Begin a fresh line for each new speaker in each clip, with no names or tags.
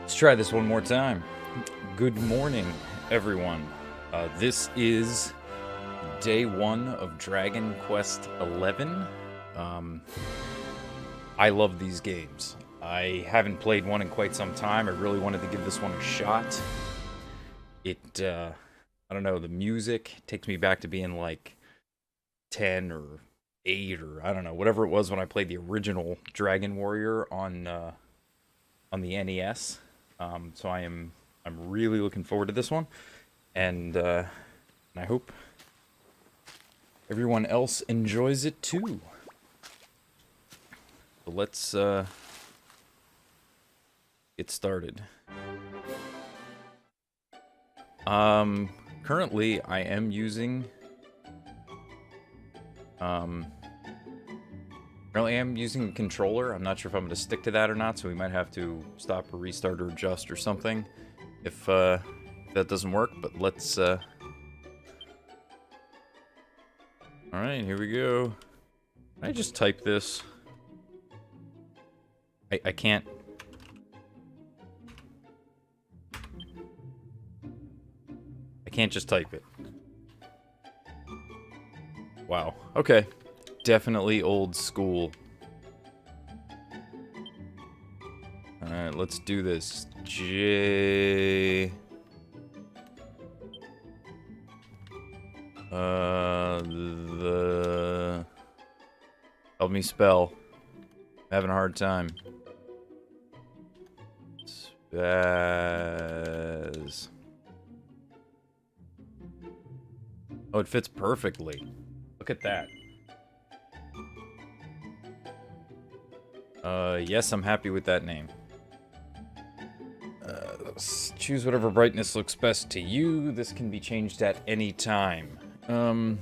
Let's try this one more time. Good morning, everyone. This is day 1 of Dragon Quest XI. I love these games. I haven't played one in quite some time. I really wanted to give this one a shot. I don't know, the music takes me back to being like 10 or 8 or I don't know, whatever it was when I played the original Dragon Warrior on the NES. So I'm really looking forward to this one, and I hope everyone else enjoys it too. So let's get started. Currently I am using a controller. I'm not sure if I'm going to stick to that or not, so we might have to stop or restart or adjust or something if that doesn't work, but let's alright, here we go. Can I just type this? I can't. I can't just type it. Wow. Okay. Definitely old school. Alright, let's do this. Help me spell. I'm having a hard time. Spaz. Oh, it fits perfectly. Look at that. Yes, I'm happy with that name. Let's choose whatever brightness looks best to you. This can be changed at any time. We're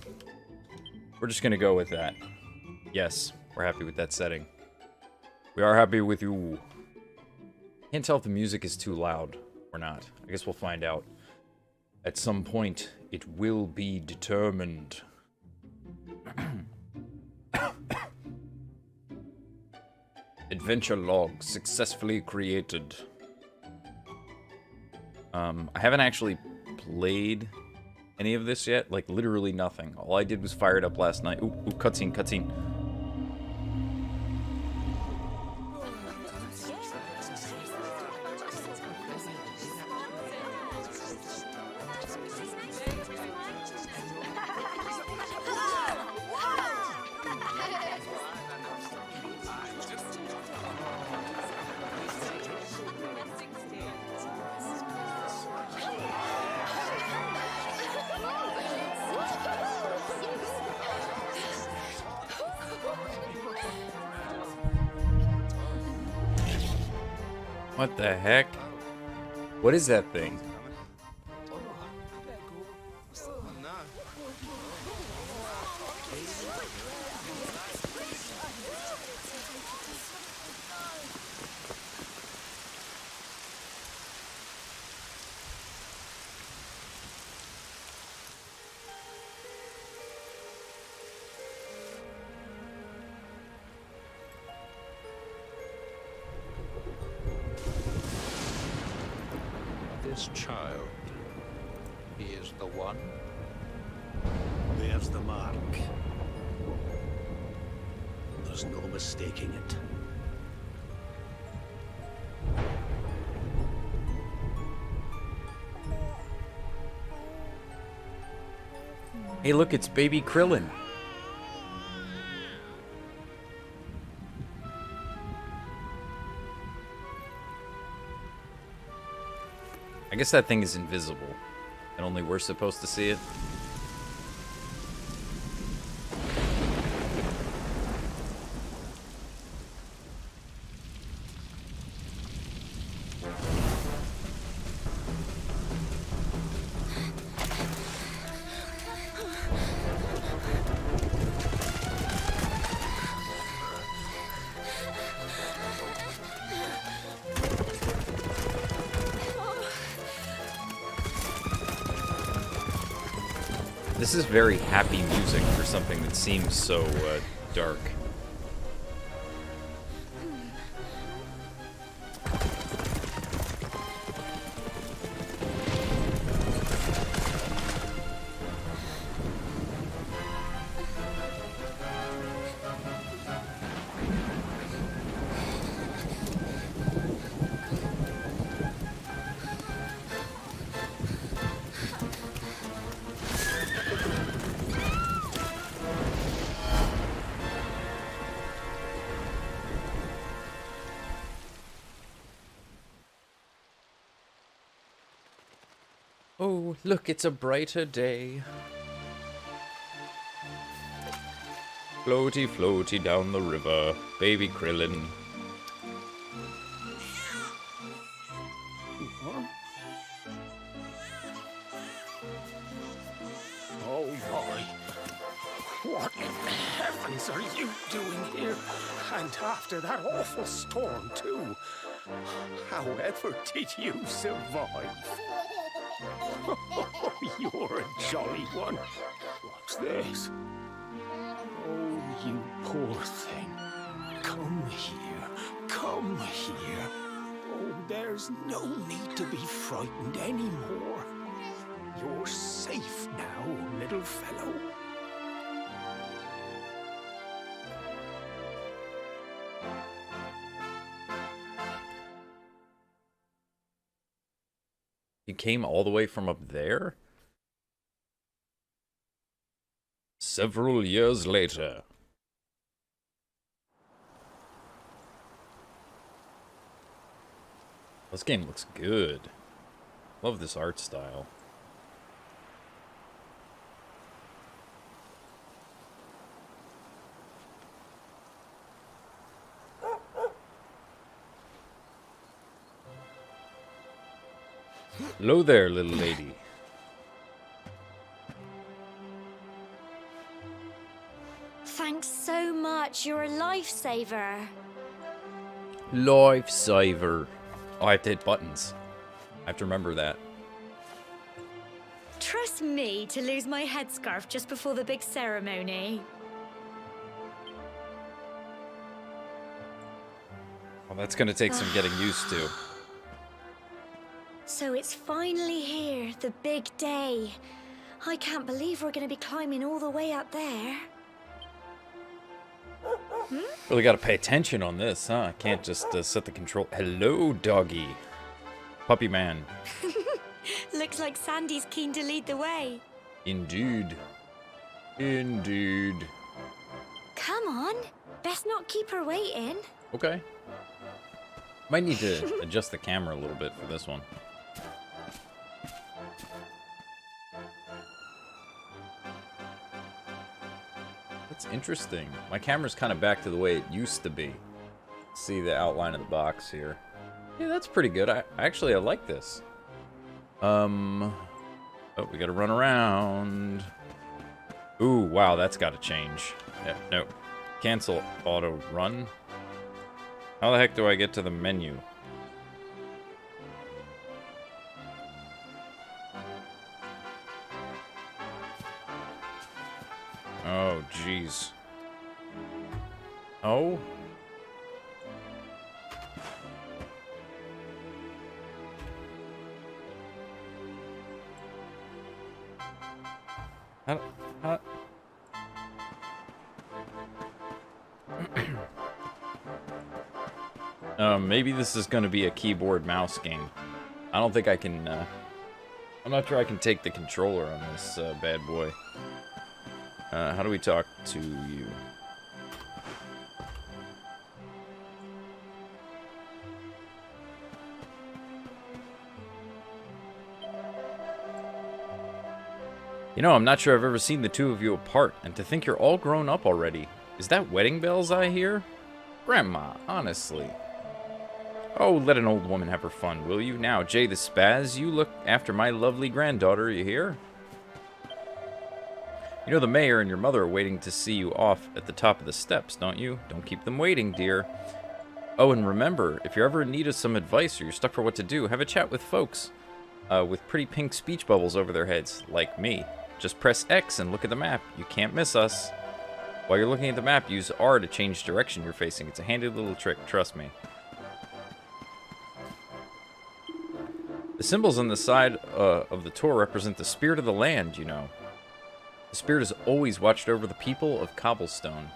just gonna go with that. Yes, we're happy with that setting. We are happy with you. Can't tell if the music is too loud or not. I guess we'll find out. At some point, it will be determined. Adventure log successfully created. I haven't actually played any of this yet. Like, literally nothing. All I did was fire it up last night. Ooh, cutscene, cutscene. What the heck? What is that thing?
This child, he is the one.
There's the mark. There's no mistaking it.
Hey, look, it's baby Krillin. I guess that thing is invisible, and only we're supposed to see it. This is very happy music for something that seems so dark. Oh, look, it's a brighter day. Floaty, floaty down the river, baby Krillin.
Oh my. What in heavens are you doing here? And after that awful storm, too. However did you survive? Oh, you're a jolly one. What's this? Oh, you poor thing. Come here. Come here. Oh, there's no need to be frightened anymore. You're safe now, little fellow.
You came all the way from up there? Several years later. This game looks good. Love this art style. Hello there, little lady.
Thanks so much. You're a lifesaver.
Lifesaver. Oh, I have to hit buttons. I have to remember that.
Trust me to lose my headscarf just before the big ceremony.
Well, that's gonna take some getting used to.
So it's finally here, the big day. I can't believe we're going to be climbing all the way up there.
Really gotta pay attention on this, huh? I can't just set the control. Hello, doggy. Puppy man.
Looks like Sandy's keen to lead the way.
Indeed. Indeed.
Come on. Best not keep her waiting.
Okay. Might need to adjust the camera a little bit for this one. That's interesting. My camera's kind of back to the way it used to be. See the outline of the box here. Yeah, that's pretty good. I like this. Oh, we gotta run around. Ooh, wow, that's gotta change. Yeah, no. Cancel auto run. How the heck do I get to the menu? Oh, jeez. Oh? How? Maybe this is going to be a keyboard mouse game. I don't think I can, I'm not sure I can take the controller on this bad boy. How do we talk to you? You know, I'm not sure I've ever seen the two of you apart, and to think you're all grown up already. Is that wedding bells I hear? Grandma, honestly. Oh, let an old woman have her fun, will you? Now, JayTheSpaz, you look after my lovely granddaughter, you hear? You know the mayor and your mother are waiting to see you off at the top of the steps, don't you? Don't keep them waiting, dear. Oh, and remember, if you're ever in need of some advice or you're stuck for what to do, have a chat with folks with pretty pink speech bubbles over their heads, like me. Just press X and look at the map. You can't miss us. While you're looking at the map, use R to change direction you're facing. It's a handy little trick, trust me. The symbols on the side of the tour represent the spirit of the land, you know. The spirit has always watched over the people of Cobblestone.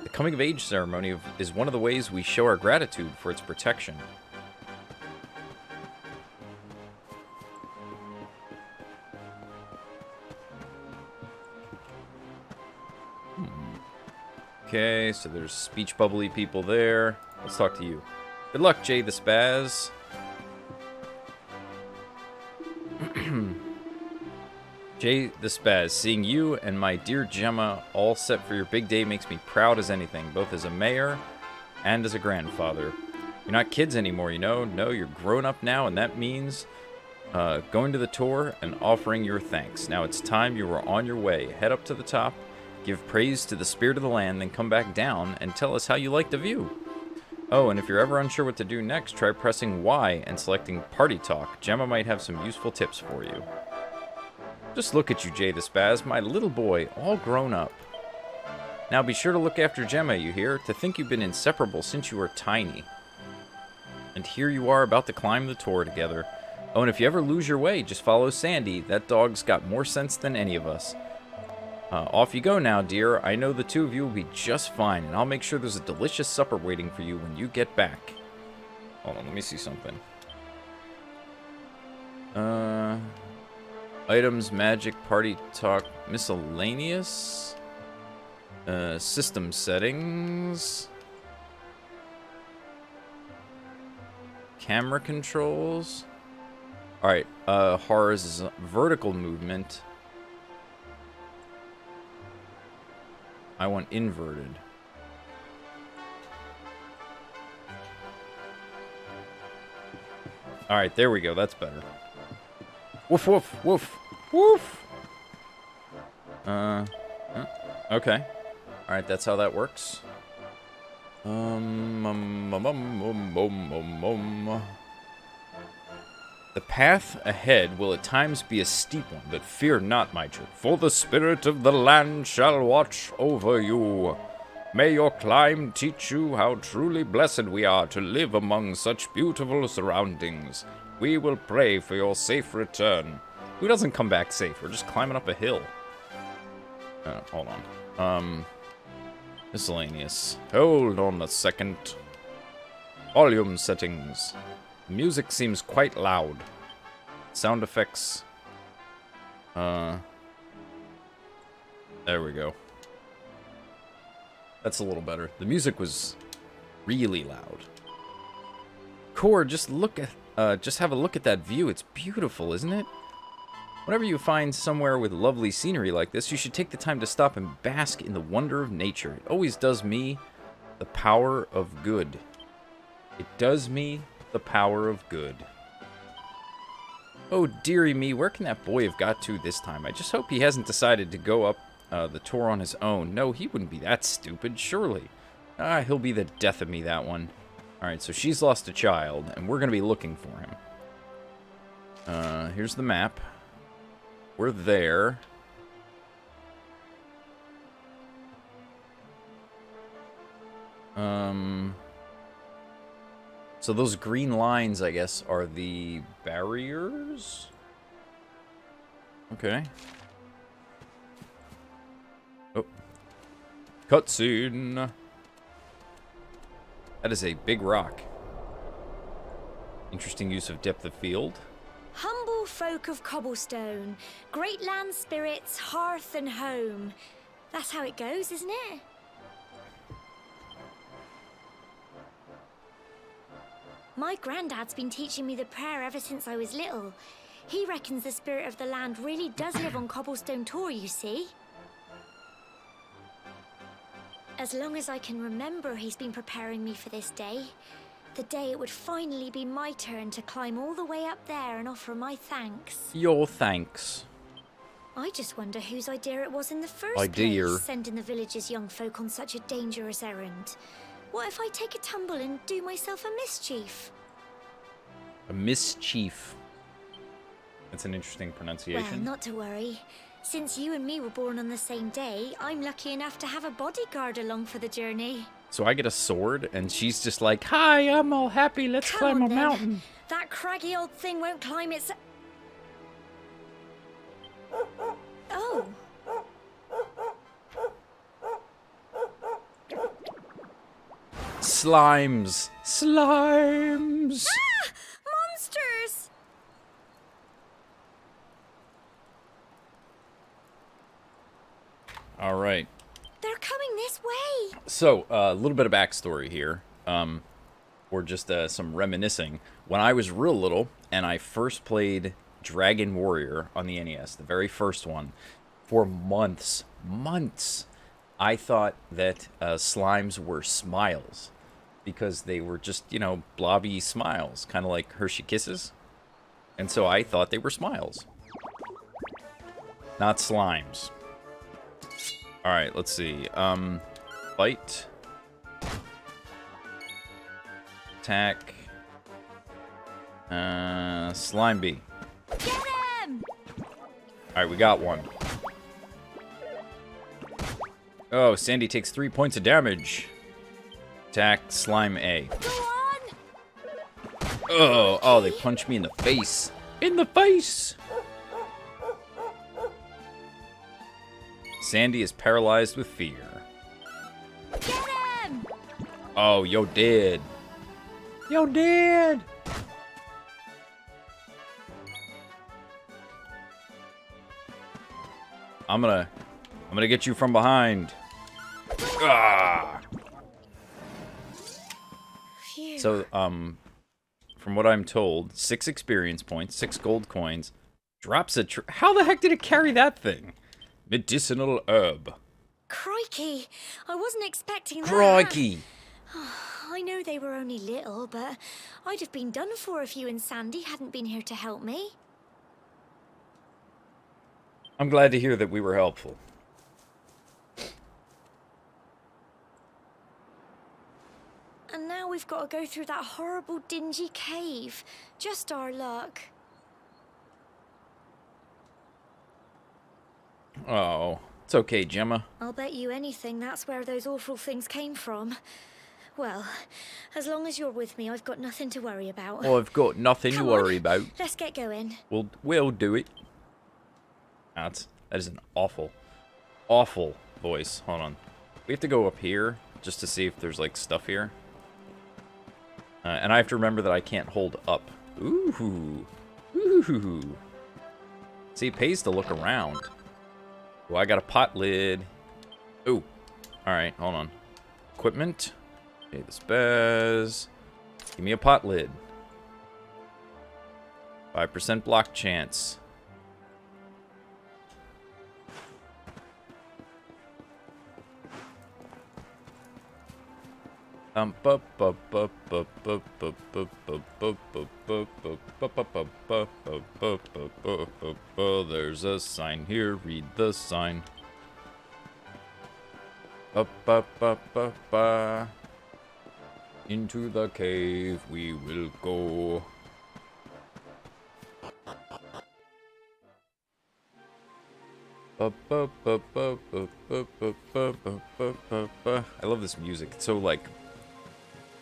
The coming-of-age ceremony is one of the ways we show our gratitude for its protection. Okay, so there's speech bubbly people there. Let's talk to you. Good luck, JayTheSpaz. JayTheSpaz, seeing you and my dear Gemma all set for your big day makes me proud as anything, both as a mayor and as a grandfather. You're not kids anymore, you know? No, you're grown up now, and that means going to the tour and offering your thanks. Now it's time you were on your way. Head up to the top, give praise to the spirit of the land, then come back down and tell us how you like the view. Oh, and if you're ever unsure what to do next, try pressing Y and selecting Party Talk. Gemma might have some useful tips for you. Just look at you, JayTheSpaz, my little boy, all grown up. Now be sure to look after Gemma, you hear? To think you've been inseparable since you were tiny. And here you are about to climb the tour together. Oh, and if you ever lose your way, just follow Sandy. That dog's got more sense than any of us. Off you go now, dear. I know the two of you will be just fine, and I'll make sure there's a delicious supper waiting for you when you get back. Hold on, let me see something. Items, magic, party talk, miscellaneous. System settings. Camera controls. Alright, vertical movement. I want inverted. Alright, there we go. That's better. Woof, woof, woof, woof! Okay. Alright, that's how that works. The path ahead will at times be a steep one, but fear not, my children, for the spirit of the land shall watch over you. May your climb teach you how truly blessed we are to live among such beautiful surroundings. We will pray for your safe return. Who doesn't come back safe? We're just climbing up a hill. Hold on. Miscellaneous. Hold on a second. Volume settings. Music seems quite loud. Sound effects. There we go. That's a little better. The music was really loud. Core, just have a look at that view. It's beautiful, isn't it? Whenever you find somewhere with lovely scenery like this, you should take the time to stop and bask in the wonder of nature. It always does me the power of good. It does me the power of good. Oh, dearie me, where can that boy have got to this time? I just hope he hasn't decided to go up the tour on his own. No, he wouldn't be that stupid, surely. He'll be the death of me, that one. Alright, so she's lost a child, and we're going to be looking for him. Here's the map. We're there. So those green lines, I guess, are the barriers? Okay. Oh. Cutscene. That is a big rock. Interesting use of depth of field.
Humble folk of cobblestone, great land spirits, hearth and home. That's how it goes, isn't it? My granddad's been teaching me the prayer ever since I was little. He reckons the spirit of the land really does live on Cobblestone Tor, you see. As long as I can remember, he's been preparing me for this day. The day it would finally be my turn to climb all the way up there and offer my thanks.
Your thanks.
I just wonder whose idea it was in the first place, sending the village's young folk on such a dangerous errand. What if I take a tumble and do myself a mischief?
A mischief. That's an interesting pronunciation.
Well, not to worry. Since you and me were born on the same day, I'm lucky enough to have a bodyguard along for the journey.
So I get a sword, and she's just like, "Hi, I'm all happy, let's climb a mountain."
That craggy old thing won't climb its... Oh.
Slimes. Slimes!
Ah! Monsters!
All right.
They're coming this way.
So, a little bit of backstory here, or just some reminiscing. When I was real little, and I first played Dragon Warrior on the NES, the very first one, for months, I thought that slimes were smiles because they were just, you know, blobby smiles, kind of like Hershey Kisses. And so I thought they were smiles, not slimes. All right, let's see. Fight. Attack. Slime Bee.
Get him!
Alright, we got one. Oh, Sandy takes 3 points of damage. Attack Slime A.
Go on!
Oh, they punched me in the face. In the face! Sandy is paralyzed with fear.
Get him!
Oh, yo dead. Yo dead! I'm gonna get you from behind. Ah!
Phew.
So, from what I'm told, 6 experience points, 6 gold coins, drops a how the heck did it carry that thing? Medicinal herb.
Crikey! I wasn't expecting that.
Crikey!
I know they were only little, but I'd have been done for if you and Sandy hadn't been here to help me.
I'm glad to hear that we were helpful.
And now we've got to go through that horrible, dingy cave. Just our luck.
Oh, it's okay, Gemma.
I'll bet you anything that's where those awful things came from. Well, as long as you're with me, I've got nothing to worry about.
I've got nothing to
Come
worry
on,
about.
Let's get going.
We'll do it. That is an awful voice. Hold on. We have to go up here just to see if there's like stuff here. And I have to remember that I can't hold up. Ooh. See, it pays to look around. Oh, I got a pot lid. Ooh. Alright, hold on. Equipment. JayTheSpaz. Give me a pot lid. 5% block chance. There's a sign here. Read the sign. Into the cave we will go. I love this music. It's so like,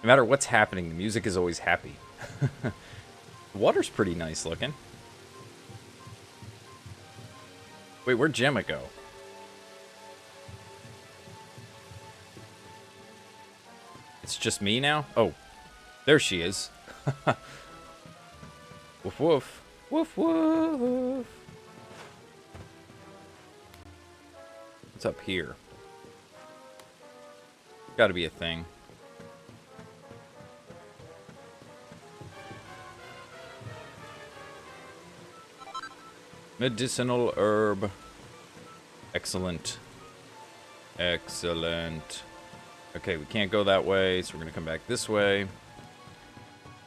no matter what's happening, the music is always happy. The water's pretty nice looking. Wait, where'd Gemma go? It's just me now? Oh, there she is. Woof woof. Woof woof. What's up here? Gotta be a thing. Medicinal herb. Excellent. Excellent. Okay, we can't go that way, so we're gonna come back this way.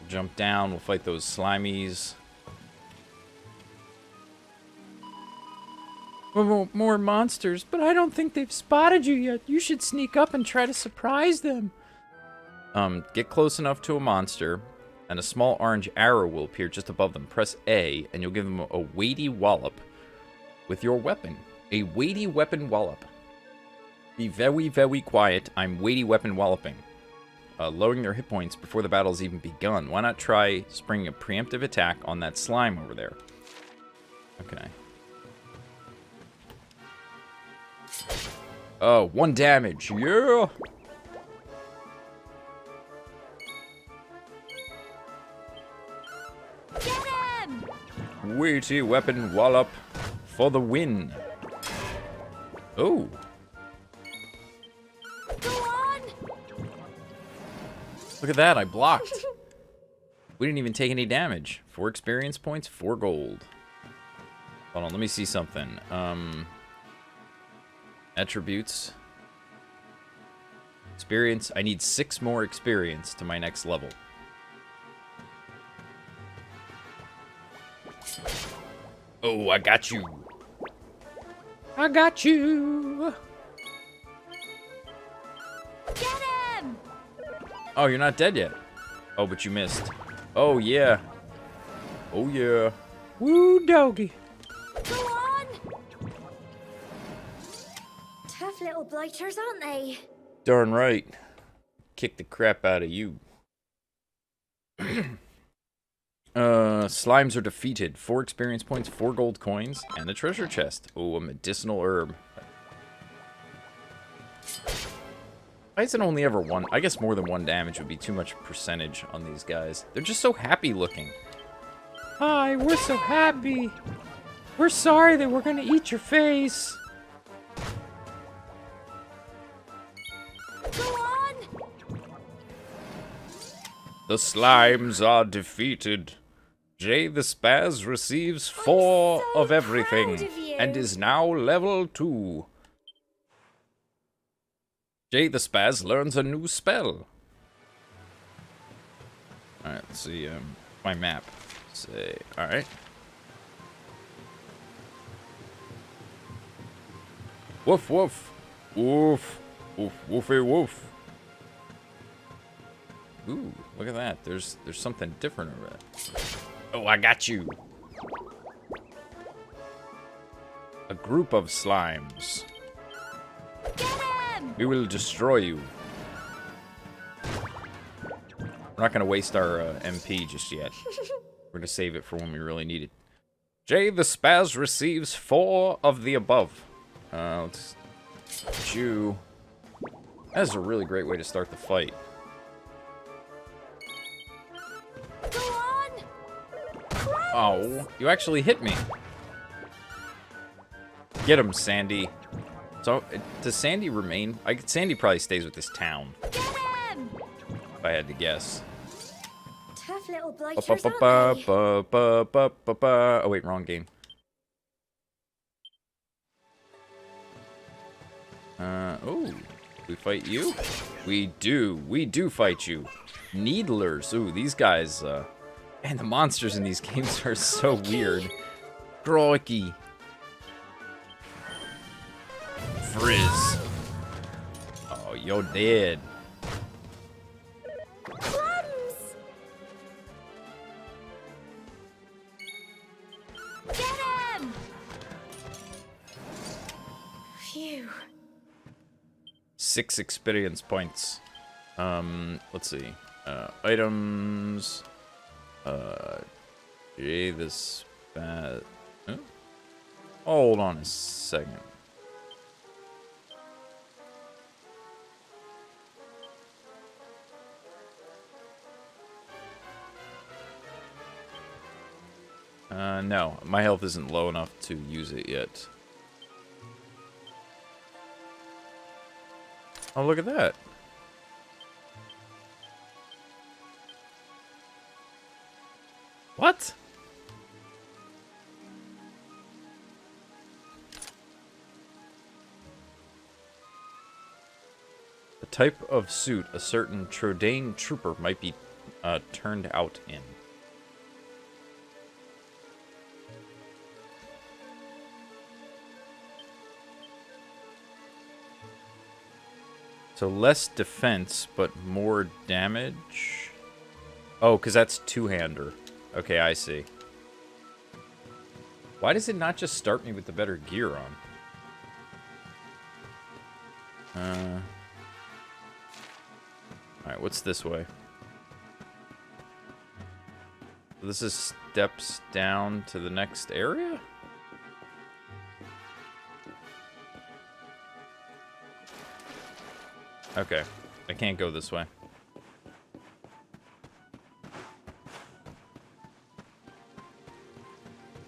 We'll jump down, we'll fight those slimies. More monsters, but I don't think they've spotted you yet. You should sneak up and try to surprise them. Get close enough to a monster, and a small orange arrow will appear just above them. Press A, and you'll give them a weighty wallop with your weapon. A weighty weapon wallop. Be very, very quiet. I'm weighty weapon walloping. Lowering their hit points before the battle's even begun. Why not try springing a preemptive attack on that slime over there? Okay. Oh, 1 damage. Yeah!
Get him!
Weighty weapon wallop for the win. Oh.
Go on!
Look at that, I blocked. We didn't even take any damage. 4 experience points, 4 gold. Hold on, let me see something. Attributes. Experience. I need 6 more experience to my next level. Oh, I got you. I got you.
Get him!
Oh, you're not dead yet. Oh, but you missed. Oh, yeah. Oh, yeah. Woo, doggy.
Go on! Tough little blighters, aren't they?
Darn right. Kick the crap out of you. Slimes are defeated. 4 experience points, 4 gold coins, and a treasure chest. Oh, a medicinal herb. Why is it only ever 1? I guess more than 1 damage would be too much percentage on these guys. They're just so happy looking. Hi, we're so happy. We're sorry that we're gonna eat your face.
Go on!
The slimes are defeated. JayTheSpaz receives 4
so
of everything
proud of you.
and is now level 2. JayTheSpaz learns a new spell. Alright, let's see my map. Say, alright. Woof woof. Woof. Woof woofy woof. Ooh, look at that. There's something different over there. Oh, I got you. A group of slimes.
Get him!
We will destroy you. We're not going to waste our MP just yet. We're going to save it for when we really need it. JayTheSpaz receives 4 of the above. Let's chew. That is a really great way to start the fight.
Go on!
Oh, you actually hit me. Get him, Sandy. So, does Sandy remain? Sandy probably stays with this town.
Get him!
If I had to guess.
Tough little blighters, aren't they?
Oh wait, wrong game. Oh, we fight you? We do fight you. Needlers. Ooh, these guys, man, the monsters in these games are so weird. Crikey. Frizz. Oh, you're dead.
Crumbs! Get him! Phew.
6 experience points. Let's see. Items. JayTheSpaz. Huh? Hold on a second. No, my health isn't low enough to use it yet. Oh, look at that. What? The type of suit a certain Trodain trooper might be turned out in. So less defense, but more damage? Oh, because that's two-hander. Okay, I see. Why does it not just start me with the better gear on? Alright, what's this way? This is steps down to the next area? Okay, I can't go this way.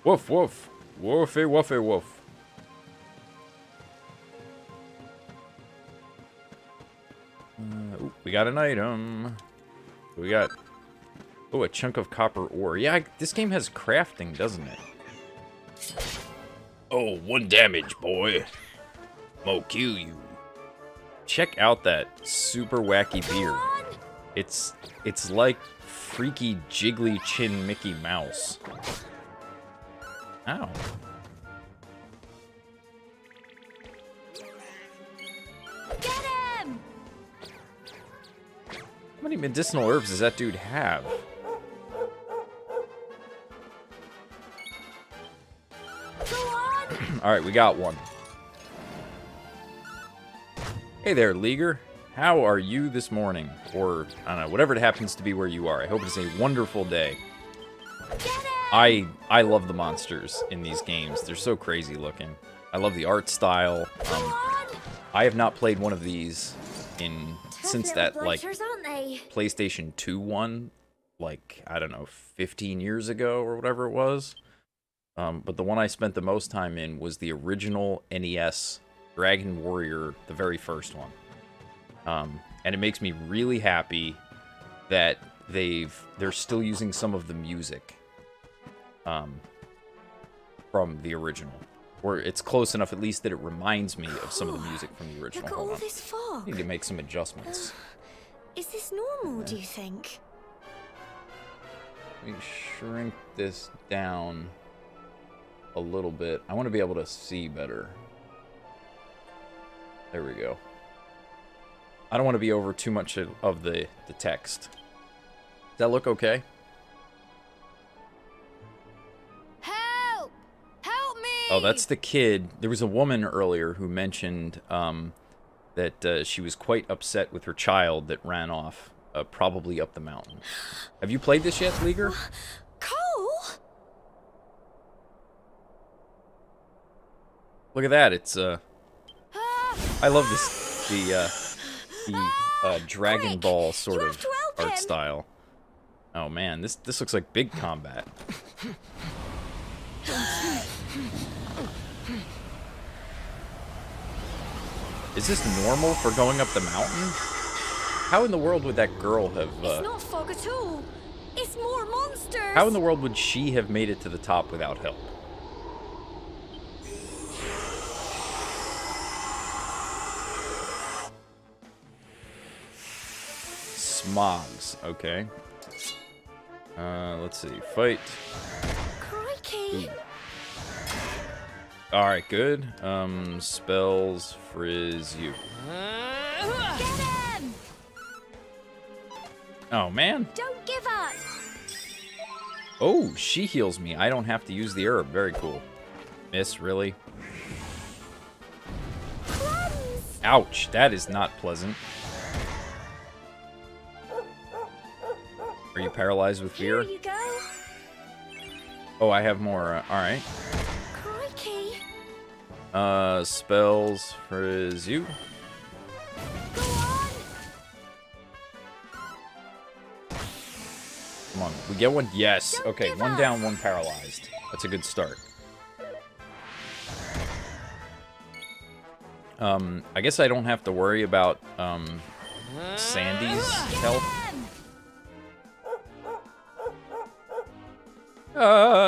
Woof, woof. Woofy, woofy, woof. Ooh, we got an item. We got... Oh, a chunk of copper ore. Yeah, this game has crafting, doesn't it? Oh, 1 damage, boy. Mo kill you. Check out that super wacky beard. It's like freaky jiggly chin Mickey Mouse. Ow.
Get him!
How many medicinal herbs does that dude have?
Go on!
Alright, we got one. Hey there, Leaguer. How are you this morning? Or, I don't know, whatever it happens to be where you are. I hope it's a wonderful day. I love the monsters in these games. They're so crazy looking. I love the art style. I have not played one of these since that, like, PlayStation 2 one, like, I don't know, 15 years ago or whatever it was. But the one I spent the most time in was the original NES Dragon Warrior, the very first one. And it makes me really happy that they're still using some of the music from the original. Or it's close enough at least that it reminds me of some of the music from the original.
Look at all this fog.
I need to make some adjustments.
Is this normal, do you think?
Let me shrink this down a little bit. I want to be able to see better. There we go. I don't want to be over too much of the text. Does that look okay?
Help! Help me!
Oh, that's the kid. There was a woman earlier who mentioned that she was quite upset with her child that ran off, probably up the mountain. Have you played this yet, Leaguer?
Cole?
Look at that. It's I love this the Dragon
Quick,
Ball sort
you
of
have to help
art
him.
style. Oh man, this looks like big combat. Is this normal for going up the mountain? How in the world would that girl have...
It's not fog at all. It's more monsters.
How in the world would she have made it to the top without help? Smogs, okay. Let's see. Fight.
Crikey.
Alright, good. Spells, frizz, you.
Get him!
Oh, man.
Don't give up.
Oh, she heals me. I don't have to use the herb. Very cool. Miss, really?
Crumbs.
Ouch, that is not pleasant. Are you paralyzed with fear?
Here you go.
Oh, I have more. Alright.
Crikey.
Spells, frizz, you.
Go on.
Come on, we get one? Yes.
Don't
Okay,
give
one
up.
down, one paralyzed. That's a good start. I guess I don't have to worry about, Sandy's health.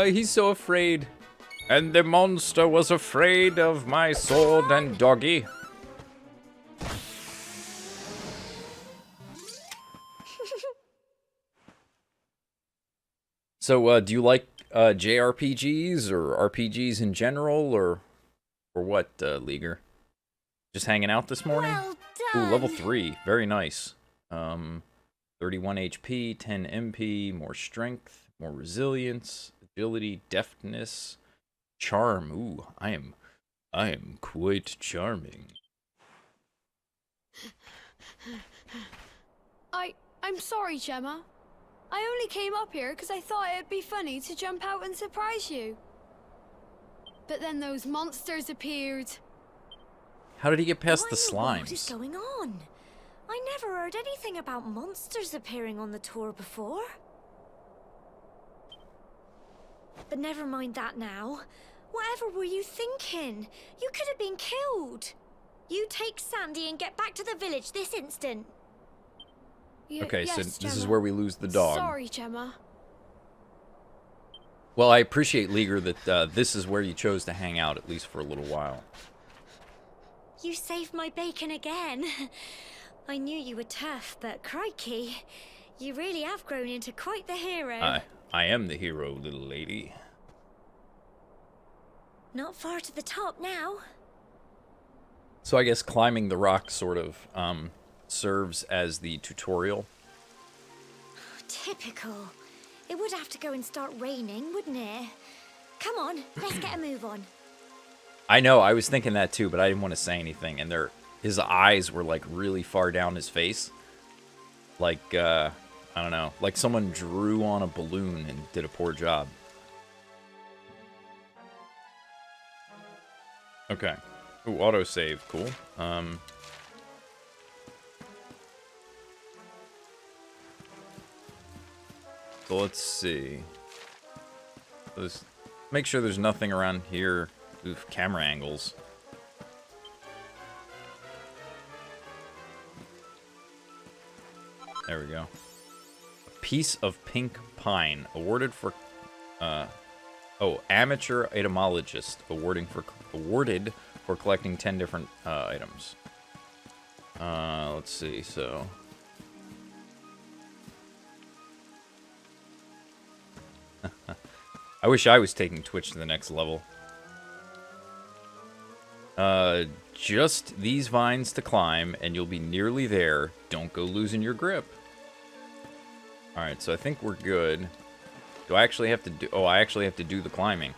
He's so afraid. And the monster was afraid of my sword and doggy. So, do you like JRPGs or RPGs in general, or what, Leaguer? Just hanging out this morning?
Well
Ooh,
done.
level 3. Very nice. 31 HP, 10 MP, more strength, more resilience, agility, deftness, charm. Ooh, I am quite charming.
I'm sorry, Gemma. I only came up here because I thought it'd be funny to jump out and surprise you. But then those monsters appeared.
How did he get past the
What is
slimes?
going on? I never heard anything about monsters appearing on the tour before. But never mind that now. Whatever were you thinking? You could have been killed. You take Sandy and get back to the village this instant.
Okay,
yes,
so this is
Gemma.
where we lose the dog.
Sorry, Gemma.
Well, I appreciate, Leaguer, that this is where you chose to hang out, at least for a little while.
You saved my bacon again. I knew you were tough, but crikey, you really have grown into quite the hero.
I am the hero, little lady.
Not far to the top now.
So I guess climbing the rock sort of serves as the tutorial.
Typical. It would have to go and start raining, wouldn't it? Come on, let's get a move on.
I know, I was thinking that too, but I didn't want to say anything. And his eyes were like really far down his face. Like, I don't know, like someone drew on a balloon and did a poor job. Okay. Ooh, autosave, cool. So let's see. Let's make sure there's nothing around here. Oof, camera angles. There we go. A piece of pink pine awarded for amateur entomologist awarded for collecting 10 different items. Let's see. So I wish I was taking Twitch to the next level. Just these vines to climb, and you'll be nearly there. Don't go losing your grip. Alright, so I think we're good. Do I actually have to do... Oh, I actually have to do the climbing.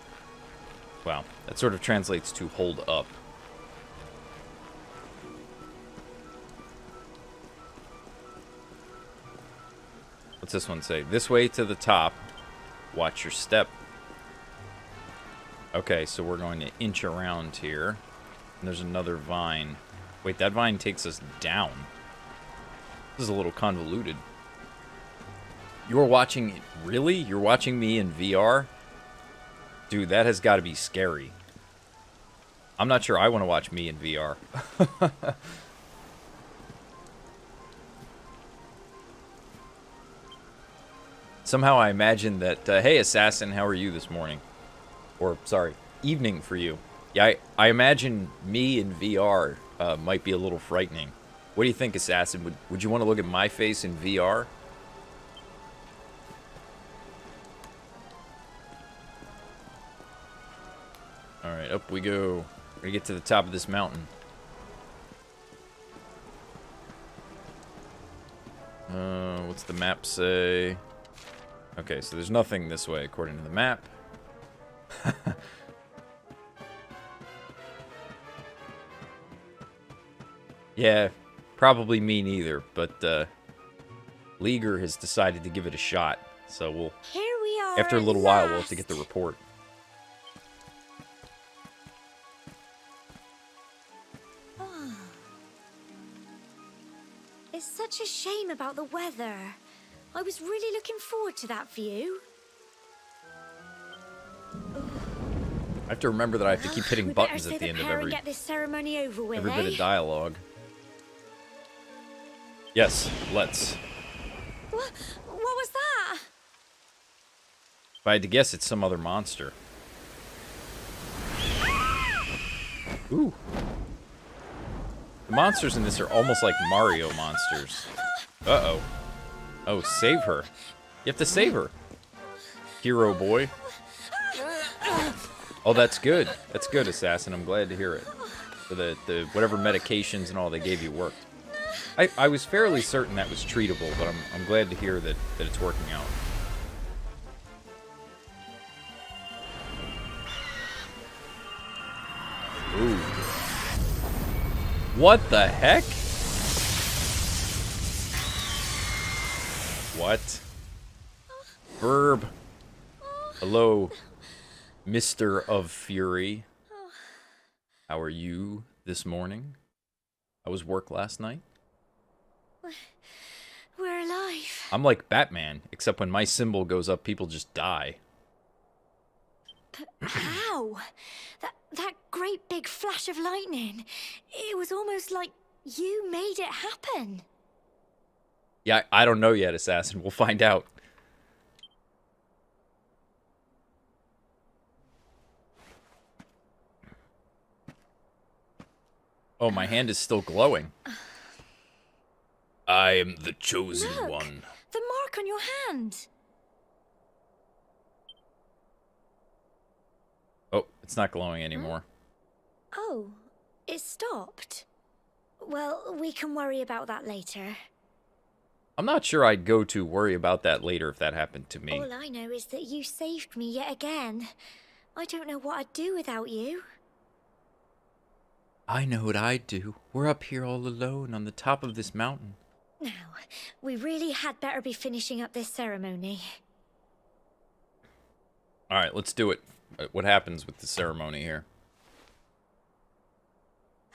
Wow, that sort of translates to hold up. What's this one say? This way to the top. Watch your step. Okay, so we're going to inch around here. And there's another vine. Wait, that vine takes us down. This is a little convoluted. You're watching... Really? You're watching me in VR? Dude, that has got to be scary. I'm not sure I want to watch me in VR. Somehow I imagine that, hey, assassin, how are you this morning? Or, sorry, evening for you. Yeah, I imagine me in VR might be a little frightening. What do you think, assassin? Would you want to look at my face in VR? Alright, up we go. We're gonna get to the top of this mountain. What's the map say? Okay, so there's nothing this way according to the map. Yeah, probably me neither, but Leaguer has decided to give it a shot. So we'll...
Here we are.
After a little while, we'll have to get the report.
It's such a shame about the weather. I was really looking forward to that view.
I have to remember that I have to keep hitting buttons at the end of every
get this ceremony over with,
bit of dialogue. Yes, let's.
What was that?
If I had to guess, it's some other monster. Ooh. The monsters in this are almost like Mario monsters. Uh-oh. Oh, save her. You have to save her. Hero boy. Oh, that's good. That's good, assassin. I'm glad to hear it. So the whatever medications and all they gave you worked. I was fairly certain that was treatable, but I'm glad to hear that it's working out. Ooh. What the heck? What? Verb. Hello, Mr. of Fury. How are you this morning? How was work last night?
We're alive.
I'm like Batman, except when my symbol goes up, people just die.
But how? That great big flash of lightning. It was almost like you made it happen.
Yeah, I don't know yet, assassin. We'll find out. Oh, my hand is still glowing. I am the chosen one.
The mark on your hand.
Oh, it's not glowing anymore.
Oh, it stopped. Well, we can worry about that later.
I'm not sure I'd go to worry about that later if that happened to me.
All I know is that you saved me yet again. I don't know what I'd do without you.
I know what I'd do. We're up here all alone on the top of this mountain.
Now, we really had better be finishing up this ceremony.
Alright, let's do it. What happens with the ceremony here?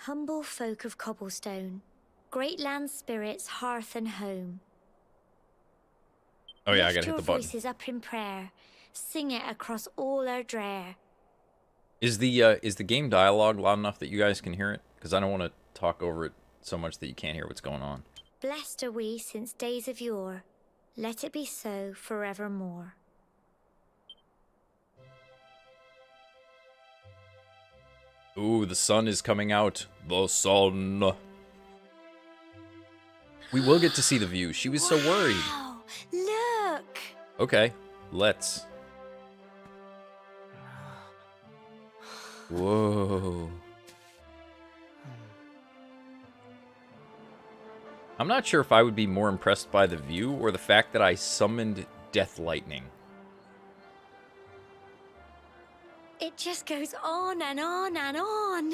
Humble folk of cobblestone, great land spirits, hearth and home.
Oh yeah, I
Lift
gotta hit
your
the button.
voices up in prayer. Sing it across all our drear.
Is the game dialogue loud enough that you guys can hear it? Because I don't want to talk over it so much that you can't hear what's going on.
Blessed are we since days of yore. Let it be so forevermore.
Ooh, the sun is coming out. The sun. We will get to see the view. She was so worried.
Wow, look!
Okay, let's. Whoa. I'm not sure if I would be more impressed by the view or the fact that I summoned death lightning.
It just goes on and on and on.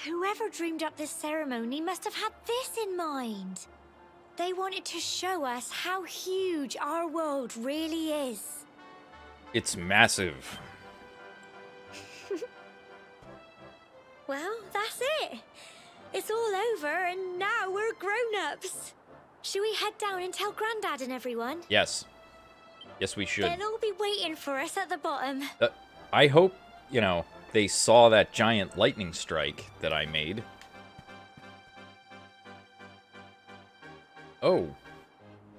Whoever dreamed up this ceremony must have had this in mind. They wanted to show us how huge our world really is.
It's massive.
Well, that's it. It's all over and now we're grown-ups. Should we head down and tell Grandad and everyone?
Yes. Yes, we should.
They'll all be waiting for us at the bottom.
I hope, you know, they saw that giant lightning strike that I made. Oh.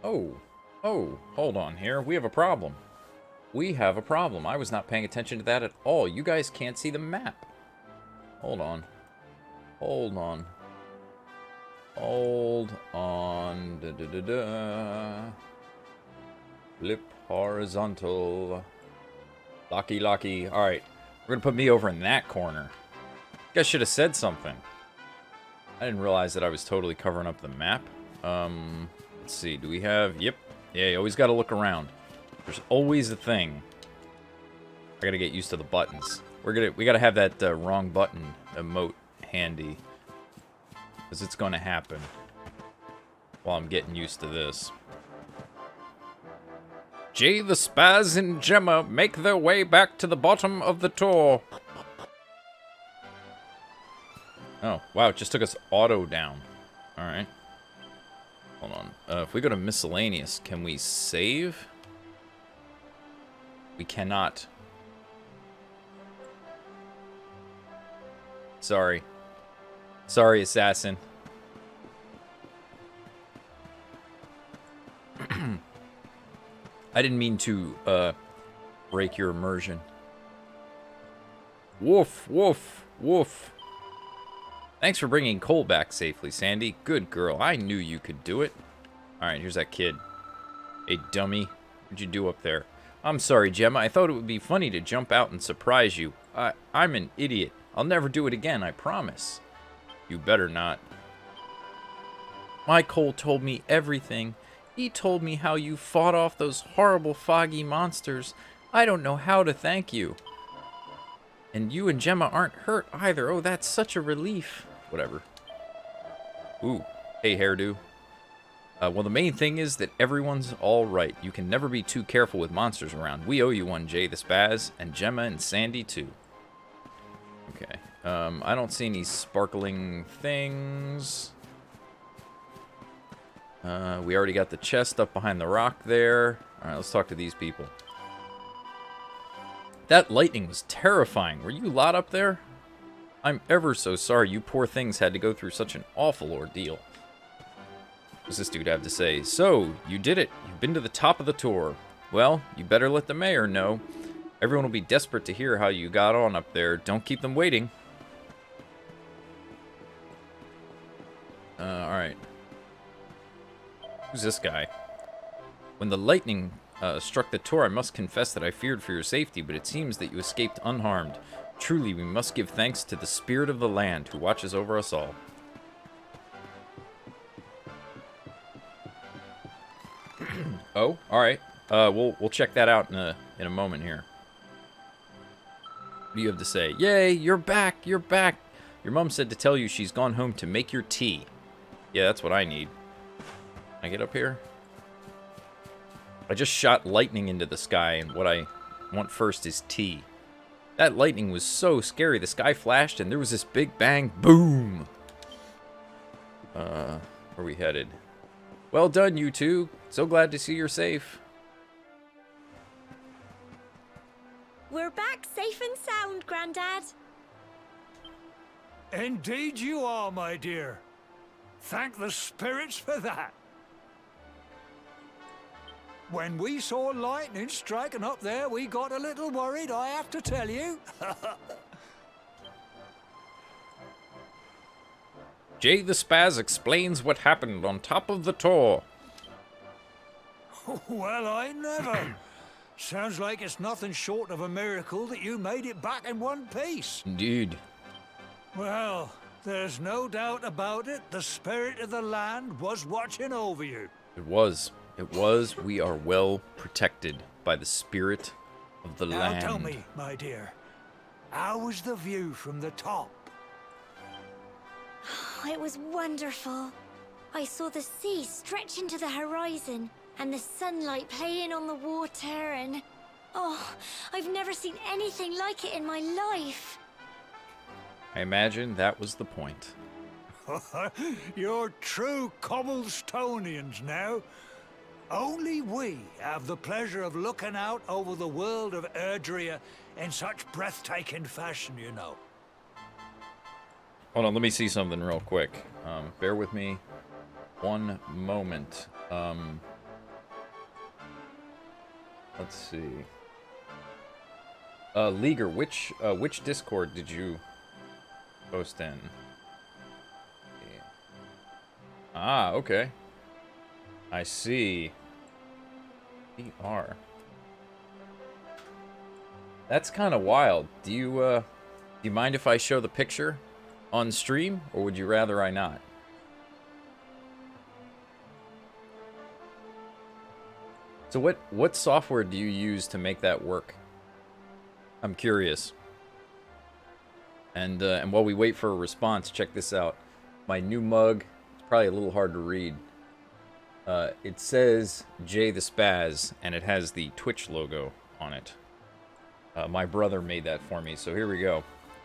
Oh. Oh. Hold on here. We have a problem. We have a problem. I was not paying attention to that at all. You guys can't see the map. Hold on. Hold on. Hold on. Da-da-da-da. Flip horizontal. Locky, locky. Alright. We're gonna put me over in that corner. You guys should have said something. I didn't realize that I was totally covering up the map. Let's see. Do we have... Yep. Yeah, you always gotta look around. There's always a thing. I gotta get used to the buttons. We gotta have that wrong button emote handy. Because it's gonna happen. While I'm getting used to this. JayTheSpaz and Gemma make their way back to the bottom of the tour. Oh, wow, it just took us auto down. Alright. Hold on. If we go to miscellaneous, can we save? We cannot. Sorry. Sorry, assassin. I didn't mean to, break your immersion. Woof, woof, woof. Thanks for bringing Cole back safely, Sandy. Good girl. I knew you could do it. Alright, here's that kid. Hey, dummy. What'd you do up there? I'm sorry, Gemma. I thought it would be funny to jump out and surprise you. I'm an idiot. I'll never do it again, I promise. You better not. My Cole told me everything. He told me how you fought off those horrible foggy monsters. I don't know how to thank you. And you and Gemma aren't hurt either. Oh, that's such a relief. Whatever. Ooh. Hey, hairdo. Well, the main thing is that everyone's all right. You can never be too careful with monsters around. We owe you one, JayTheSpaz, and Gemma and Sandy, too. Okay. I don't see any sparkling things. We already got the chest up behind the rock there. Alright, let's talk to these people. That lightning was terrifying. Were you lot up there? I'm ever so sorry you poor things had to go through such an awful ordeal. What does this dude have to say? So, you did it. You've been to the top of the tour. Well, you better let the mayor know. Everyone will be desperate to hear how you got on up there. Don't keep them waiting. Who's this guy? When the lightning struck the Tor, I must confess that I feared for your safety, but it seems that you escaped unharmed. Truly, we must give thanks to the spirit of the land who watches over us all. Oh, all right. We'll check that out in a moment here. What do you have to say? Yay, you're back. You're back. Your mom said to tell you she's gone home to make your tea. Yeah, that's what I need. Can I get up here? I just shot lightning into the sky, and what I want first is tea. That lightning was so scary. The sky flashed, and there was this big bang. Boom! Where are we headed? Well done, you two. So glad to see you're safe.
We're back safe and sound, Grandad.
Indeed you are, my dear. Thank the spirits for that. When we saw lightning striking up there, we got a little worried, I have to tell you.
JayTheSpaz explains what happened on top of the Tor.
Well, I never. Sounds like it's nothing short of a miracle that you made it back in one piece.
Indeed.
Well, there's no doubt about it. The spirit of the land was watching over you.
It was. It was. We are well protected by the spirit of the land.
Now tell me, my dear, how was the view from the top?
It was wonderful. I saw the sea stretch into the horizon, and the sunlight playing on the water, and... oh, I've never seen anything like it in my life.
I imagine that was the point.
You're true Cobblestonians now. Only we have the pleasure of looking out over the world of Erdrea in such breathtaking fashion, you know.
Hold on, let me see something real quick. Bear with me one moment. Let's see. Leaguer, which Discord did you post in? Ah, okay. I see. VR. That's kind of wild. Do you mind if I show the picture on stream, or would you rather I not? So what software do you use to make that work? I'm curious. And while we wait for a response, check this out. My new mug, it's probably a little hard to read. It says JayTheSpaz, and it has the Twitch logo on it. My brother made that for me, so here we go.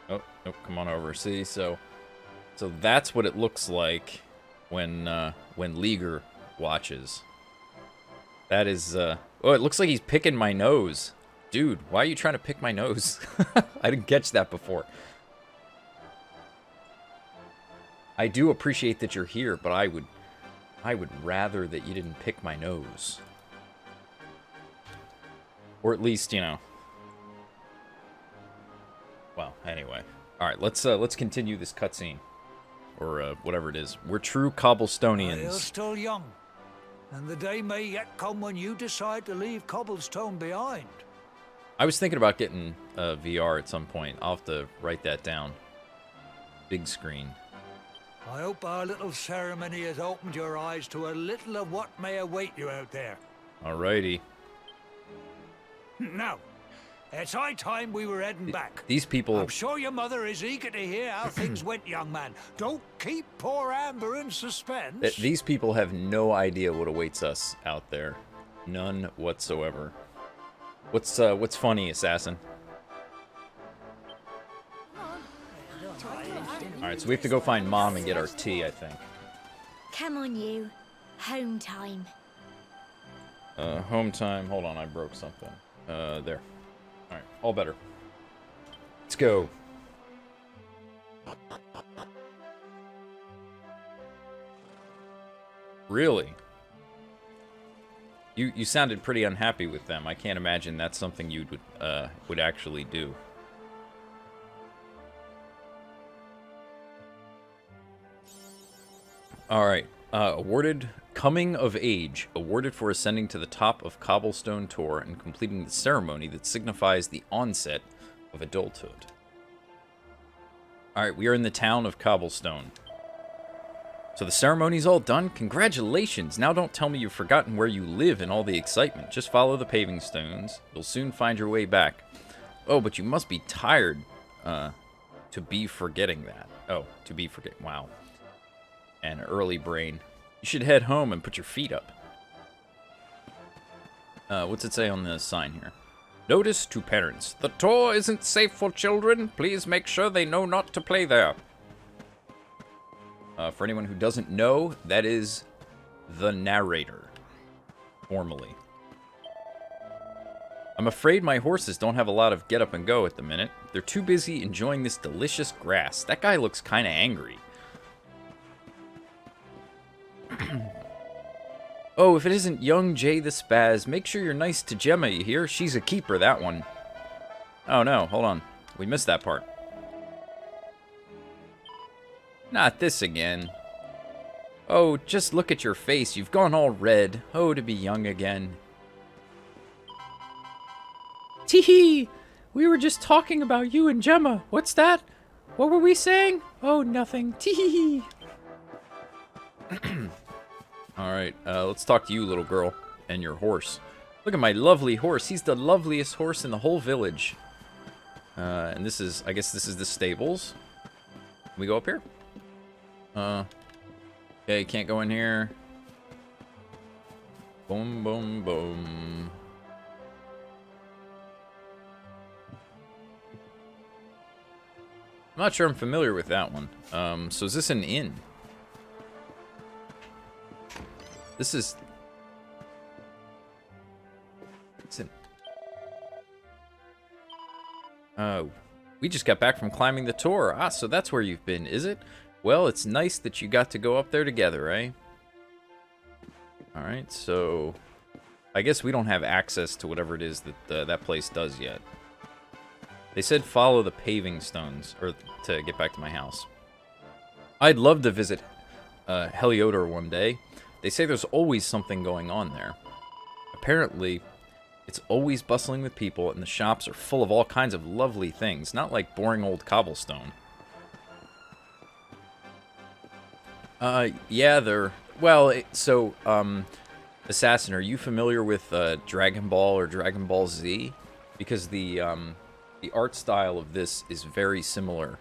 Oh, come on over. See, so that's what it looks like when Leaguer watches. That is, oh, it looks like he's picking my nose. Dude, why are you trying to pick my nose? I didn't catch that before. I do appreciate that you're here, but I would rather that you didn't pick my nose. Or at least, you know. Well, anyway. Alright, let's continue this cutscene. Or whatever it is. We're true Cobblestonians.
You're still young. And the day may yet come when you decide to leave Cobblestone behind.
I was thinking about getting VR at some point. I'll have to write that down. Big screen.
I hope our little ceremony has opened your eyes to a little of what may await you out there.
Alrighty.
Now, it's high time we were heading back.
These people...
I'm sure your mother is eager to hear how things went, young man. Don't keep poor Amber in suspense.
These people have no idea what awaits us out there. None whatsoever. What's funny, Assassin? Alright, so we have to go find Mom and get our tea, I think.
Come on, you. Home time.
Home time. Hold on, I broke something. There. Alright, all better. Let's go. Really? You sounded pretty unhappy with them. I can't imagine that's something you would actually do. Alright. Awarded Coming of age, awarded for ascending to the top of Cobblestone Tor and completing the ceremony that signifies the onset of adulthood. Alright, we are in the town of Cobblestone. So the ceremony's all done? Congratulations! Now don't tell me you've forgotten where you live in all the excitement. Just follow the paving stones. You'll soon find your way back. Oh, but you must be tired, to be forgetting that. Oh, to be forgetting. Wow. An early brain. You should head home and put your feet up. What's it say on the sign here? Notice to parents. The Tor isn't safe for children. Please make sure they know not to play there. For anyone who doesn't know, that is the narrator. Formally. I'm afraid my horses don't have a lot of get up and go at the minute. They're too busy enjoying this delicious grass. That guy looks kind of angry. Oh, if it isn't young JayTheSpaz, make sure you're nice to Gemma, you hear? She's a keeper, that one. Oh no, hold on. We missed that part. Not this again. Oh, just look at your face. You've gone all red. Oh, to be young again. Tee-hee! We were just talking about you and Gemma. What's that? What were we saying? Oh, nothing. Tee-hee! Alright, let's talk to you, little girl, and your horse. Look at my lovely horse. He's the loveliest horse in the whole village. And this is, I guess this is the stables. Can we go up here? Okay, can't go in here. Boom, boom, boom. I'm not sure I'm familiar with that one. So is this an inn? This is... It's an... Oh. We just got back from climbing the Tor. Ah, so that's where you've been, is it? Well, it's nice that you got to go up there together, eh? Alright, so... I guess we don't have access to whatever it is that that place does yet. They said follow the paving stones, or to get back to my house. I'd love to visit Heliodor one day. They say there's always something going on there. Apparently, it's always bustling with people, and the shops are full of all kinds of lovely things, not like boring old cobblestone. Yeah, they're... Well, Assassin, are you familiar with Dragon Ball or Dragon Ball Z? Because the art style of this is very similar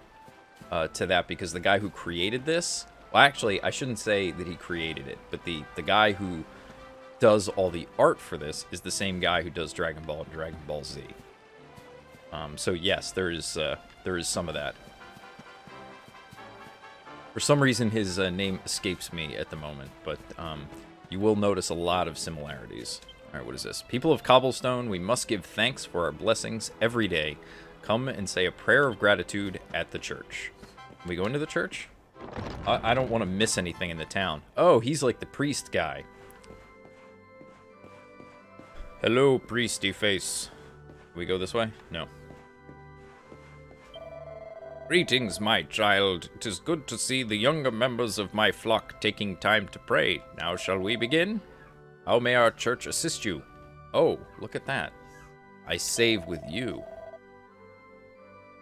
to that, because the guy who created this... Well, actually, I shouldn't say that he created it, but the guy who does all the art for this is the same guy who does Dragon Ball and Dragon Ball Z. So yes, there is some of that. For some reason, his name escapes me at the moment, but you will notice a lot of similarities. Alright, what is this? People of Cobblestone, we must give thanks for our blessings every day. Come and say a prayer of gratitude at the church. Can we go into the church? I don't want to miss anything in the town. Oh, he's like the priest guy. Hello, priesty face. Can we go this way? No. Greetings, my child. 'Tis good to see the younger members of my flock taking time to pray. Now shall we begin? How may our church assist you? Oh, look at that. I save with you.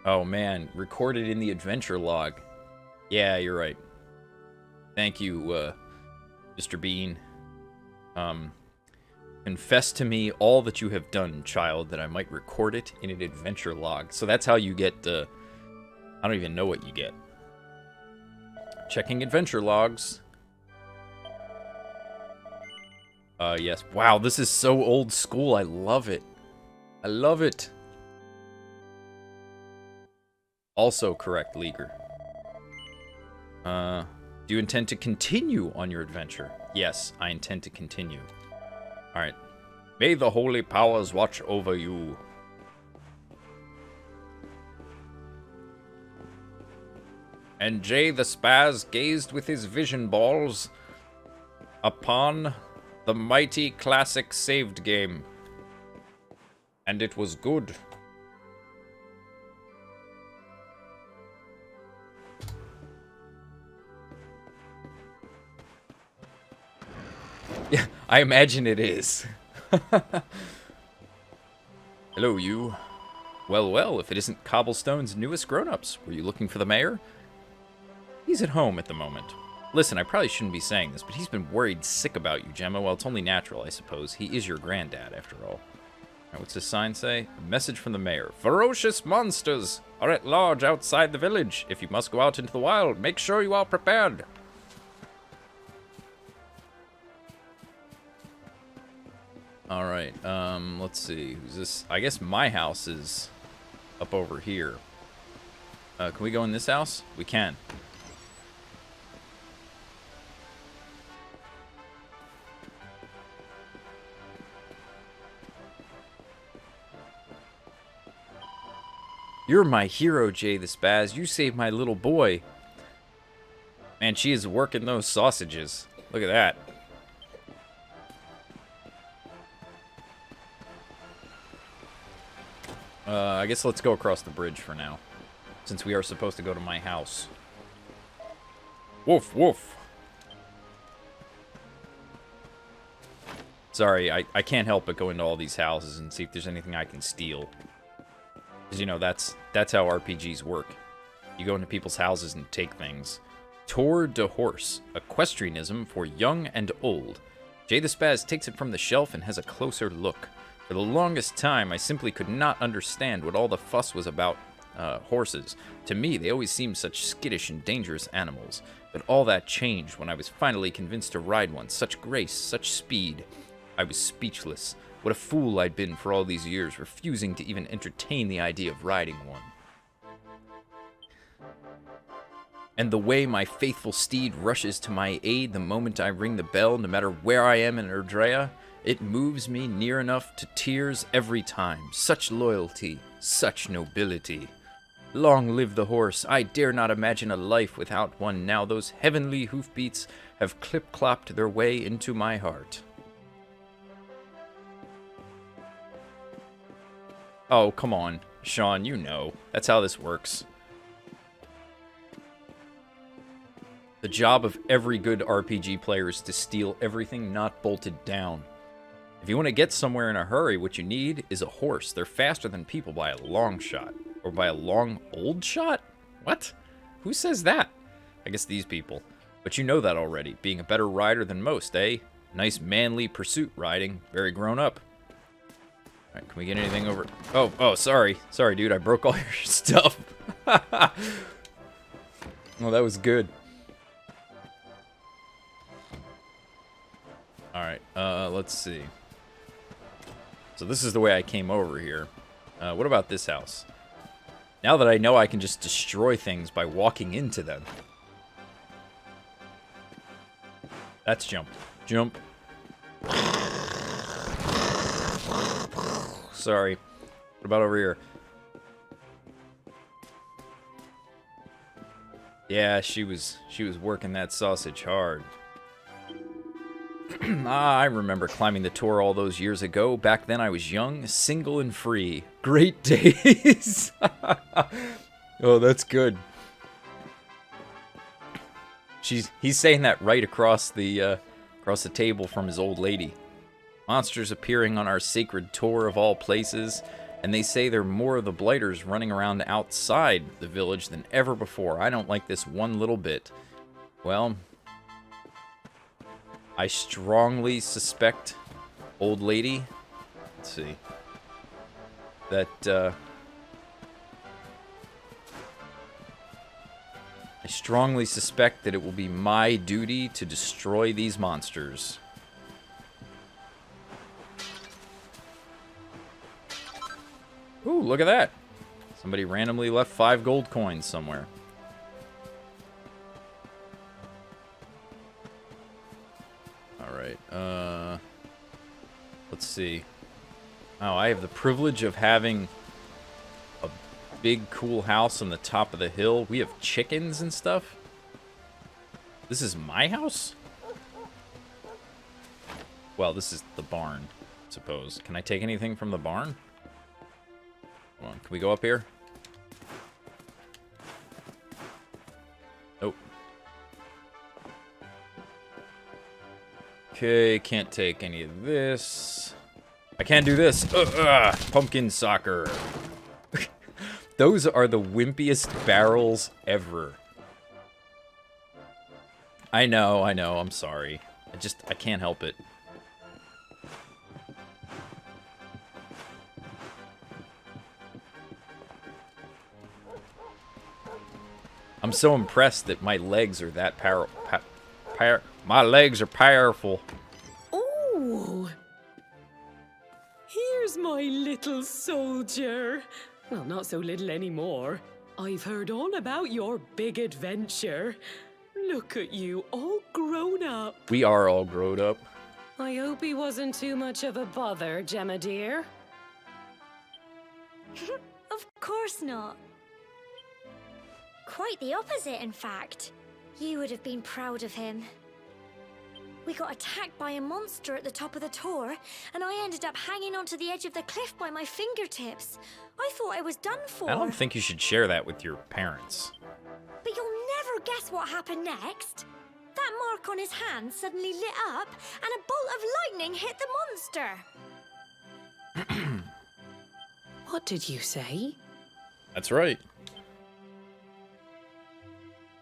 Oh man, recorded in the adventure log. Yeah, you're right. Thank you, Mr. Bean. Confess to me all that you have done, child, that I might record it in an adventure log. So that's how you get, I don't even know what you get. Checking adventure logs. Yes. Wow, this is so old school. I love it. I love it. Also correct, Leaguer. Do you intend to continue on your adventure? Yes, I intend to continue. Alright. May the holy powers watch over you. And JayTheSpaz gazed with his vision balls upon the mighty classic saved game. And it was good. Yeah, I imagine it is. Hello, you. Well, well, if it isn't Cobblestone's newest grown-ups. Were you looking for the mayor? He's at home at the moment. Listen, I probably shouldn't be saying this, but he's been worried sick about you, Gemma. Well, it's only natural, I suppose. He is your granddad, after all. Right, what's this sign say? A message from the mayor. Ferocious monsters are at large outside the village. If you must go out into the wild, make sure you are prepared. Alright, let's see. Who's this? I guess my house is up over here. Can we go in this house? We can. You're my hero, JayTheSpaz. You saved my little boy. Man, she is working those sausages. Look at that. I guess let's go across the bridge for now, since we are supposed to go to my house. Woof, woof. Sorry, I can't help but go into all these houses and see if there's anything I can steal. Because, you know, that's how RPGs work. You go into people's houses and take things. Tour de Horse, equestrianism for young and old. JayTheSpaz takes it from the shelf and has a closer look. For the longest time, I simply could not understand what all the fuss was about horses. To me, they always seemed such skittish and dangerous animals. But all that changed when I was finally convinced to ride one. Such grace, such speed. I was speechless. What a fool I'd been for all these years, refusing to even entertain the idea of riding one. And the way my faithful steed rushes to my aid the moment I ring the bell, no matter where I am in Erdrea, it moves me near enough to tears every time. Such loyalty, such nobility. Long live the horse. I dare not imagine a life without one now those heavenly hoofbeats have clip-clopped their way into my heart. Oh, come on, Sean, you know. That's how this works. The job of every good RPG player is to steal everything not bolted down. If you want to get somewhere in a hurry, what you need is a horse. They're faster than people by a long shot. Or by a long old shot? What? Who says that? I guess these people. But you know that already. Being a better rider than most, eh? Nice manly pursuit riding. Very grown up. Alright, can we get anything over? Oh, sorry. Sorry, dude. I broke all your stuff. Oh, that was good. Alright, let's see. So this is the way I came over here. What about this house? Now that I know I can just destroy things by walking into them. That's jump. Jump. Sorry. What about over here? Yeah, she was working that sausage hard. I remember climbing the tour all those years ago. Back then I was young, single and free. Great days. Oh, that's good. He's saying that right across the table from his old lady. Monsters appearing on our sacred tour of all places, and they say there are more of the blighters running around outside the village than ever before. I don't like this one little bit. Well, I strongly suspect, old lady, let's see, that, I strongly suspect that it will be my duty to destroy these monsters. Ooh, look at that. Somebody randomly left 5 gold coins somewhere. Alright, let's see. Oh, I have the privilege of having a big, cool house on the top of the hill. We have chickens and stuff. This is my house? Well, this is the barn, I suppose. Can I take anything from the barn? Come on, can we go up here? Nope. Okay, can't take any of this. I can't do this. Pumpkin soccer. Those are the wimpiest barrels ever. I know, I'm sorry. I can't help it. I'm so impressed that my legs are that my legs are powerful.
Oh! Here's my little soldier. Well, not so little anymore. I've heard all about your big adventure. Look at you, all grown up.
We are all grown up.
I hope he wasn't too much of a bother, Gemma dear.
Of course not. Quite the opposite, in fact. You would have been proud of him. We got attacked by a monster at the top of the tower, and I ended up hanging onto the edge of the cliff by my fingertips. I thought I was done for.
I don't think you should share that with your parents.
But you'll never guess what happened next. That mark on his hand suddenly lit up, and a bolt of lightning hit the monster.
What did you say?
That's right.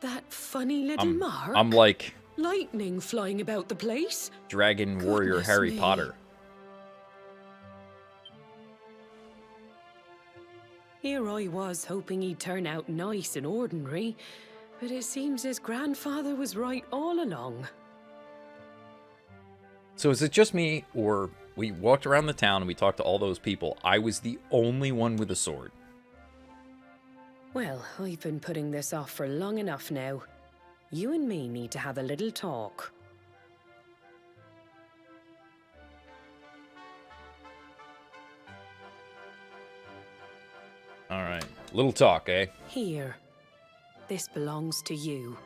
That funny little mark?
I'm like
lightning flying about the place?
Dragon Warrior
Goodness
Harry
me.
Potter.
Here I was hoping he'd turn out nice and ordinary, but it seems his grandfather was right all along.
So is it just me, or we walked around the town and we talked to all those people? I was the only one with a sword.
Well, I've been putting this off for long enough now. You and me need to have a little talk.
All right, little talk, eh?
Here. This belongs to you.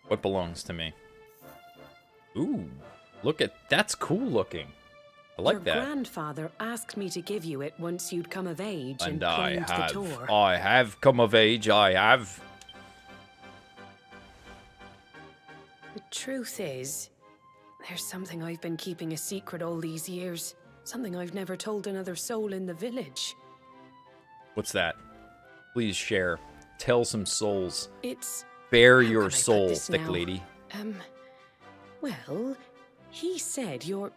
What belongs to me? Ooh, that's cool looking. I like
Your
that.
grandfather asked me to give you it once you'd come of age and
And I
climbed the
have.
tour.
I have come of age, I have.
The truth is, there's something I've been keeping a secret all these years. Something I've never told another soul in the village.
What's that? Please share. Tell some souls.
It's...
Bare
How
your
can I put
soul,
this
thick
now?
lady.
Well, he said you're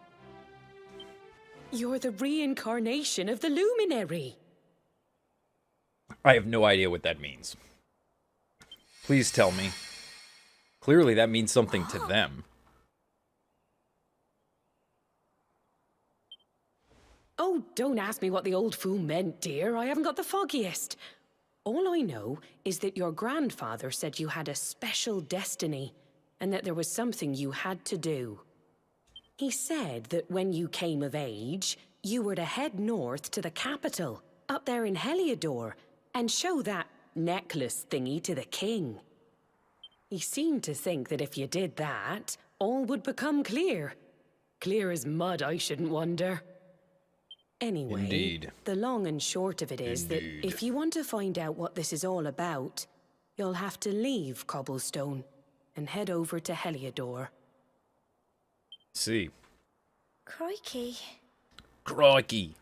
the reincarnation of the Luminary.
I have no idea what that means. Please tell me. Clearly that means something to them.
Oh, don't ask me what the old fool meant, dear. I haven't got the foggiest. All I know is that your grandfather said you had a special destiny, and that there was something you had to do. He said that when you came of age, you were to head north to the capital, up there in Heliodor, and show that necklace thingy to the king. He seemed to think that if you did that, all would become clear. Clear as mud, I shouldn't wonder. Anyway,
Indeed.
the long and short of it is that if you want to find out what this is all about, you'll have to leave Cobblestone and head over to Heliodor.
See.
Crikey.
Crikey.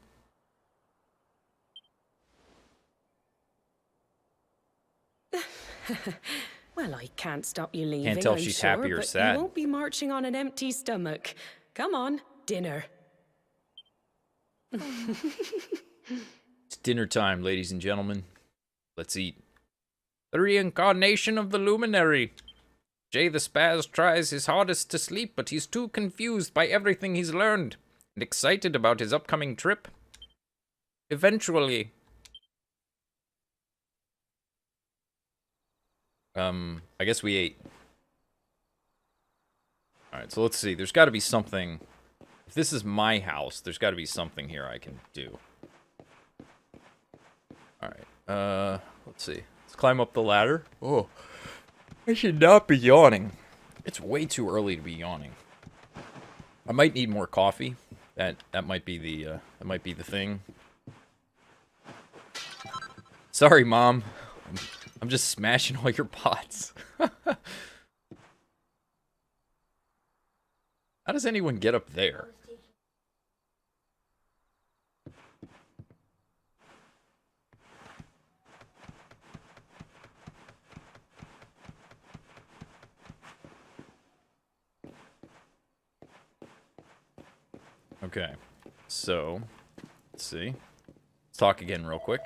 Well, I can't stop you leaving,
Can't tell if
I'm
she's
sure,
happy or
but
sad.
you won't be marching on an empty stomach. Come on, dinner.
It's dinner time, ladies and gentlemen. Let's eat. The reincarnation of the Luminary. JayTheSpaz tries his hardest to sleep, but he's too confused by everything he's learned and excited about his upcoming trip. Eventually. I guess we ate. Alright, so let's see. There's got to be something. If this is my house, there's got to be something here I can do. Alright, let's see. Let's climb up the ladder. Oh, I should not be yawning. It's way too early to be yawning. I might need more coffee. That might be the thing. Sorry, Mom. I'm just smashing all your pots. How does anyone get up there? Okay, so, let's see. Let's talk again real quick.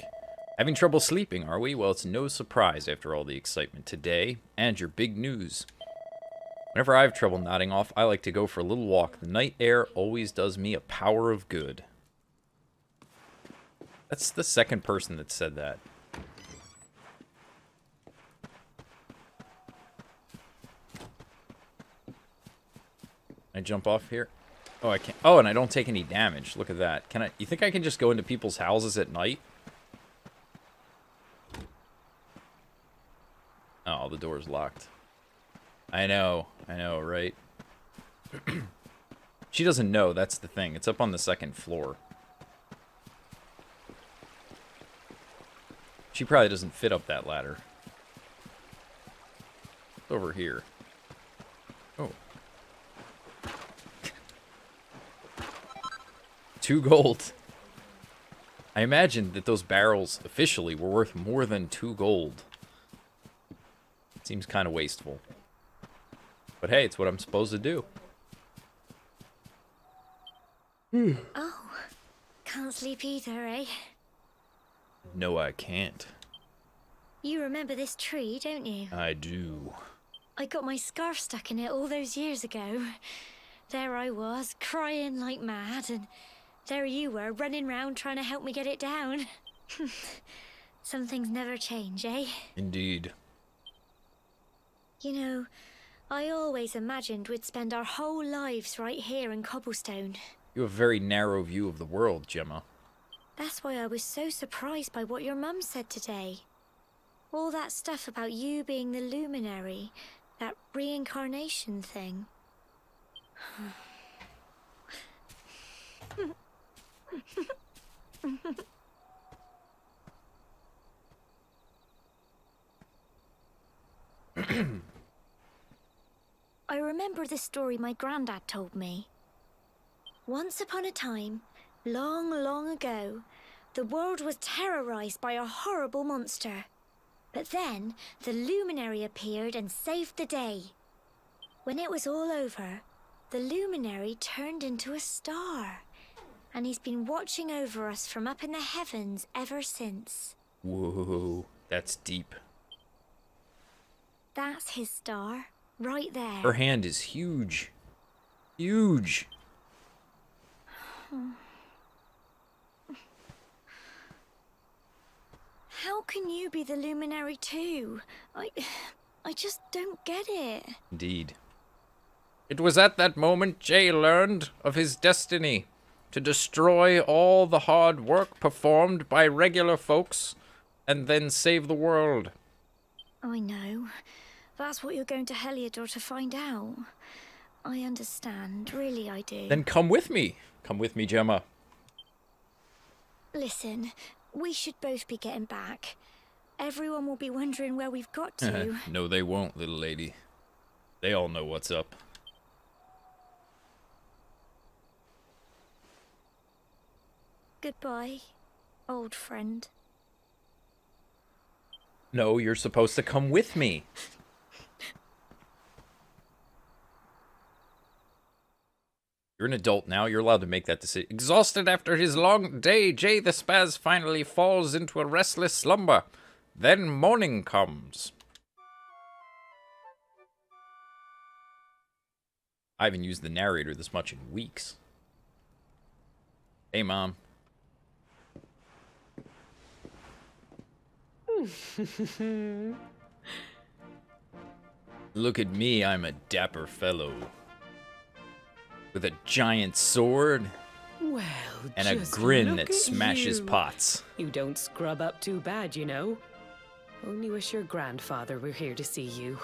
Having trouble sleeping, are we? Well, it's no surprise after all the excitement today and your big news. Whenever I have trouble nodding off, I like to go for a little walk. The night air always does me a power of good. That's the second person that said that. Can I jump off here? Oh, I can't. Oh, and I don't take any damage. Look at that. Can I? You think I can just go into people's houses at night? Oh, the door's locked. I know, right? She doesn't know, that's the thing. It's up on the second floor. She probably doesn't fit up that ladder. It's over here. Oh. 2 gold. I imagine that those barrels officially were worth more than 2 gold. Seems kind of wasteful. But hey, it's what I'm supposed to do.
Oh, can't sleep either, eh?
No, I can't.
You remember this tree, don't you?
I do.
I got my scarf stuck in it all those years ago. There I was, crying like mad, and there you were, running round trying to help me get it down. Some things never change, eh?
Indeed.
You know, I always imagined we'd spend our whole lives right here in Cobblestone.
You have a very narrow view of the world, Gemma.
That's why I was so surprised by what your mum said today. All that stuff about you being the Luminary, that reincarnation thing. I remember the story my granddad told me. Once upon a time, long, long ago, the world was terrorized by a horrible monster. But then, the Luminary appeared and saved the day. When it was all over, the Luminary turned into a star. And he's been watching over us from up in the heavens ever since.
Whoa, that's deep.
That's his star, right there.
Her hand is huge. Huge.
How can you be the Luminary too? I just don't get it.
Indeed. It was at that moment Jay learned of his destiny to destroy all the hard work performed by regular folks and then save the world.
I know. That's what you're going to Heliodor to find out. I understand, really I do.
Then come with me. Come with me, Gemma.
Listen, we should both be getting back. Everyone will be wondering where we've got to.
No, they won't, little lady. They all know what's up.
Goodbye, old friend.
No, you're supposed to come with me. You're an adult now. You're allowed to make that decision. Exhausted after his long day, JayTheSpaz finally falls into a restless slumber. Then morning comes. I haven't used the narrator this much in weeks. Hey, Mom. Look at me, I'm a dapper fellow. With a giant sword
Well,
and a
just
grin
look
that
at
smashes
you.
pots.
You don't scrub up too bad, you know. Only wish your grandfather were here to see you.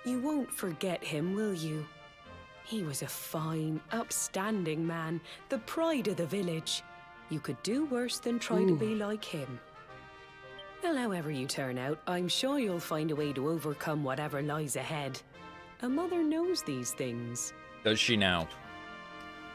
You won't forget him, will you? He was a fine, upstanding man, the pride of the village. You could do worse than try to be like him. Well, however you turn out, I'm sure you'll find a way to overcome whatever lies ahead. A mother knows these things.
Does she now?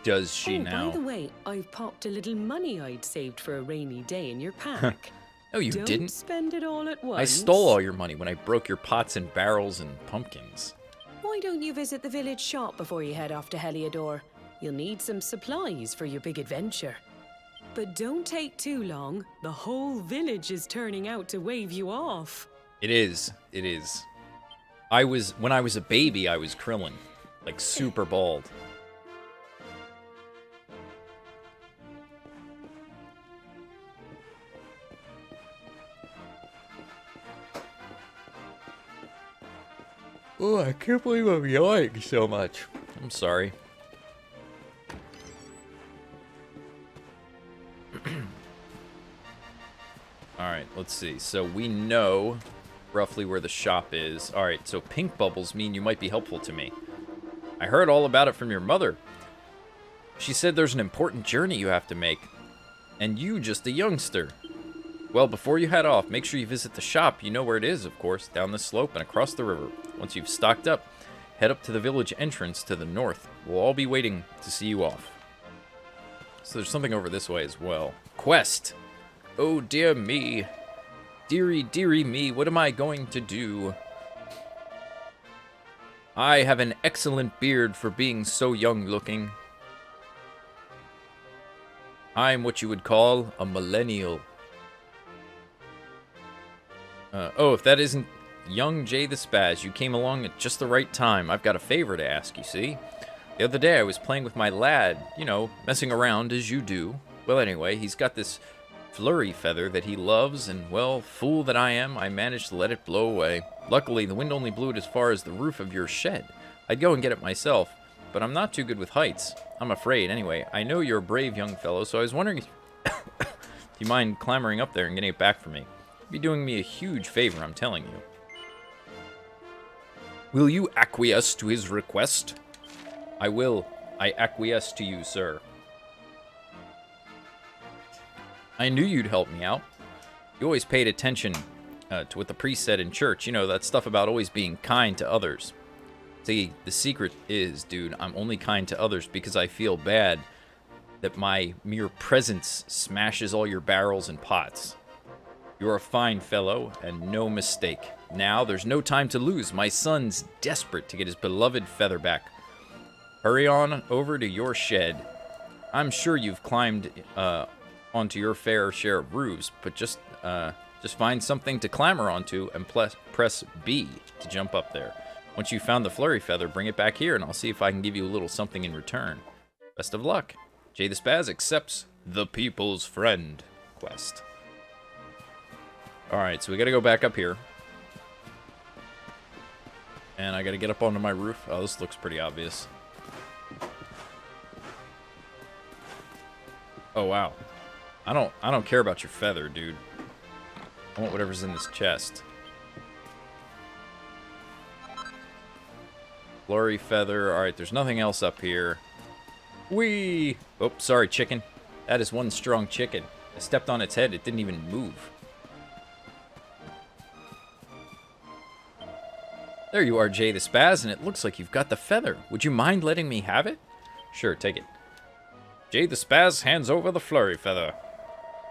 Does she
Oh,
now?
by the way, I've popped a little money I'd saved for a rainy day in your pack.
No, you
Don't
didn't.
spend it all at once.
I stole all your money when I broke your pots and barrels and pumpkins.
Why don't you visit the village shop before you head off to Heliodor? You'll need some supplies for your big adventure. But don't take too long. The whole village is turning out to wave you off.
It is. It is. When I was a baby, I was Krillin. Like, super bald. Oh, I can't believe I'm yawning so much. I'm sorry. Alright, let's see. So we know roughly where the shop is. Alright, so pink bubbles mean you might be helpful to me. I heard all about it from your mother. She said there's an important journey you have to make. And you just a youngster. Well, before you head off, make sure you visit the shop. You know where it is, of course, down the slope and across the river. Once you've stocked up, head up to the village entrance to the north. We'll all be waiting to see you off. So there's something over this way as well. Quest! Oh dear me. Dearie, dearie me, what am I going to do? I have an excellent beard for being so young looking. I'm what you would call a millennial. Oh, if that isn't young JayTheSpaz, you came along at just the right time. I've got a favor to ask, you see. The other day I was playing with my lad, you know, messing around as you do. Well, anyway, he's got this flurry feather that he loves, and, well, fool that I am, I managed to let it blow away. Luckily, the wind only blew it as far as the roof of your shed. I'd go and get it myself, but I'm not too good with heights. I'm afraid, anyway. I know you're a brave young fellow, so I was wondering if you mind clambering up there and getting it back for me. You'd be doing me a huge favor, I'm telling you. Will you acquiesce to his request? I will. I acquiesce to you, sir. I knew you'd help me out. You always paid attention to what the priest said in church. You know, that stuff about always being kind to others. See, the secret is, dude, I'm only kind to others because I feel bad that my mere presence smashes all your barrels and pots. You're a fine fellow, and no mistake. Now, there's no time to lose. My son's desperate to get his beloved feather back. Hurry on over to your shed. I'm sure you've climbed onto your fair share of roofs, but just find something to clamber onto and press B to jump up there. Once you've found the flurry feather, bring it back here, and I'll see if I can give you a little something in return. Best of luck. JayTheSpaz accepts the People's Friend quest. Alright, so we gotta go back up here. And I gotta get up onto my roof. Oh, this looks pretty obvious. Oh, wow. I don't care about your feather, dude. I want whatever's in this chest. Flurry feather. Alright, there's nothing else up here. Whee! Oh, sorry, chicken. That is one strong chicken. I stepped on its head. It didn't even move. There you are, JayTheSpaz, and it looks like you've got the feather. Would you mind letting me have it? Sure, take it. JayTheSpaz hands over the flurry feather.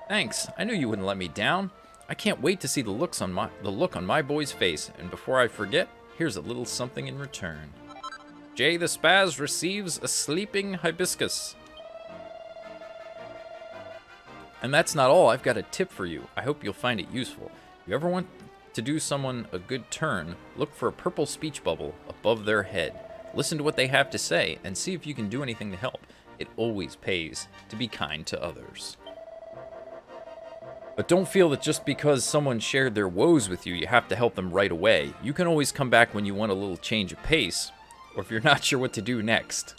Thanks. I knew you wouldn't let me down. I can't wait to see the look on my boy's face, and before I forget, here's a little something in return. JayTheSpaz receives a sleeping hibiscus. And that's not all. I've got a tip for you. I hope you'll find it useful. If you ever want to do someone a good turn, look for a purple speech bubble above their head. Listen to what they have to say and see if you can do anything to help. It always pays to be kind to others. But don't feel that just because someone shared their woes with you, you have to help them right away. You can always come back when you want a little change of pace, or if you're not sure what to do next.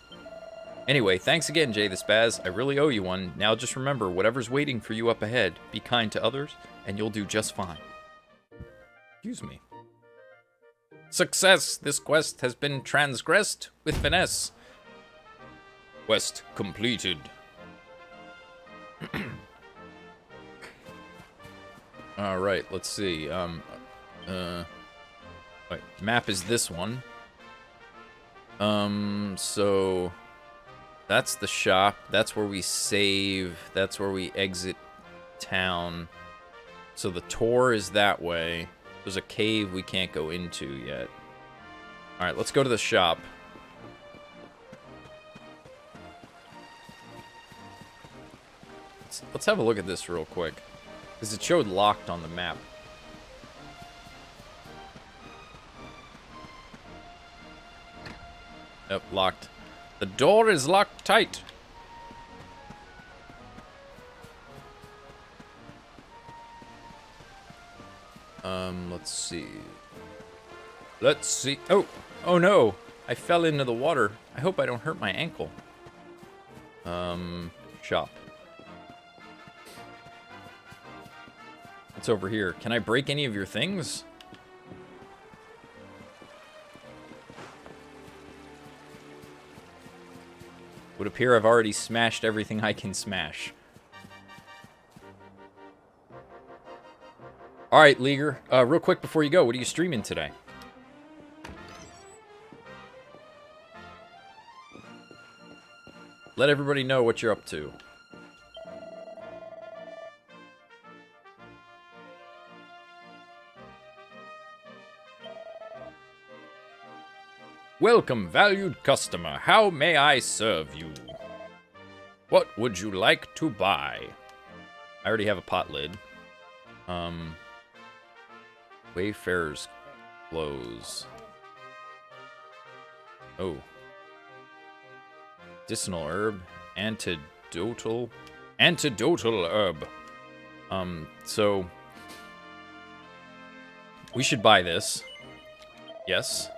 Anyway, thanks again, JayTheSpaz. I really owe you one. Now just remember, whatever's waiting for you up ahead, be kind to others, and you'll do just fine. Excuse me. Success! This quest has been transgressed with finesse. Quest completed. Alright, let's see. Wait, map is this one. So that's the shop. That's where we save. That's where we exit town. So the tour is that way. There's a cave we can't go into yet. All right, let's go to the shop. Let's have a look at this real quick, because it showed locked on the map. Yep, locked. The door is locked tight. Let's see. Let's see. Oh no! I fell into the water. I hope I don't hurt my ankle. Shop. What's over here? Can I break any of your things? Would appear I've already smashed everything I can smash. Alright, Leaguer. Real quick before you go, what are you streaming today? Let everybody know what you're up to. Welcome, valued customer. How may I serve you? What would you like to buy? I already have a pot lid. Wayfarer's clothes. Oh. Medicinal herb. Antidotal herb. So we should buy this. Yes.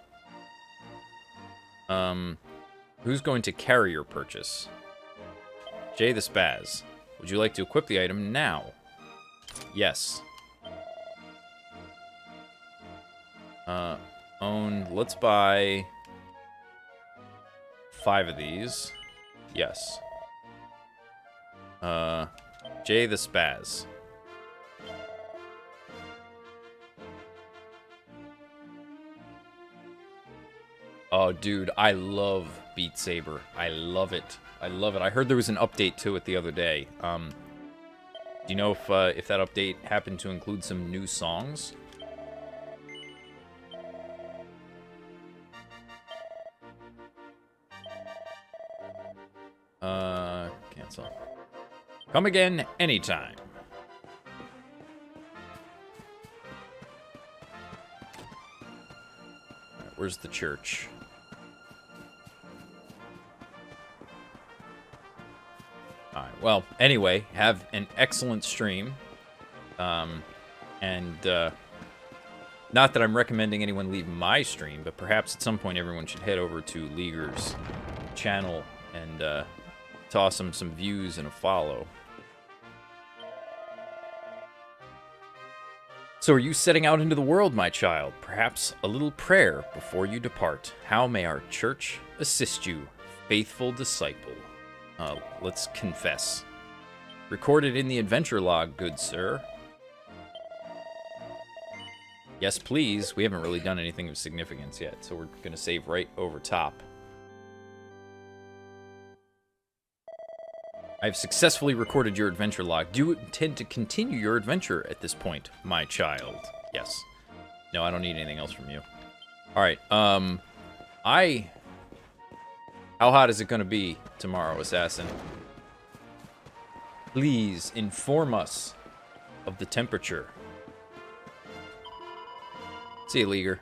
Who's going to carry your purchase? JayTheSpaz. Would you like to equip the item now? Yes. Owned. Let's buy 5 of these. Yes. JayTheSpaz. Oh, dude, I love Beat Saber. I love it. I love it. I heard there was an update to it the other day. Do you know if that update happened to include some new songs? Cancel. Come again anytime. Right, where's the church? Alright, well, anyway, have an excellent stream. Not that I'm recommending anyone leave my stream, but perhaps at some point everyone should head over to Leaguer's channel and toss him some views and a follow. So are you setting out into the world, my child? Perhaps a little prayer before you depart. How may our church assist you, faithful disciple? Let's confess. Recorded in the adventure log, good sir. Yes, please. We haven't really done anything of significance yet, so we're going to save right over top. I've successfully recorded your adventure log. Do you intend to continue your adventure at this point, my child? Yes. No, I don't need anything else from you. Alright, how hot is it going to be tomorrow, Assassin? Please inform us of the temperature. See you, Leaguer.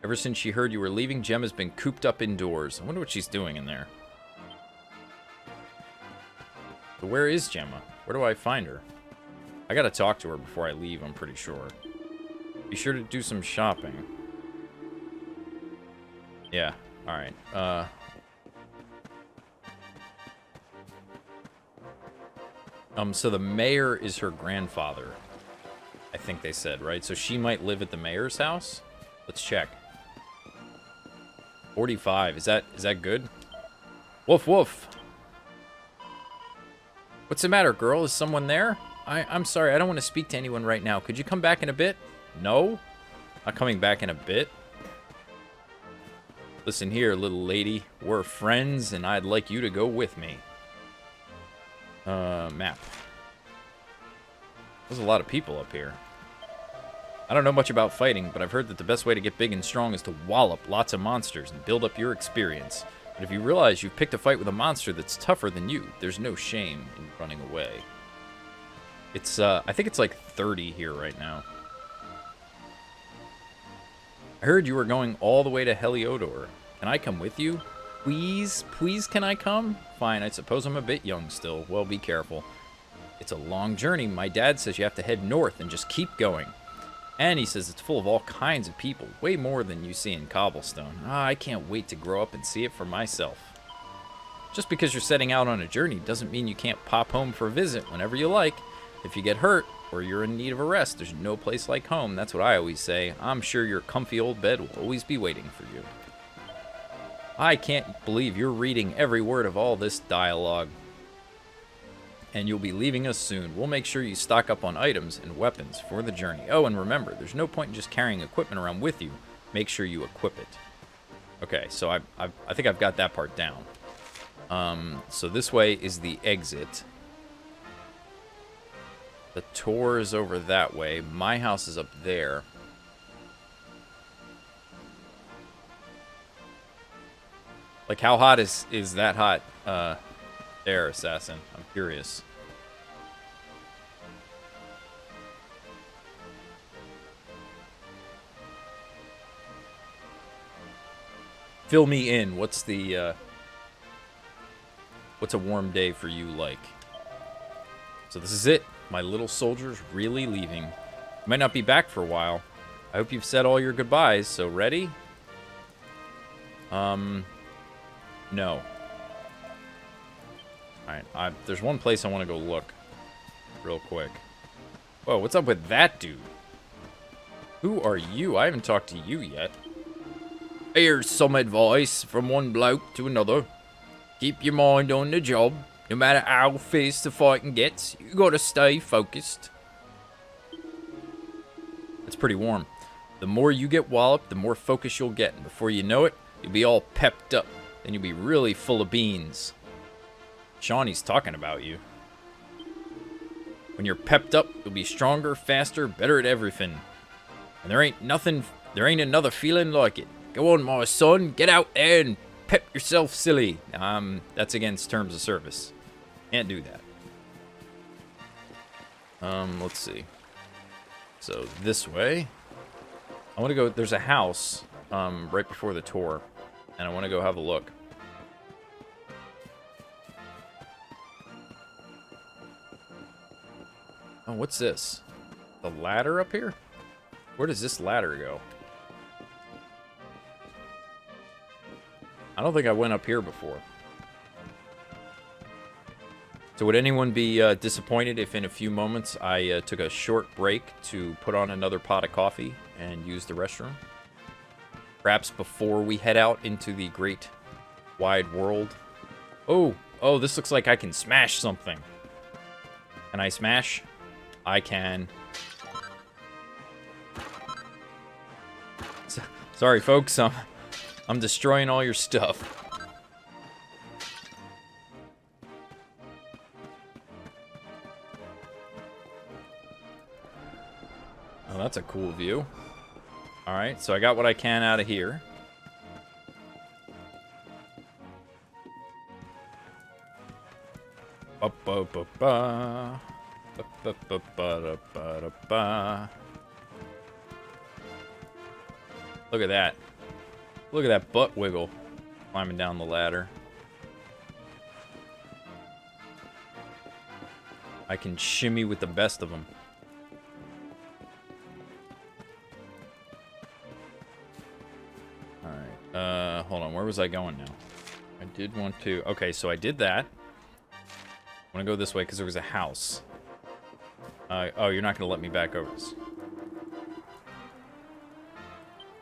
Ever since she heard you were leaving, Gemma's been cooped up indoors. I wonder what she's doing in there. So where is Gemma? Where do I find her? I gotta talk to her before I leave, I'm pretty sure. Be sure to do some shopping. Yeah, alright. So the mayor is her grandfather, I think they said, right? So she might live at the mayor's house? Let's check. 45. Is that good? Woof woof. What's the matter, girl? Is someone there? I'm sorry, I don't want to speak to anyone right now. Could you come back in a bit? No? Not coming back in a bit? Listen here, little lady. We're friends, and I'd like you to go with me. Map. There's a lot of people up here. I don't know much about fighting, but I've heard that the best way to get big and strong is to wallop lots of monsters and build up your experience. But if you realize you've picked a fight with a monster that's tougher than you, there's no shame in running away. It's, I think it's like 30 here right now. I heard you were going all the way to Heliodor. Can I come with you? Please? Please, can I come? Fine, I suppose I'm a bit young still. Well, be careful. It's a long journey. My dad says you have to head north and just keep going. And he says it's full of all kinds of people, way more than you see in Cobblestone. I can't wait to grow up and see it for myself. Just because you're setting out on a journey doesn't mean you can't pop home for a visit whenever you like. If you get hurt or you're in need of a rest, there's no place like home. That's what I always say. I'm sure your comfy old bed will always be waiting for you. I can't believe you're reading every word of all this dialogue. And you'll be leaving us soon. We'll make sure you stock up on items and weapons for the journey. Oh, and remember, there's no point in just carrying equipment around with you. Make sure you equip it. Okay, so I think I've got that part down. So this way is the exit. The tour is over that way. My house is up there. Like, how hot is that hot air, assassin? I'm curious. Fill me in. What's a warm day for you like? So this is it. My little soldier's really leaving. Might not be back for a while. I hope you've said all your goodbyes. So ready? No. Alright, there's one place I want to go look. Real quick. Whoa, what's up with that dude? Who are you? I haven't talked to you yet. Here's some advice from one bloke to another. Keep your mind on the job. No matter how fierce the fighting gets, you gotta stay focused. It's pretty warm. The more you get walloped, the more focus you'll get. And before you know it, you'll be all pepped up. Then you'll be really full of beans. Shawnee's talking about you. When you're pepped up, you'll be stronger, faster, better at everything. And there ain't another feeling like it. Go on, my son, get out there and pep yourself silly. That's against terms of service. Can't do that. Let's see. So this way. I want to go, there's a house, right before the tour. And I want to go have a look. Oh, what's this? The ladder up here? Where does this ladder go? I don't think I went up here before. So would anyone be disappointed if in a few moments I took a short break to put on another pot of coffee and use the restroom? Perhaps before we head out into the great wide world. Oh, this looks like I can smash something. Can I smash? I can. Sorry, folks. I'm destroying all your stuff. Oh, that's a cool view. Alright, so I got what I can out of here. Ba-ba-ba-ba. Ba-ba-ba-ba-ba-ba. Look at that. Look at that butt wiggle climbing down the ladder. I can shimmy with the best of them. Alright, hold on, where was I going now? I did want to... Okay, so I did that. I want to go this way because there was a house. Oh, you're not going to let me back over this.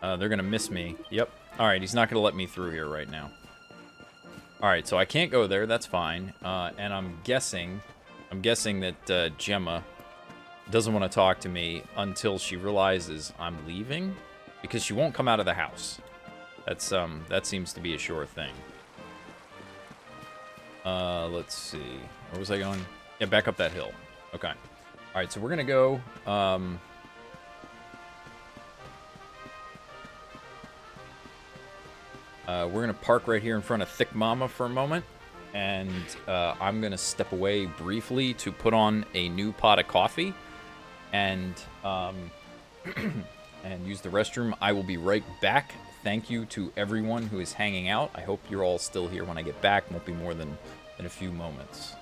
They're going to miss me. Yep. Alright, he's not going to let me through here right now. Alright, so I can't go there. That's fine. And I'm guessing that Gemma doesn't want to talk to me until she realizes I'm leaving. Because she won't come out of the house. That seems to be a sure thing. Let's see. Where was I going? Yeah, back up that hill. Okay. All right, so we're gonna go. We're gonna park right here in front of Thick Mama for a moment, and I'm gonna step away briefly to put on a new pot of coffee, and and use the restroom. I will be right back. Thank you to everyone who is hanging out. I hope you're all still here when I get back. Won't be more than a few moments.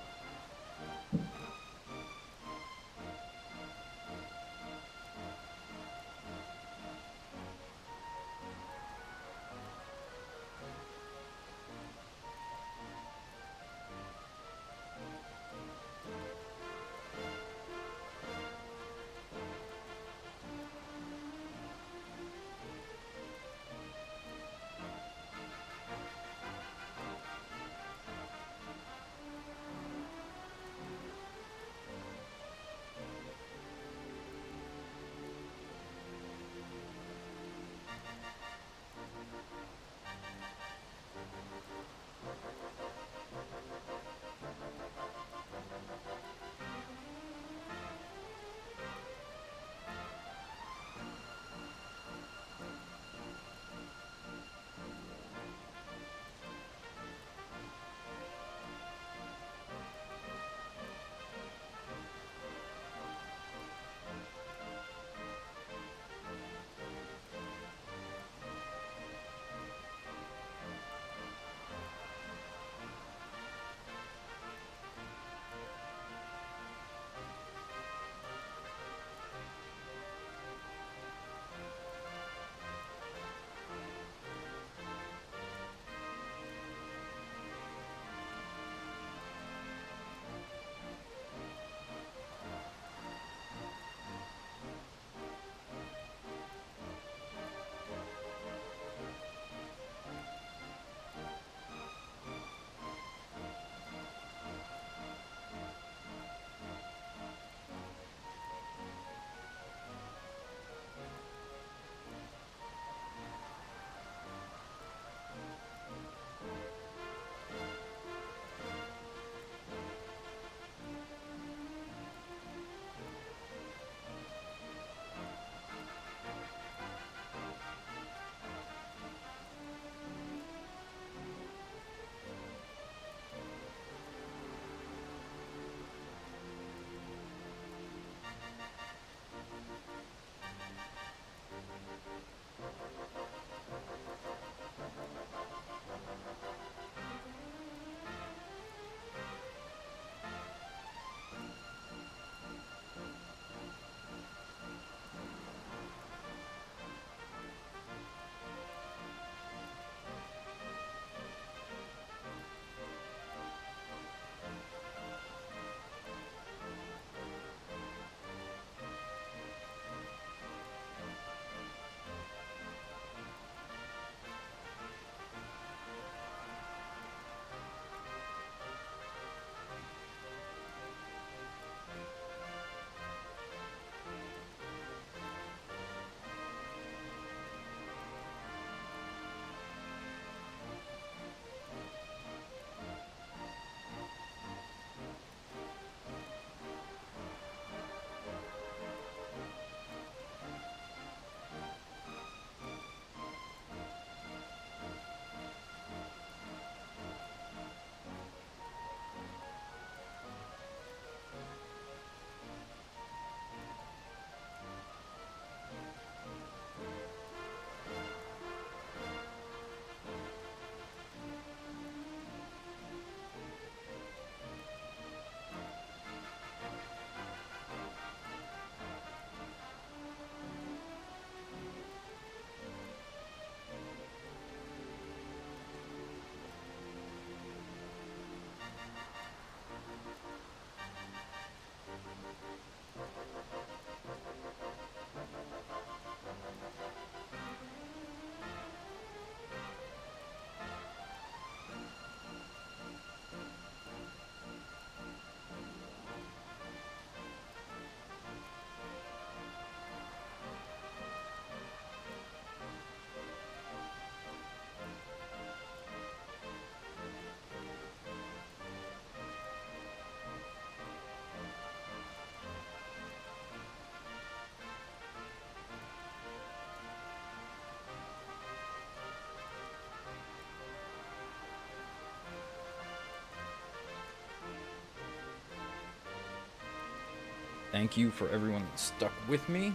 Thank you for everyone that stuck with me.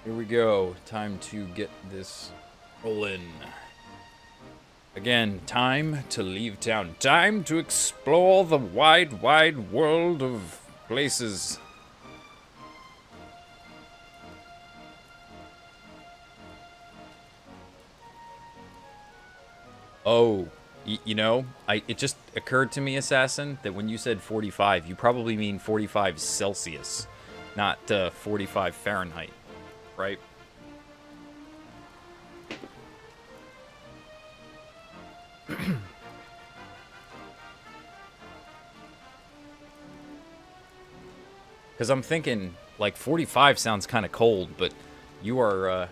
Here we go. Time to get this rolling. Again, time to leave town. Time to explore the wide, wide world of places. Oh, you know, it just occurred to me, Assassin, that when you said 45, you probably mean 45 Celsius, not 45 Fahrenheit, right? Because I'm thinking, like, 45 sounds kind of cold, but you're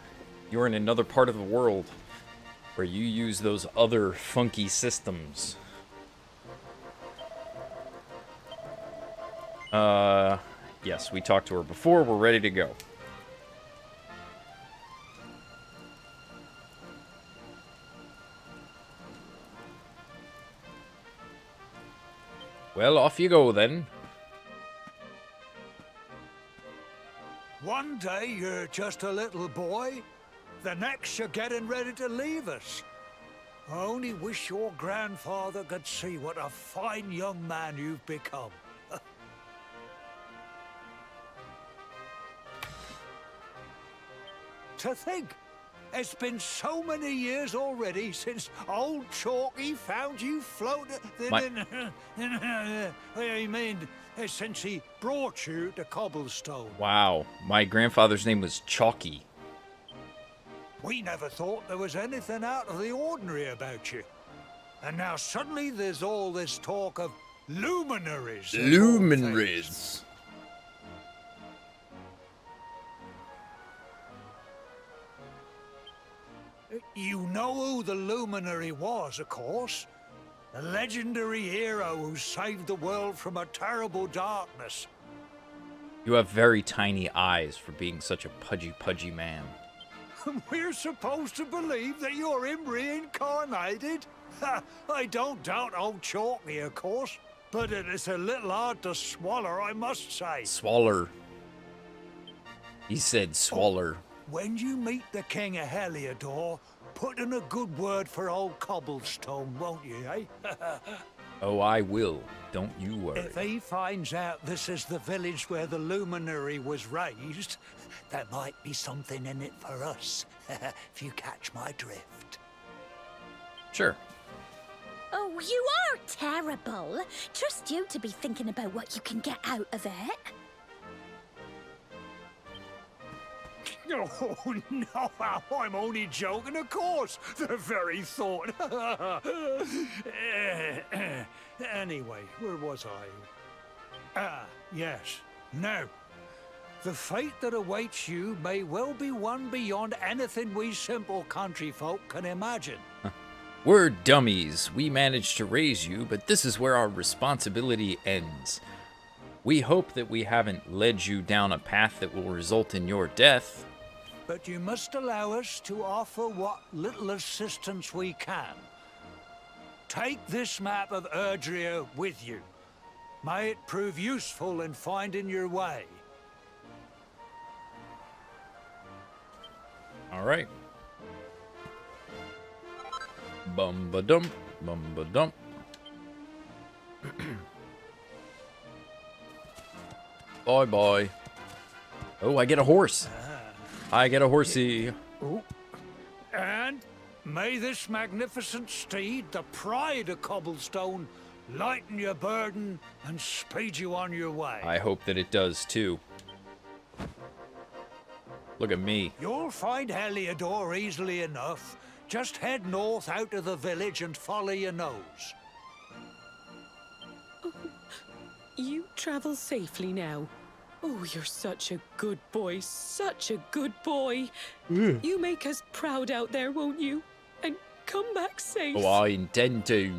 in another part of the world where you use those other funky systems. Yes, we talked to her before. We're ready to go. Well, off you go then.
One day you're just a little boy, the next you're getting ready to leave us. I only wish your grandfather could see what a fine young man you've become. To think, it's been so many years already since old Chalky found you floating. I mean, since he brought you to Cobblestone.
Wow, my grandfather's name was Chalky.
We never thought there was anything out of the ordinary about you. And now suddenly there's all this talk of luminaries.
Luminaries.
You know who the Luminary was, of course. A legendary hero who saved the world from a terrible darkness.
You have very tiny eyes for being such a pudgy man.
We're supposed to believe that you're him reincarnated? I don't doubt old Chalky, of course, but it is a little hard to swallow, I must say.
Swaller. He said swaller.
When you meet the King of Heliodor, put in a good word for old Cobblestone, won't you, eh?
Oh, I will. Don't you worry.
If he finds out this is the village where the Luminary was raised, there might be something in it for us, if you catch my drift.
Sure.
Oh, you are terrible. Trust you to be thinking about what you can get out of it.
Oh, no, I'm only joking, of course. The very thought. Anyway, where was I? Ah, yes. Now, the fate that awaits you may well be one beyond anything we simple country folk can imagine.
We're dummies. We managed to raise you, but this is where our responsibility ends. We hope that we haven't led you down a path that will result in your death.
But you must allow us to offer what little assistance we can. Take this map of Erdrea with you. May it prove useful in finding your way.
All right. Bum-ba-dum, bum-ba-dum. Bye-bye. Oh, I get a horse. I get a horsey.
Oh. And may this magnificent steed, the pride of Cobblestone, lighten your burden and speed you on your way.
I hope that it does, too. Look at me.
You'll find Heliodor easily enough. Just head north out of the village and follow your nose.
Oh, you travel safely now. Oh, you're such a good boy, such a good boy. You make us proud out there, won't you? And come back safe.
Oh, I intend to.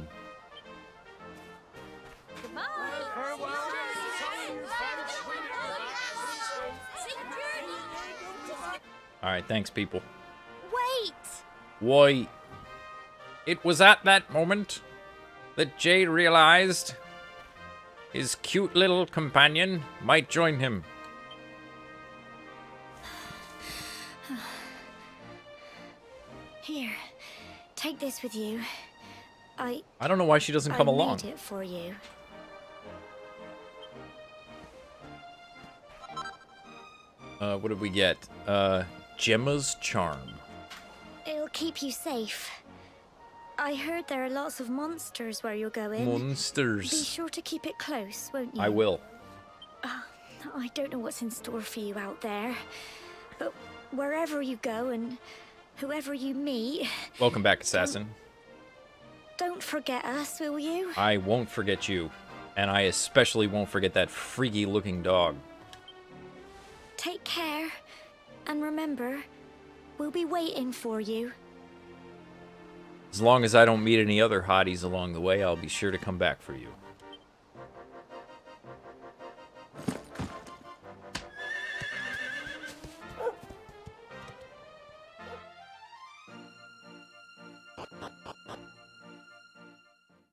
All right, thanks, people.
Wait!
Why, it was at that moment that Jay realized His cute little companion might join him.
Here, take this with you. I
don't know why she doesn't come along.
made it for you.
What did we get? Gemma's charm.
It'll keep you safe. I heard there are lots of monsters where you're going.
Monsters.
Be sure to keep it close, won't you?
I will.
I don't know what's in store for you out there, but wherever you go and whoever you meet,
Welcome back, assassin.
don't forget us, will you?
I won't forget you. And I especially won't forget that freaky looking dog.
Take care, and remember, we'll be waiting for you.
As long as I don't meet any other hotties along the way, I'll be sure to come back for you.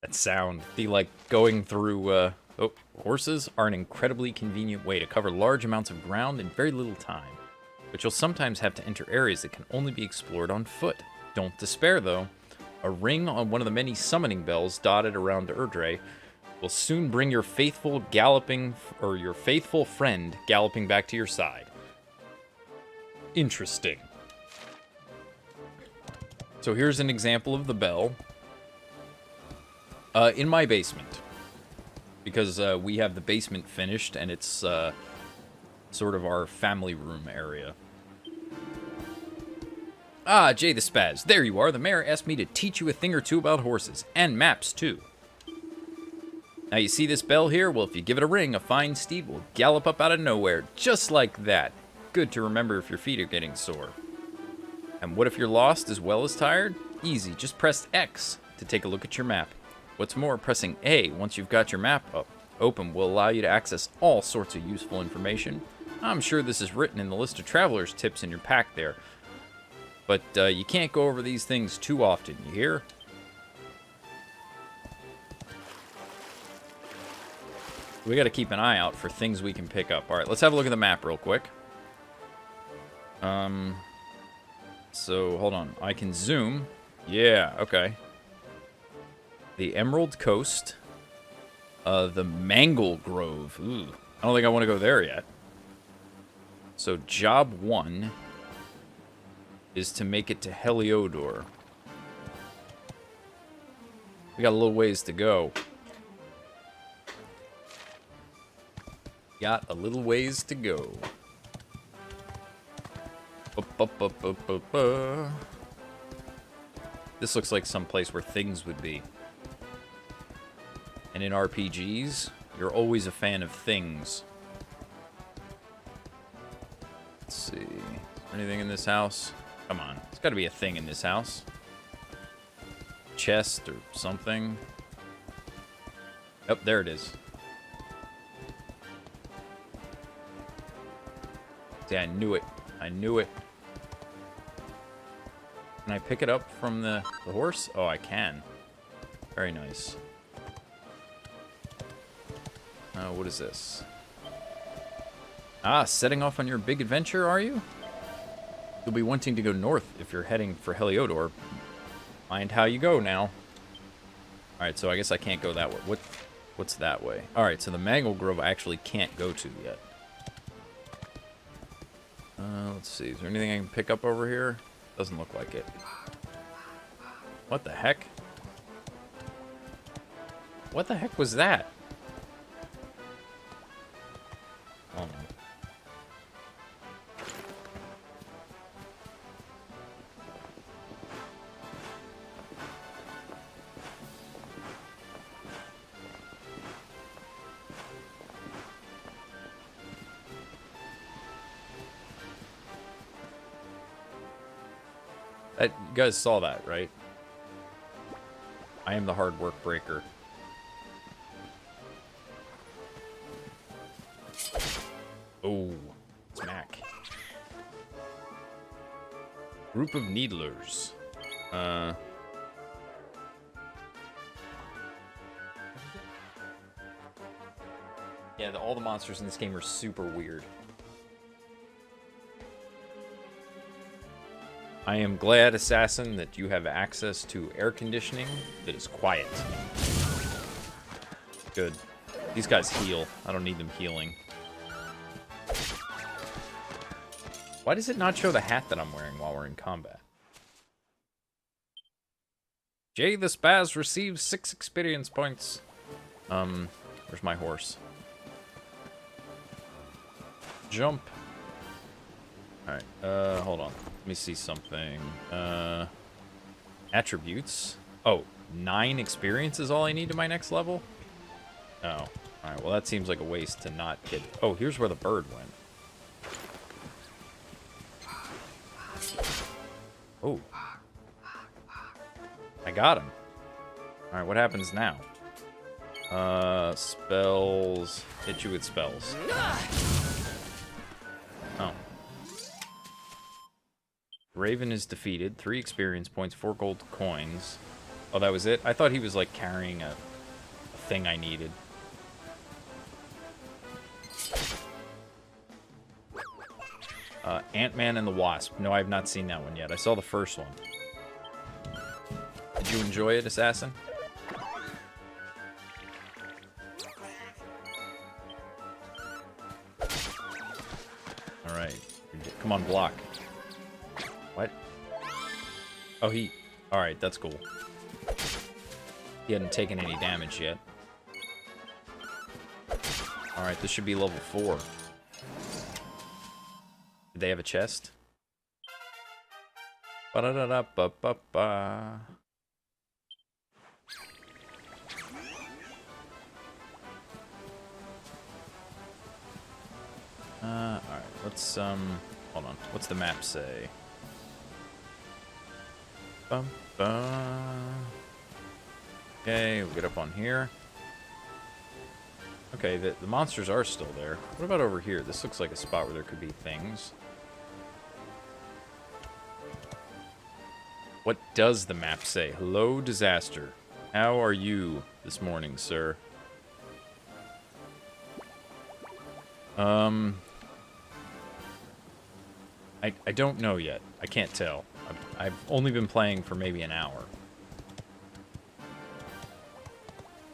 That sound. The, like, going through, horses are an incredibly convenient way to cover large amounts of ground in very little time. But you'll sometimes have to enter areas that can only be explored on foot. Don't despair, though. A ring on one of the many summoning bells dotted around Erdre will soon bring your faithful friend galloping back to your side. Interesting. So here's an example of the bell. In my basement. Because we have the basement finished and it's sort of our family room area. Ah, JayTheSpaz, there you are. The mayor asked me to teach you a thing or two about horses, and maps, too. Now, you see this bell here? Well, if you give it a ring, a fine steed will gallop up out of nowhere, just like that. Good to remember if your feet are getting sore. And what if you're lost as well as tired? Easy, just press X to take a look at your map. What's more, pressing A once you've got your map open will allow you to access all sorts of useful information. I'm sure this is written in the list of traveler's tips in your pack there. But you can't go over these things too often, you hear? We gotta keep an eye out for things we can pick up. Alright, let's have a look at the map real quick. So, hold on. I can zoom. Yeah, okay. The Emerald Coast. The Mangle Grove. Ooh, I don't think I want to go there yet. So, job 1 is to make it to Heliodor. We got a little ways to go. Got a little ways to go. This looks like some place where things would be. And in RPGs, you're always a fan of things. Let's see. Is there anything in this house? Come on. There's got to be a thing in this house. Chest or something. Oh, there it is. See, I knew it. I knew it. Can I pick it up from the horse? Oh, I can. Very nice. What is this? Ah, setting off on your big adventure, are you? You'll be wanting to go north if you're heading for Heliodor. Mind how you go now. Alright, so I guess I can't go that way. What's that way? Alright, so the Mangle Grove I actually can't go to yet. Let's see. Is there anything I can pick up over here? Doesn't look like it. What the heck? What the heck was that? Oh no. You guys saw that, right? I am the hard work breaker. Oh, smack. Group of needlers. All the monsters in this game are super weird. I am glad, Assassin, that you have access to air conditioning that is quiet. Good. These guys heal. I don't need them healing. Why does it not show the hat that I'm wearing while we're in combat? JayTheSpaz receives 6 experience points. Where's my horse? Jump. Alright, hold on. Let me see something. Attributes. Oh, 9 experience is all I need to my next level? Oh. Alright, well that seems like a waste to not get... Oh, here's where the bird went. Oh. I got him. Alright, what happens now? Spells. Hit you with spells. Oh. Raven is defeated. 3 experience points, 4 gold coins. Oh, that was it? I thought he was, like, carrying a thing I needed. Ant-Man and the Wasp. No, I have not seen that one yet. I saw the first one. Did you enjoy it, Assassin? Alright. Come on, block. What? Oh, he... Alright, that's cool. He hadn't taken any damage yet. Alright, this should be level 4. Did they have a chest? Ba-da-da-da-ba-ba-ba. Alright, let's, hold on. What's the map say? Okay, we'll get up on here. Okay, the monsters are still there. What about over here? This looks like a spot where there could be things. What does the map say? Hello, disaster. How are you this morning, sir? I don't know yet. I can't tell. I've only been playing for maybe an hour.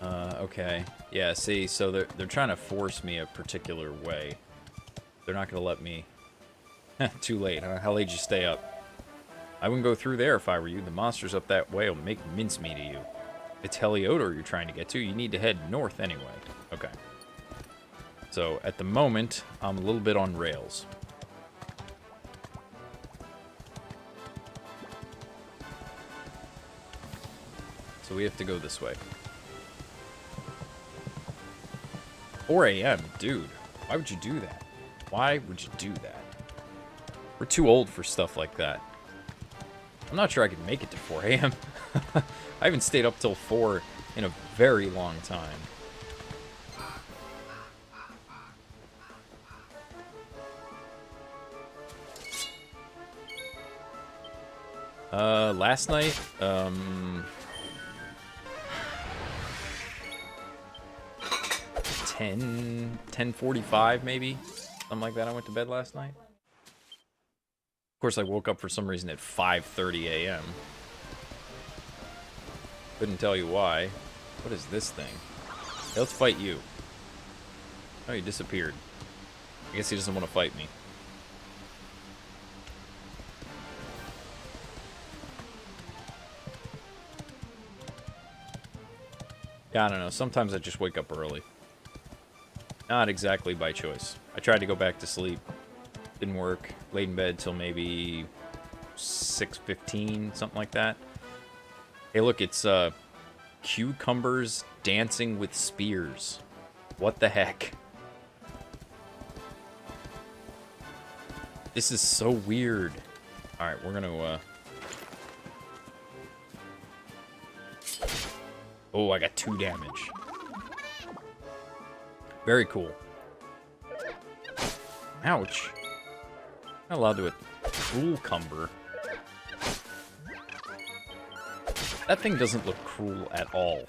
Okay. Yeah, see, so they're trying to force me a particular way. They're not gonna let me... Too late, huh? How late did you stay up? I wouldn't go through there if I were you. The monsters up that way will make mincemeat of you. It's Heliodor you're trying to get to. You need to head north anyway. Okay. So, at the moment, I'm a little bit on rails. So we have to go this way. 4 a.m., dude. Why would you do that? Why would you do that? We're too old for stuff like that. I'm not sure I could make it to 4 a.m. I haven't stayed up till 4 in a very long time. Last night, 10:45 maybe, something like that. I went to bed last night. Of course, I woke up for some reason at 5:30 a.m. Couldn't tell you why. What is this thing? Hey, let's fight you. Oh, he disappeared. I guess he doesn't want to fight me. Yeah, I don't know. Sometimes I just wake up early. Not exactly by choice. I tried to go back to sleep. Didn't work. Laid in bed till maybe 6:15, something like that. Hey, look, it's cucumbers dancing with spears. What the heck? This is so weird. Alright, we're gonna, Oh, I got 2 damage. Very cool. Ouch. Not allowed to a cruel cumber. That thing doesn't look cruel at all.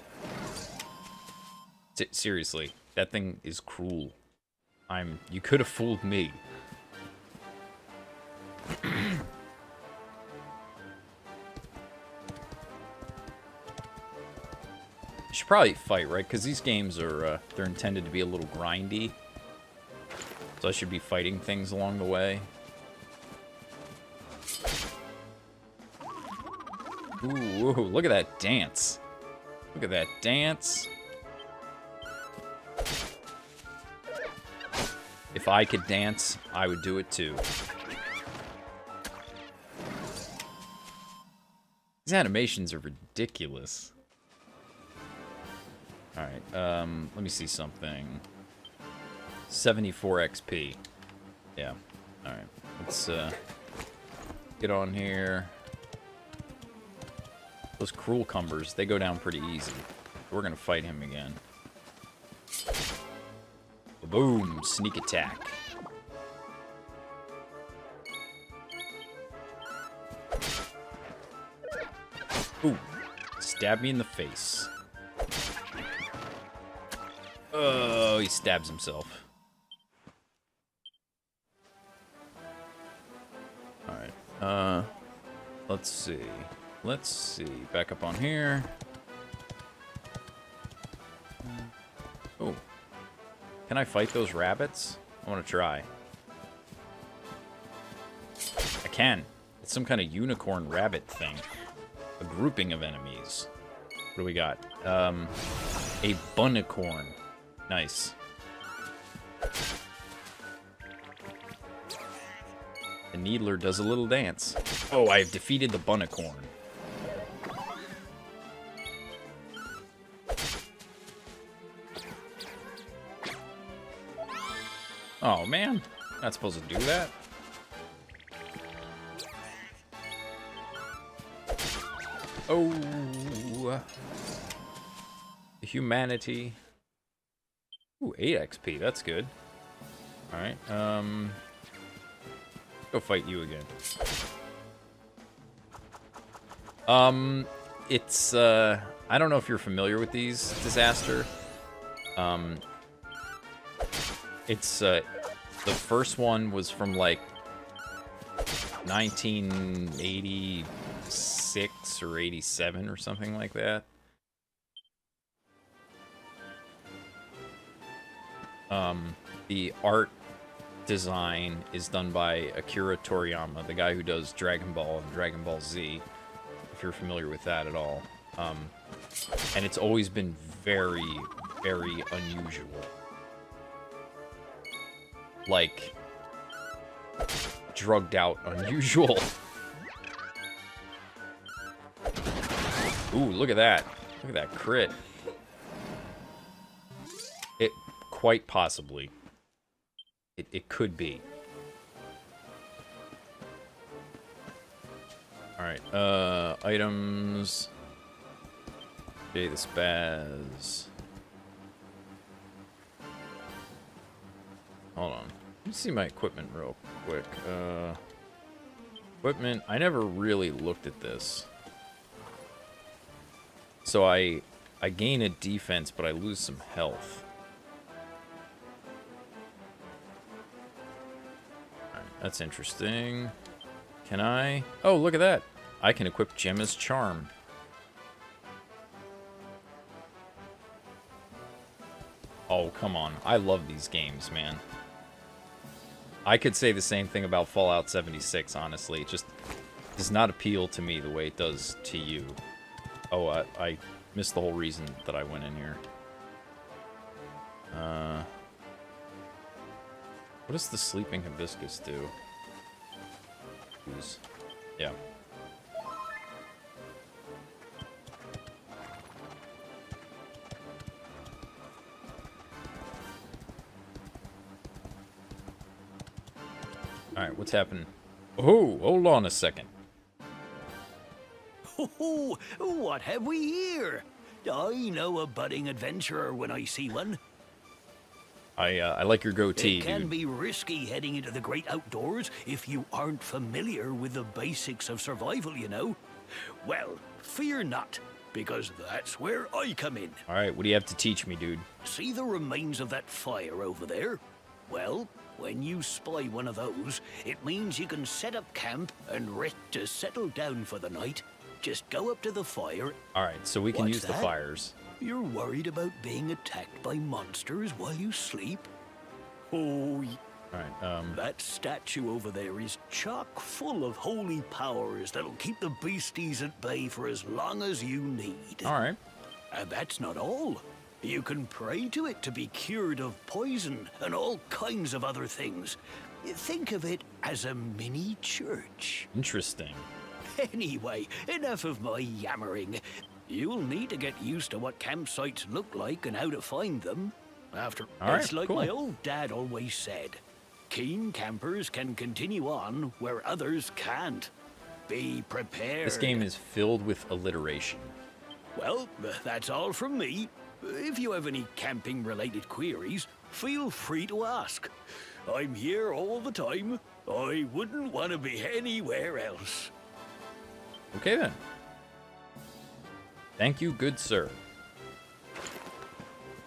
Seriously, that thing is cruel. You could have fooled me. You should probably fight, right? Because these games are, they're intended to be a little grindy. So I should be fighting things along the way. Ooh, look at that dance. Look at that dance. If I could dance, I would do it too. These animations are ridiculous. Alright, let me see something. 74 XP. Yeah, alright. Let's, get on here. Those cruel cumbers, they go down pretty easy. We're gonna fight him again. Boom! Sneak attack. Ooh! Stab me in the face. Oh, he stabs himself. Alright, let's see. Let's see. Back up on here. Oh. Can I fight those rabbits? I want to try. I can. It's some kind of unicorn rabbit thing. A grouping of enemies. What do we got? A bunicorn. Nice. The Needler does a little dance. Oh, I have defeated the bunicorn. Oh, man. Not supposed to do that. Oh. Humanity. Ooh, 8 XP. That's good. Alright, go fight you again. It's, I don't know if you're familiar with these, Disaster. It's, the first one was from, like, 1986 or 87 or something like that. The art design is done by Akira Toriyama, the guy who does Dragon Ball and Dragon Ball Z, if you're familiar with that at all. And it's always been very, very unusual. Like, drugged out unusual. Ooh, look at that. Look at that crit. It quite possibly. It could be. Alright, items. JayTheSpaz. Hold on. Let me see my equipment real quick. Equipment. I never really looked at this. So I gain a defense, but I lose some health. Alright, that's interesting. Can I? Oh, look at that. I can equip Gemma's Charm. Oh, come on. I love these games, man. I could say the same thing about Fallout 76, honestly. It just does not appeal to me the way it does to you. Oh, I missed the whole reason that I went in here. What does the Sleeping Hibiscus do? Yeah. Alright, what's happening? Oh, hold on a second.
Oh, what have we here? I know a budding adventurer when I see one.
I like your goatee,
It can
dude.
be risky heading into the great outdoors if you aren't familiar with the basics of survival, you know. Well, fear not, because that's where I come in.
Alright, what do you have to teach me, dude?
See the remains of that fire over there? Well, when you spy one of those, it means you can set up camp and rest to settle down for the night. Just go up to the fire.
Alright, so we can
What's
use the
that?
fires.
You're worried about being attacked by monsters while you sleep? Oh,
Alright,
that statue over there is chock full of holy powers that'll keep the beasties at bay for as long as you need.
alright.
And that's not all. You can pray to it to be cured of poison and all kinds of other things. Think of it as a mini church.
Interesting.
Anyway, enough of my yammering. You'll need to get used to what campsites look like and how to find them. After
All right,
it's like
cool.
my old dad always said, keen campers can continue on where others can't. Be prepared.
This game is filled with alliteration.
Well, that's all from me. If you have any camping-related queries, feel free to ask. I'm here all the time. I wouldn't want to be anywhere else.
Okay then. Thank you, good sir.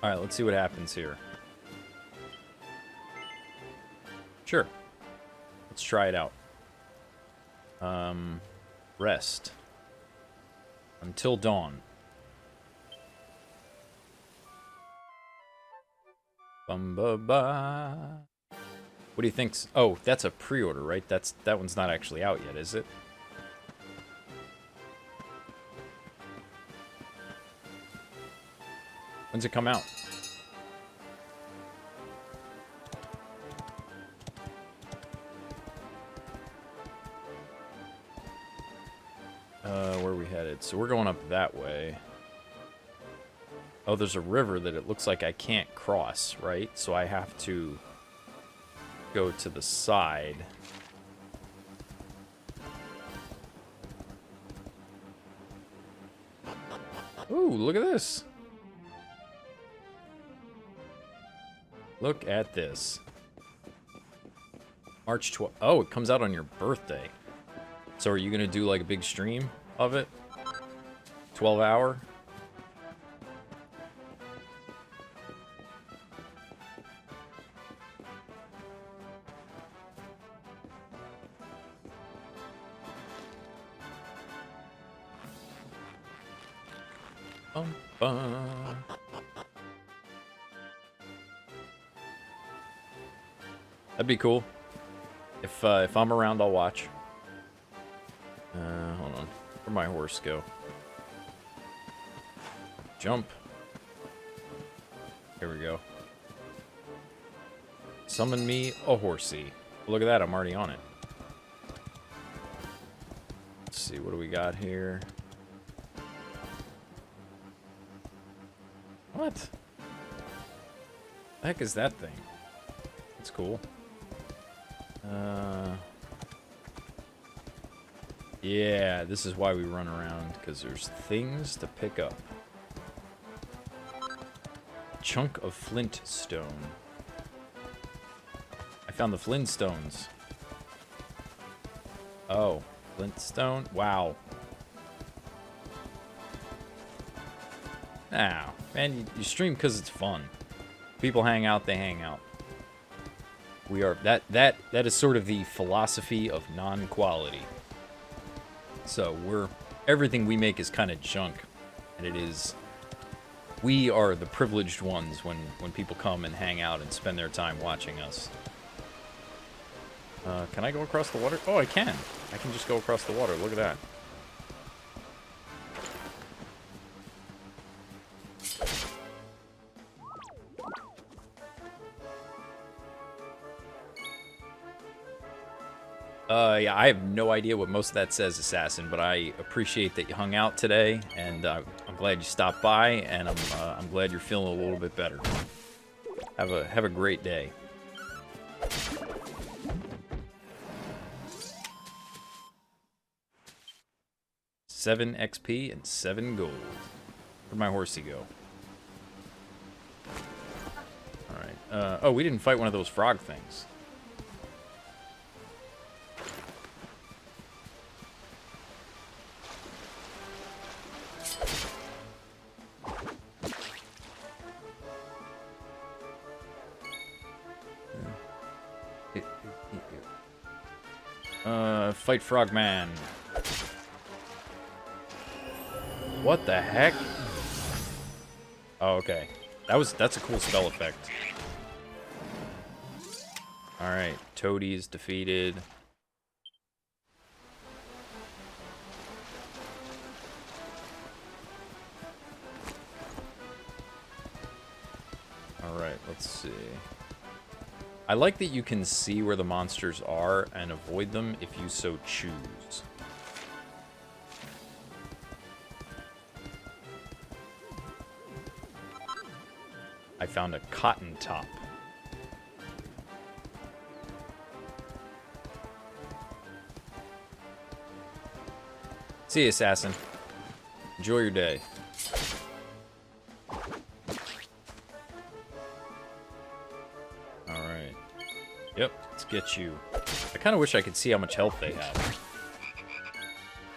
Alright, let's see what happens here. Sure. Let's try it out. Rest. Until dawn. Bum-ba-ba. What do you think? Oh, that's a pre-order, right? That one's not actually out yet, is it? When's it come out? Where are we headed? So we're going up that way. Oh, there's a river that it looks like I can't cross, right? So I have to go to the side. Ooh, look at this. Look at this. March 12th. Oh, it comes out on your birthday. So are you going to do like a big stream of it? 12-hour? Bum, bum. That'd be cool. If I'm around, I'll watch. Hold on. Where'd my horse go? Jump. Here we go. Summon me a horsey. Look at that, I'm already on it. Let's see, what do we got here? What? The heck is that thing? It's cool. Yeah, this is why we run around, because there's things to pick up. Chunk of flint stone. I found the flintstones. Oh, flintstone? Wow. Now, man, you stream because it's fun. People hang out, they hang out. We are that is sort of the philosophy of non-quality. So everything we make is kind of junk, and it is. We are the privileged ones when people come and hang out and spend their time watching us. Can I go across the water? Oh, I can. I can just go across the water. Look at that. Yeah, I have no idea what most of that says, Assassin, but I appreciate that you hung out today, and I'm glad you stopped by, and I'm glad you're feeling a little bit better. Have a great day. $7 XP and 7 gold. Where'd my horsey go? Alright. Oh, we didn't fight one of those frog things. Fight Frogman. What the heck? Oh, okay. That's a cool spell effect. Alright, Toadie's defeated. Alright, let's see. I like that you can see where the monsters are and avoid them if you so choose. I found a cotton top. See you, assassin. Enjoy your day. Alright. Yep, let's get you. I kind of wish I could see how much health they have.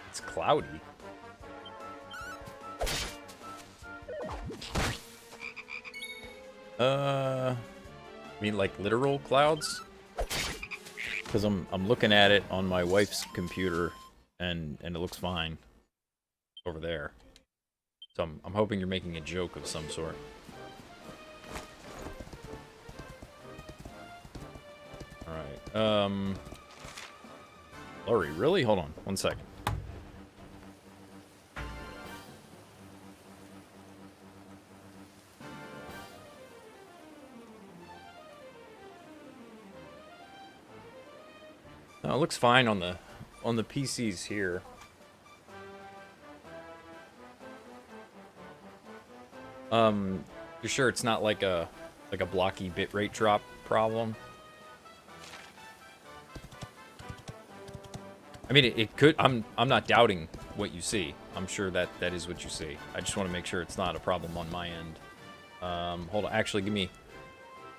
It's cloudy. I mean, like literal clouds? Because I'm looking at it on my wife's computer, and it looks fine over there. So I'm hoping you're making a joke of some sort. Alright, Lori, really? Hold on, 1 second. No, it looks fine on the PCs here. You're sure it's not like a blocky bitrate drop problem? I mean, it could. I'm not doubting what you see. I'm sure that is what you see. I just want to make sure it's not a problem on my end. Hold on. Actually, give me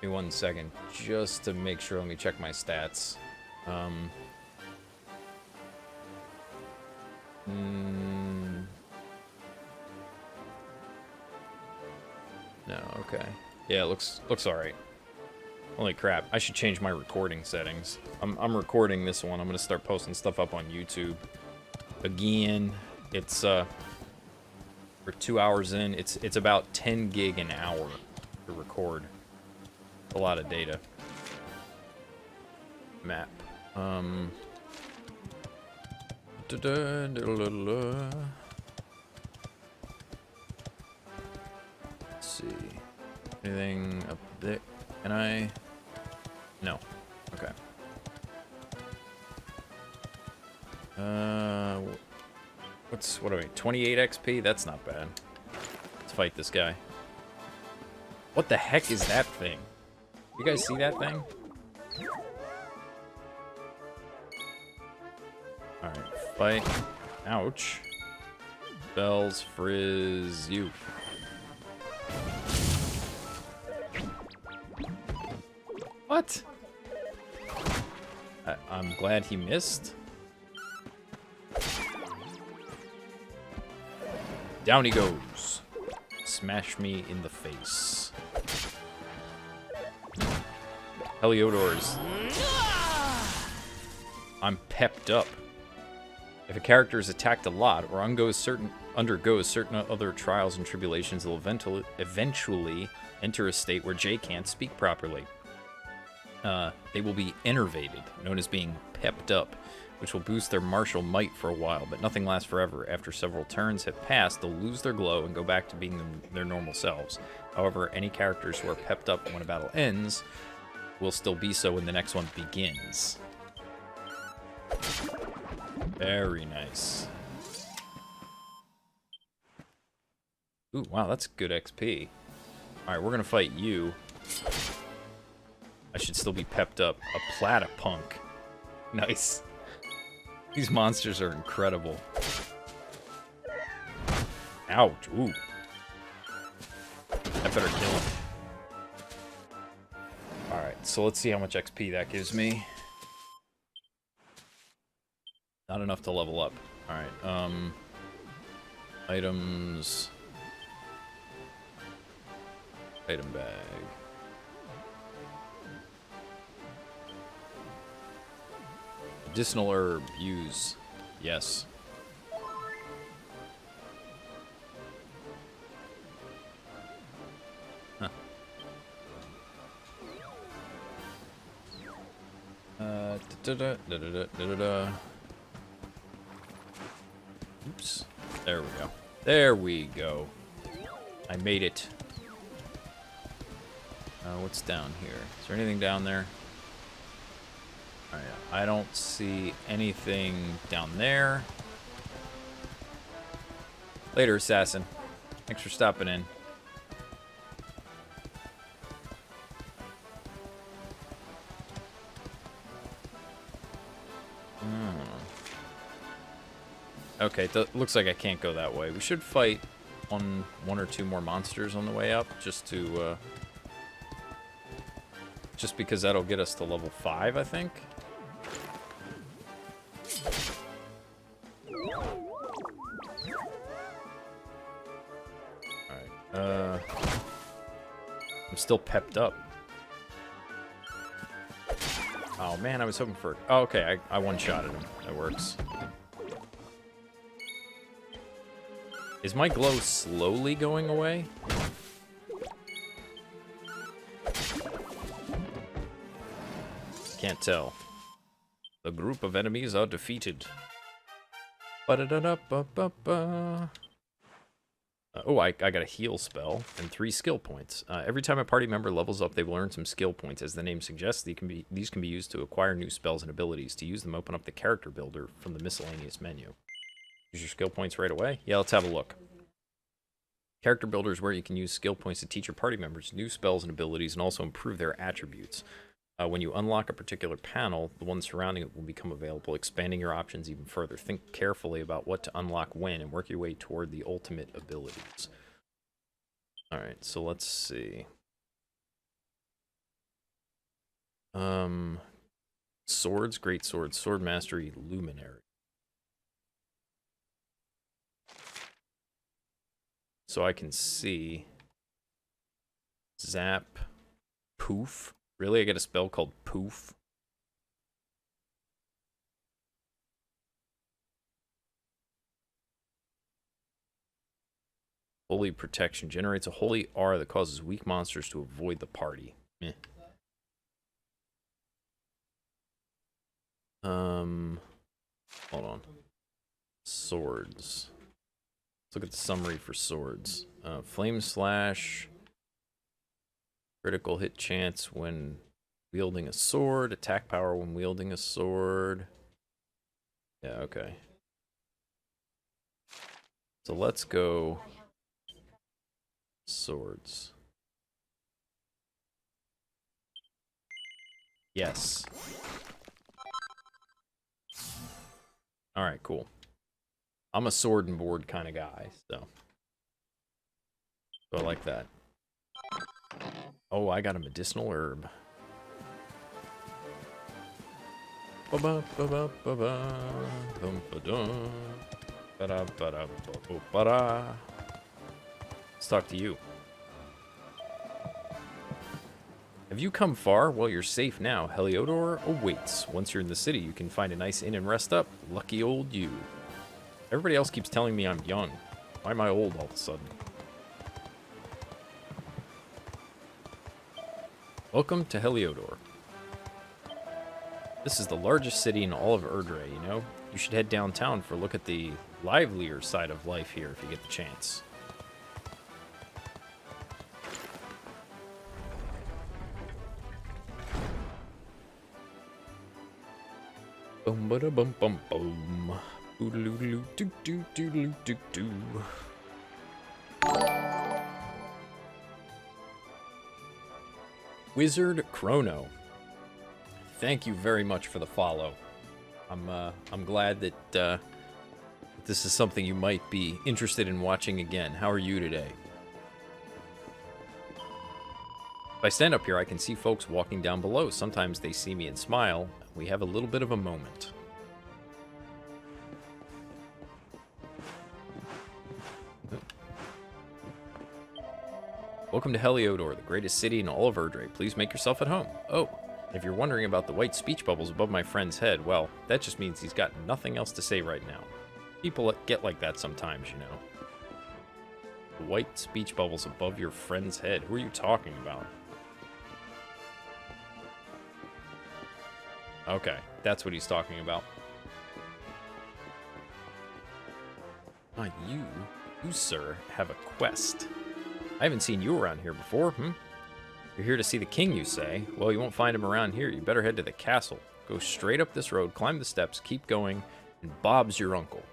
1 second just to make sure. Let me check my stats. No, okay. Yeah, it looks alright. Holy crap, I should change my recording settings. I'm recording this one. I'm gonna start posting stuff up on YouTube. Again, it's we're 2 hours in. It's about 10 gig an hour to record. A lot of data. Map. Let's see. Anything up there? Can I? No. Okay. What are we? 28 XP? That's not bad. Let's fight this guy. What the heck is that thing? You guys see that thing? Alright, fight. Ouch. Bells, frizz, you. What? I'm glad he missed. Down he goes. Smash me in the face. Heliodor's. I'm pepped up. If a character is attacked a lot or undergoes certain other trials and tribulations, they'll eventually enter a state where Jay can't speak properly. They will be enervated, known as being pepped up, which will boost their martial might for a while, but nothing lasts forever. After several turns have passed, they'll lose their glow and go back to being their normal selves. However, any characters who are pepped up when a battle ends will still be so when the next one begins. Very nice. Ooh, wow, that's good XP. Alright, we're gonna fight you. I should still be pepped up. A platypunk. Nice. These monsters are incredible. Ouch. Ooh. I better kill him. Alright, so let's see how much XP that gives me. Not enough to level up. Alright, items. Item bag. Medicinal herb. Use. Yes. Huh. Oops. There we go. There we go. I made it. What's down here? Is there anything down there? Alright, I don't see anything down there. Later, assassin. Thanks for stopping in. Okay, looks like I can't go that way. We should fight one or two more monsters on the way up, just to, just because that'll get us to level 5, I think. Alright, I'm still pepped up. Oh man, I was hoping for... Oh, okay, I one-shotted him. That works. Is my glow slowly going away? Can't tell. The group of enemies are defeated. Ba-da-da-da-ba-ba-ba. Oh, I got a heal spell and 3 skill points. Every time a party member levels up, they will earn some skill points. As the name suggests, these can be used to acquire new spells and abilities. To use them, open up the character builder from the miscellaneous menu. Use your skill points right away? Yeah, let's have a look. Character builder is where you can use skill points to teach your party members new spells and abilities and also improve their attributes. When you unlock a particular panel, the one surrounding it will become available, expanding your options even further. Think carefully about what to unlock when and work your way toward the ultimate abilities. Alright, so let's see. Swords, great swords, sword mastery, luminary. So I can see zap, poof. Really? I get a spell called poof? Holy protection. Generates a holy aura that causes weak monsters to avoid the party. Eh. Hold on. Swords. Let's look at the summary for swords. Flame slash. Critical hit chance when wielding a sword. Attack power when wielding a sword. Yeah, okay. So let's go swords. Yes. Alright, cool. I'm a sword and board kind of guy, so I like that. Oh, I got a medicinal herb. Let's talk to you. Have you come far? Well, you're safe now. Heliodor awaits. Once you're in the city, you can find a nice inn and rest up. Lucky old you. Everybody else keeps telling me I'm young. Why am I old all of a sudden? Welcome to Heliodor. This is the largest city in all of Erdre, you know? You should head downtown for a look at the livelier side of life here if you get the chance. Boom ba da bum bum boom. Oodaloo doo doo doo doo doo. Wizard Chrono. Thank you very much for the follow. I'm glad that this is something you might be interested in watching again. How are you today? If I stand up here, I can see folks walking down below. Sometimes they see me and smile. We have a little bit of a moment. Welcome to Heliodor, the greatest city in all of Erdre. Please make yourself at home. Oh, If you're wondering about the white speech bubbles above my friend's head, well, that just means he's got nothing else to say right now. People get like that sometimes, you know. The white speech bubbles above your friend's head. Who are you talking about? Okay, that's what he's talking about. You, sir, have a quest. I haven't seen you around here before, You're here to see the king, you say? Well, you won't find him around here. You better head to the castle. Go straight up this road, climb the steps, keep going, and Bob's your uncle.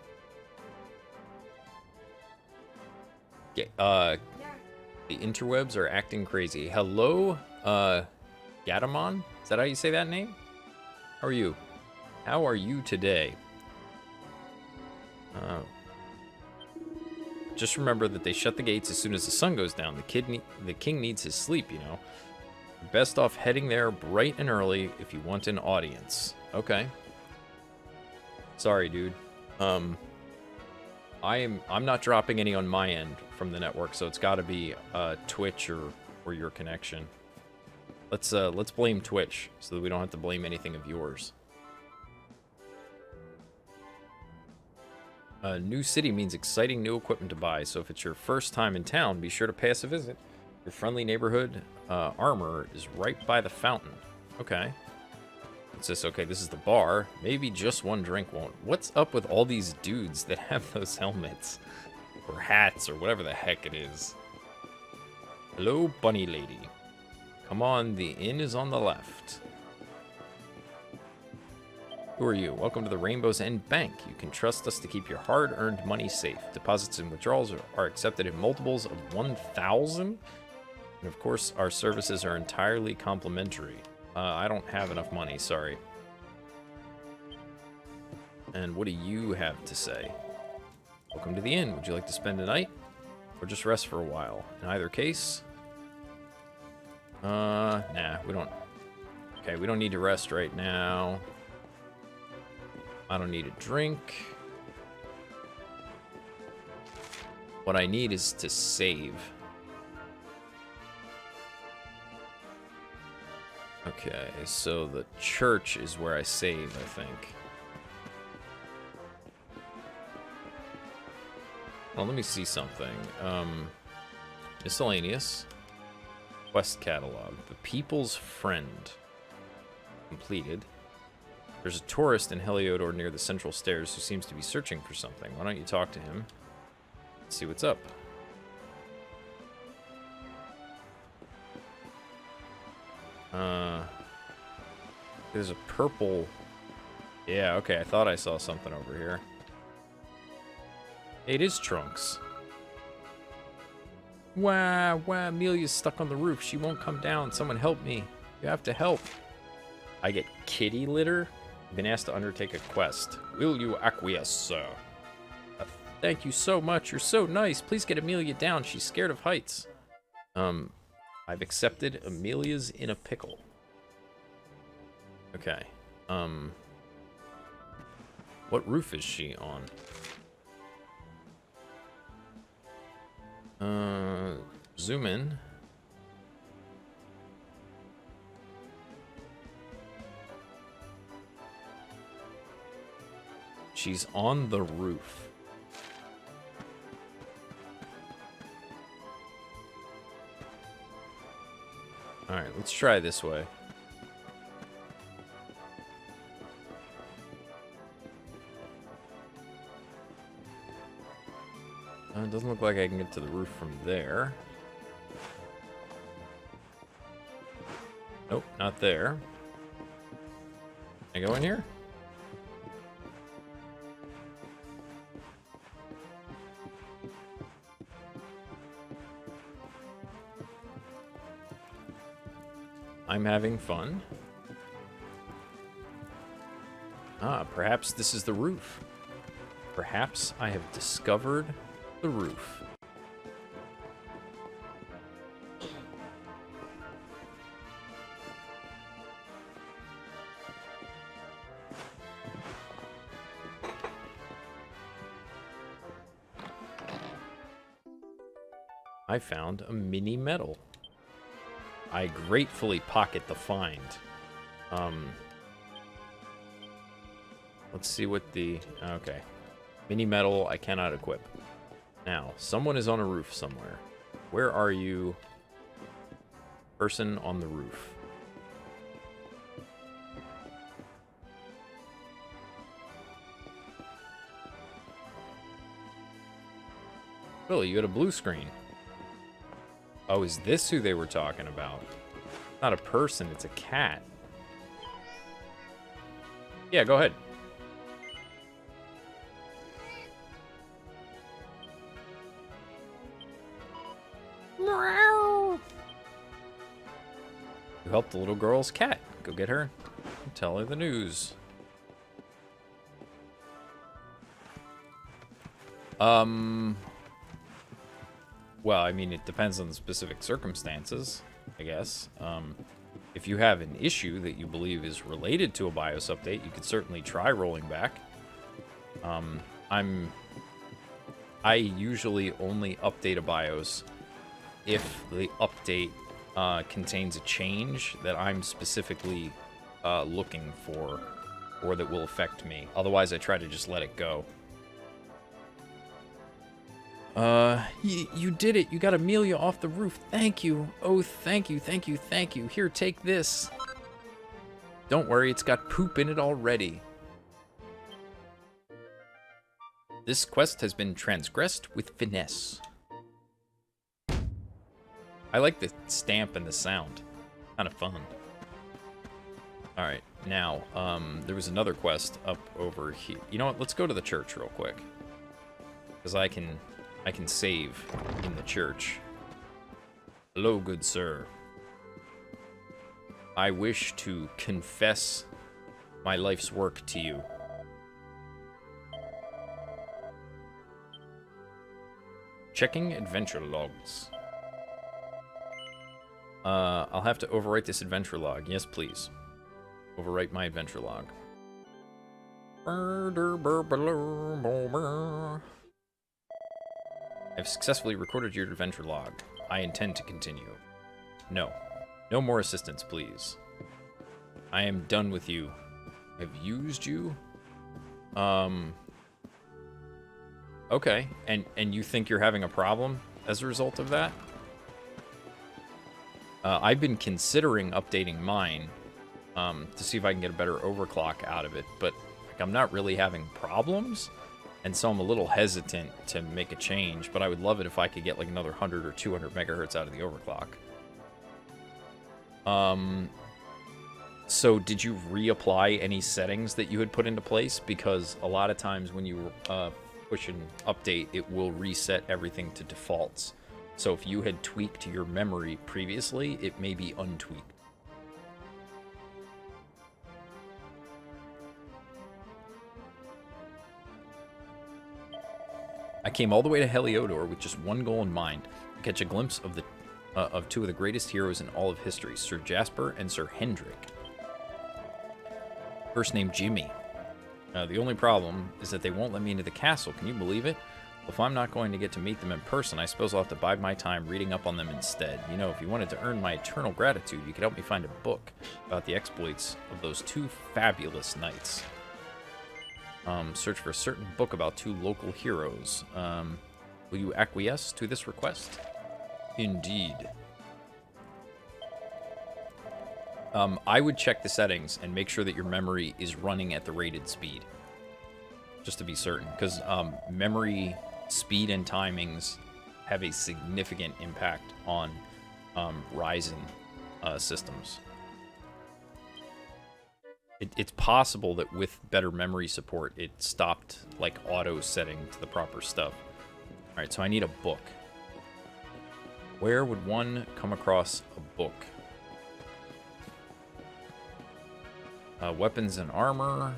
The interwebs are acting crazy. Hello, Gatamon? Is that how you say that name? How are you? How are you today? Just remember that they shut the gates as soon as the sun goes down. The king needs his sleep, you know. You're best off heading there bright and early if you want an audience. Okay. Sorry, dude. I'm not dropping any on my end from the network, so it's got to be Twitch or your connection. Let's blame Twitch so that we don't have to blame anything of yours. New city means exciting new equipment to buy, so if it's your first time in town, be sure to pay us a visit. Your friendly neighborhood armor is right by the fountain. Okay. What's this? Okay, this is the bar. Maybe just one drink won't. What's up with all these dudes that have those helmets? Or hats, or whatever the heck it is. Hello, bunny lady. Come on, the inn is on the left. Who are you? Welcome to the Rainbow's End Bank. You can trust us to keep your hard-earned money safe. Deposits and withdrawals are accepted in multiples of 1,000. And of course, our services are entirely complimentary. I don't have enough money, sorry. And what do you have to say? Welcome to the inn. Would you like to spend the night? Or just rest for a while? In either case... nah, we don't... Okay, we don't need to rest right now. I don't need a drink. What I need is to save. Okay, so the church is where I save, I think. Well, let me see something. Miscellaneous. Quest catalog. The People's Friend. Completed. There's a tourist in Heliodor near the central stairs who seems to be searching for something. Why don't you talk to him? Let's see what's up. There's a purple... Yeah, okay, I thought I saw something over here. It is Trunks. Wow, Amelia's stuck on the roof. She won't come down. Someone help me. You have to help. I get kitty litter? I've been asked to undertake a quest. Will you acquiesce, sir? Thank you so much. You're so nice. Please get Amelia down. She's scared of heights. I've accepted. Amelia's in a pickle. Okay. What roof is she on? Zoom in. She's on the roof. Alright, let's try this way. It doesn't look like I can get to the roof from there. Nope, not there. Can I go in here? I'm having fun. Perhaps this is the roof. Perhaps I have discovered the roof. I found a mini medal. I gratefully pocket the find.
Let's see what the... Okay. Mini metal I cannot equip. Now, someone is on a roof somewhere. Where are you? Person on the roof. Really, you had a blue screen. Oh, is this who they were talking about? Not a person, it's a cat. Yeah, go ahead. You helped the little girl's cat. Go get her and tell her the news. Well, I mean, it depends on the specific circumstances, I guess. If you have an issue that you believe is related to a BIOS update, you could certainly try rolling back. I usually only update a BIOS if the update contains a change that I'm specifically looking for or that will affect me. Otherwise, I try to just let it go. You did it. You got Amelia off the roof. Thank you. Oh, thank you, thank you, thank you. Here, take this. Don't worry, it's got poop in it already. This quest has been transgressed with finesse. I like the stamp and the sound. Kind of fun. Alright, now, there was another quest up over here. You know what? Let's go to the church real quick. Because I can save in the church. Hello, good sir. I wish to confess my life's work to you. Checking adventure logs. I'll have to overwrite this adventure log. Yes, please. Overwrite my adventure log. I've successfully recorded your adventure log. I intend to continue. No. No more assistance, please. I am done with you. I've used you? Okay. And you think you're having a problem as a result of that? I've been considering updating mine to see if I can get a better overclock out of it, but like, I'm not really having problems, and so I'm a little hesitant to make a change, but I would love it if I could get like another 100 or 200 megahertz out of the overclock. So did you reapply any settings that you had put into place? Because a lot of times when you push an update, it will reset everything to defaults. So if you had tweaked your memory previously, it may be untweaked. I came all the way to Heliodor with just one goal in mind: to catch a glimpse of two of the greatest heroes in all of history, Sir Jasper and Sir Hendrik. First name Jimmy. The only problem is that they won't let me into the castle. Can you believe it? Well, if I'm not going to get to meet them in person, I suppose I'll have to bide my time reading up on them instead. You know, if you wanted to earn my eternal gratitude, you could help me find a book about the exploits of those two fabulous knights. Search for a certain book about two local heroes. Will you acquiesce to this request? Indeed. I would check the settings and make sure that your memory is running at the rated speed. Just to be certain, because memory speed and timings have a significant impact on Ryzen systems. It's possible that with better memory support, it stopped like auto setting to the proper stuff. All right, so I need a book. Where would one come across a book? Weapons and armor.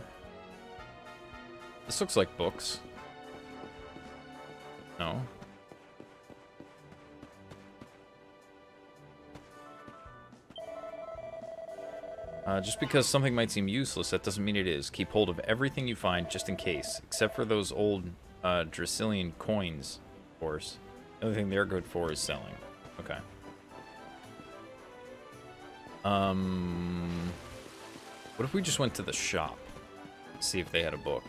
This looks like books. No. Just because something might seem useless, that doesn't mean it is. Keep hold of everything you find just in case, except for those old Dracilian coins, of course. The only thing they're good for is selling. Okay. What if we just went to the shop? See if they had a book.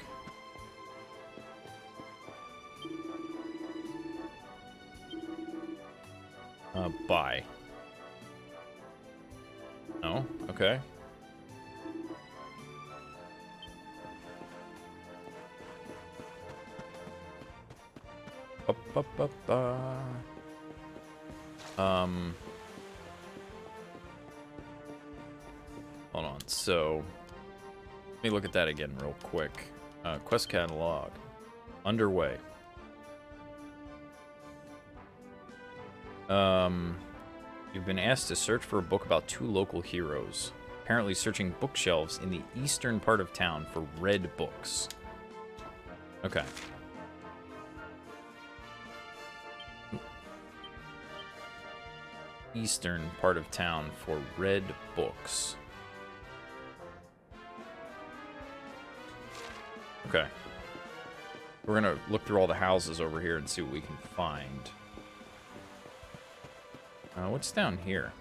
Buy. No? Okay. Hold on. So, let me look at that again real quick. Quest catalog. Underway. You've been asked to search for a book about 2 local heroes. Apparently searching bookshelves in the eastern part of town for red books. Okay. Eastern part of town for red books. Okay. We're gonna look through all the houses over here and see what we can find. What's down here?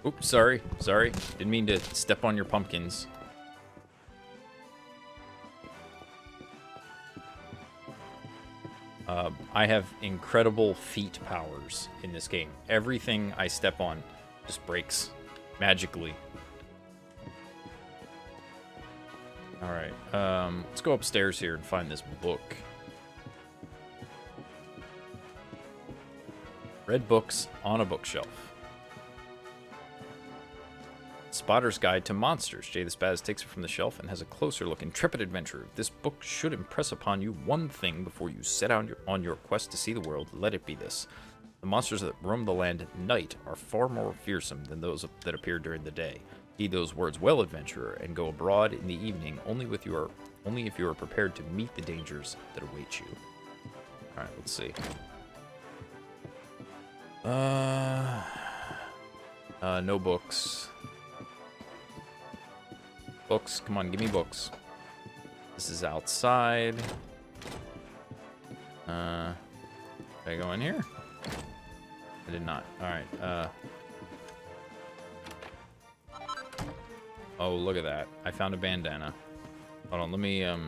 Oops, sorry. Sorry. Didn't mean to step on your pumpkins. I have incredible feet powers in this game. Everything I step on just breaks magically. Alright, let's go upstairs here and find this book. Red books on a bookshelf. Spotter's Guide to Monsters. JayTheSpaz takes it from the shelf and has a closer look. Intrepid adventurer, this book should impress upon you one thing before you set out on your quest to see the world. Let it be this. The monsters that roam the land at night are far more fearsome than those that appear during the day. Heed those words well, adventurer, and go abroad in the evening only if you are prepared to meet the dangers that await you. Alright, let's see. No books. Books, come on, give me books. This is outside. Did I go in here? I did not. Alright, oh, look at that. I found a bandana. Hold on, let me have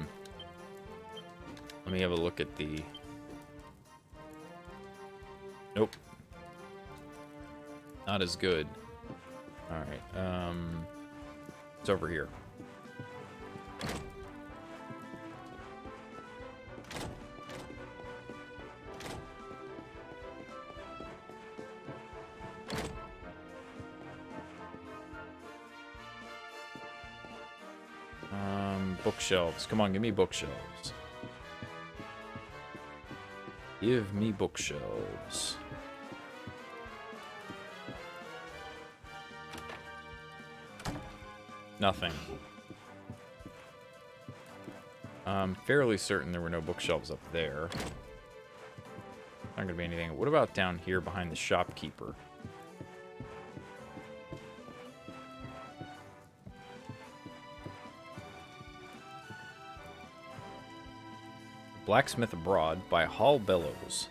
a look at the... Nope. Not as good. Alright, it's over here. Bookshelves. Come on, give me bookshelves. Give me bookshelves. Nothing. I'm fairly certain there were no bookshelves up there. Not gonna be anything. What about down here behind the shopkeeper? Blacksmith Abroad by Hall Bellows.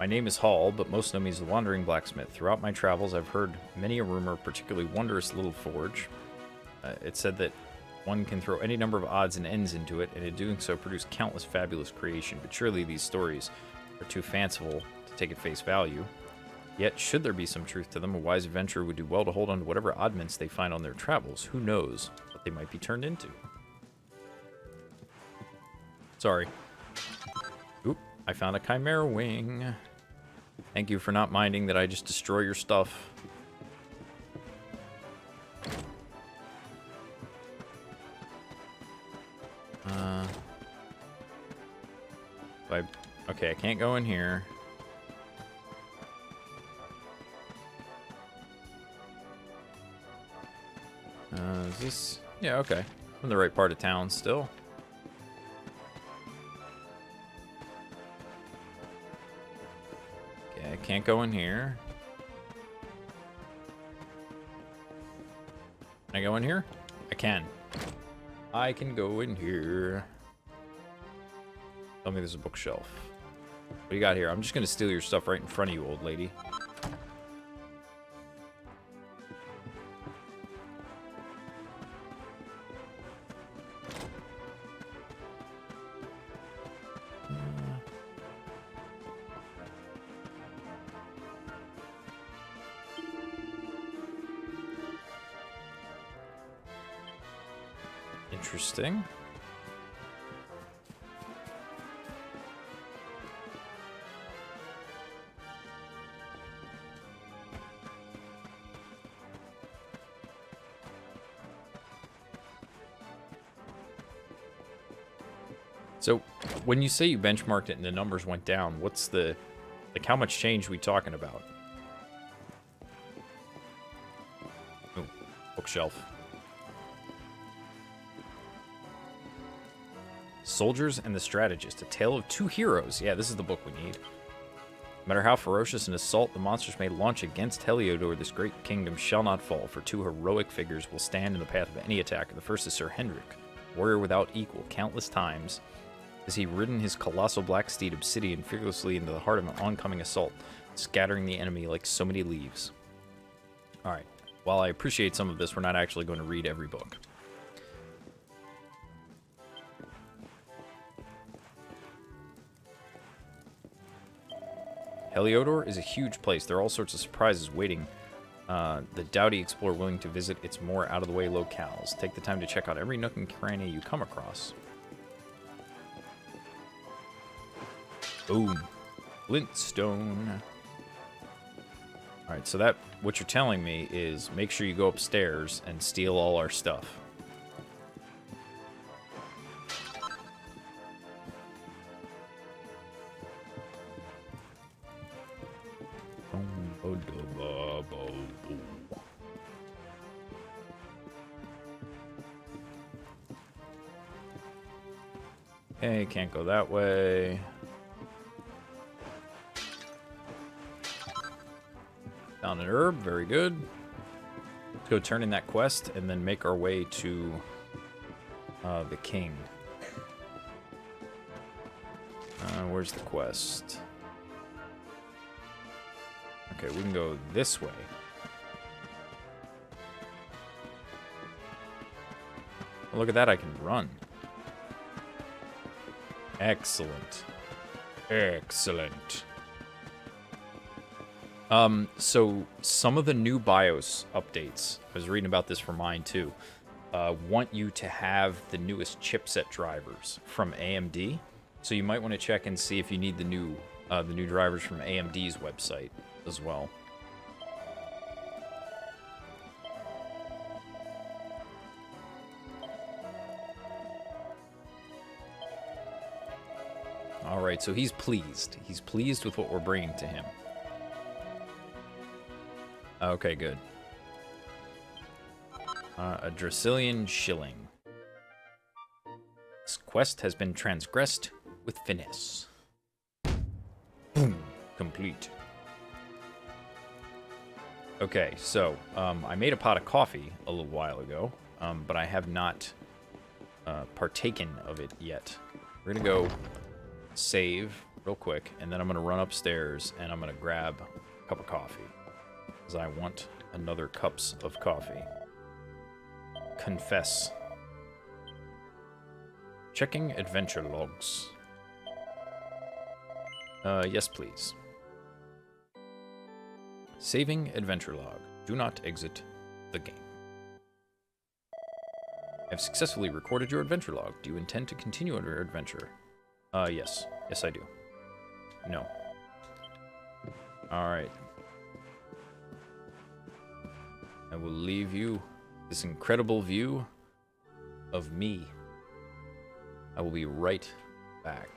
My name is Hall, but most know me as the Wandering Blacksmith. Throughout my travels, I've heard many a rumor of particularly wondrous little forge. It's said that one can throw any number of odds and ends into it, and in doing so produce countless fabulous creation. But surely these stories are too fanciful to take at face value. Yet, should there be some truth to them, a wise adventurer would do well to hold on to whatever oddments they find on their travels. Who knows what they might be turned into? Sorry. Oop, I found a chimera wing. Thank you for not minding that I just destroy your stuff. Okay, I can't go in here. Is this... Yeah, okay. I'm in the right part of town still. Okay, I can't go in here. Can I go in here? I can. I can go in here. Tell me there's a bookshelf. do you got here? I'm just gonna steal your stuff right in front of you, old lady. Interesting. So, when you say you benchmarked it and the numbers went down, what's the... like, how much change are we talking about? Oh, bookshelf. Soldiers and the Strategist, A Tale of Two Heroes. Yeah, this is the book we need. No matter how ferocious an assault the monsters may launch against Heliodor, this great kingdom shall not fall, for two heroic figures will stand in the path of any attack. The first is Sir Hendrik, warrior without equal. Countless times has he ridden his colossal black steed Obsidian fearlessly into the heart of an oncoming assault, scattering the enemy like so many leaves. Alright, while I appreciate some of this, we're not actually going to read every book. Heliodor is a huge place. There are all sorts of surprises waiting. The doughty explorer willing to visit its more out-of-the-way locales. Take the time to check out every nook and cranny you come across. Boom. Flintstone. Alright, so that, what you're telling me is make sure you go upstairs and steal all our stuff. Okay, can't go that way. Found an herb, very good. Let's go turn in that quest and then make our way to the king. Where's the quest? Okay, we can go this way. Oh, look at that, I can run. Excellent. Excellent. So some of the new BIOS updates, I was reading about this for mine too, want you to have the newest chipset drivers from AMD. So you might want to check and see if you need the new drivers from AMD's website as well. Alright, so he's pleased. He's pleased with what we're bringing to him. Okay, good. A Dracilian shilling. This quest has been transgressed with finesse. Boom. Complete. Okay, so, I made a pot of coffee a little while ago, but I have not partaken of it yet. We're gonna go save real quick, and then I'm gonna run upstairs and I'm gonna grab a cup of coffee. Because I want another cups of coffee. Confess. Checking adventure logs. Yes, please. Saving adventure log. Do not exit the game. I've successfully recorded your adventure log. Do you intend to continue on your adventure? Yes. Yes, I do. No. Alright. I will leave you this incredible view of me. I will be right back.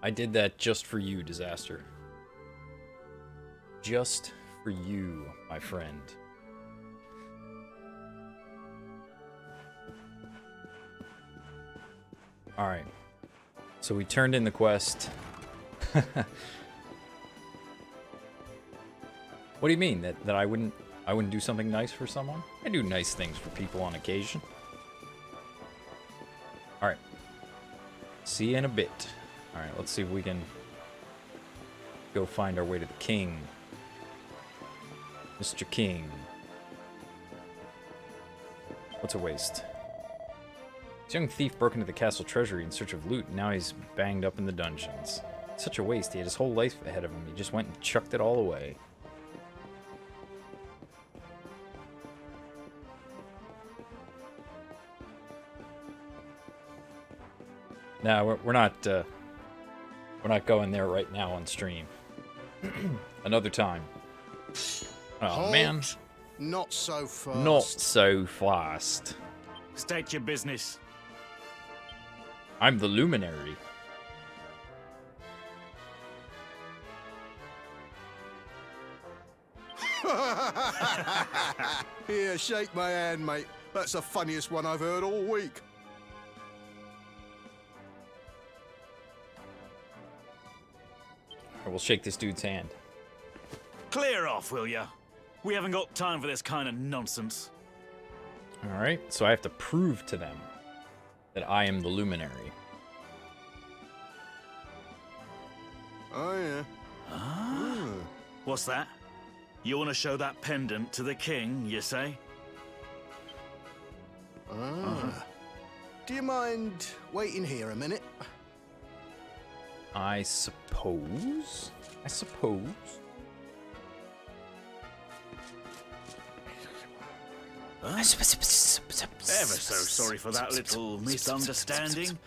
I did that just for you, Disaster. Just for you, my friend. Alright. So we turned in the quest. What do you mean? That I wouldn't do something nice for someone? I do nice things for people on occasion. Alright. See you in a bit. Alright, let's see if we can go find our way to the king. Mr. King. What's a waste? This young thief broke into the castle treasury in search of loot, and now he's banged up in the dungeons. Such a waste. He had his whole life ahead of him. He just went and chucked it all away. No, we're not going there right now on stream. Another time. Oh,
Halt.
man.
Not so fast.
Not so fast.
State your business.
I'm the Luminary.
Here, shake my hand, mate. That's the funniest one I've heard all week.
I will shake this dude's hand.
Clear off, will ya? We haven't got time for this kind of nonsense.
Alright, so I have to prove to them that I am the Luminary.
Oh, yeah.
What's that? You want to show that pendant to the king, you say?
Do you mind waiting here a minute?
I suppose? I suppose.
Ever so sorry for that little misunderstanding.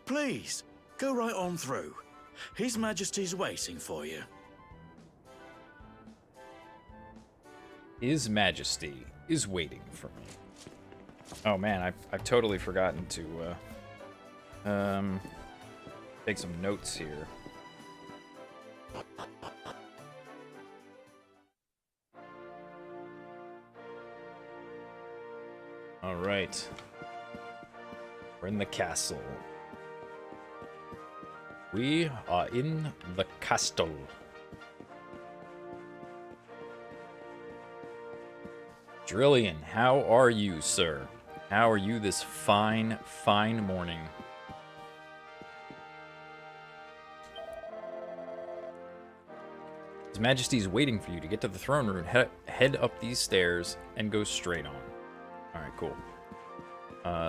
Please, go right on through. His Majesty's waiting for you.
His Majesty is waiting for me. Oh man, I've totally forgotten to take some notes here. All right. We're in the castle. We are in the castle. Drillian, how are you, sir? How are you this fine, fine morning? His Majesty is waiting for you to get to the throne room. Head up these stairs and go straight on. Alright, cool.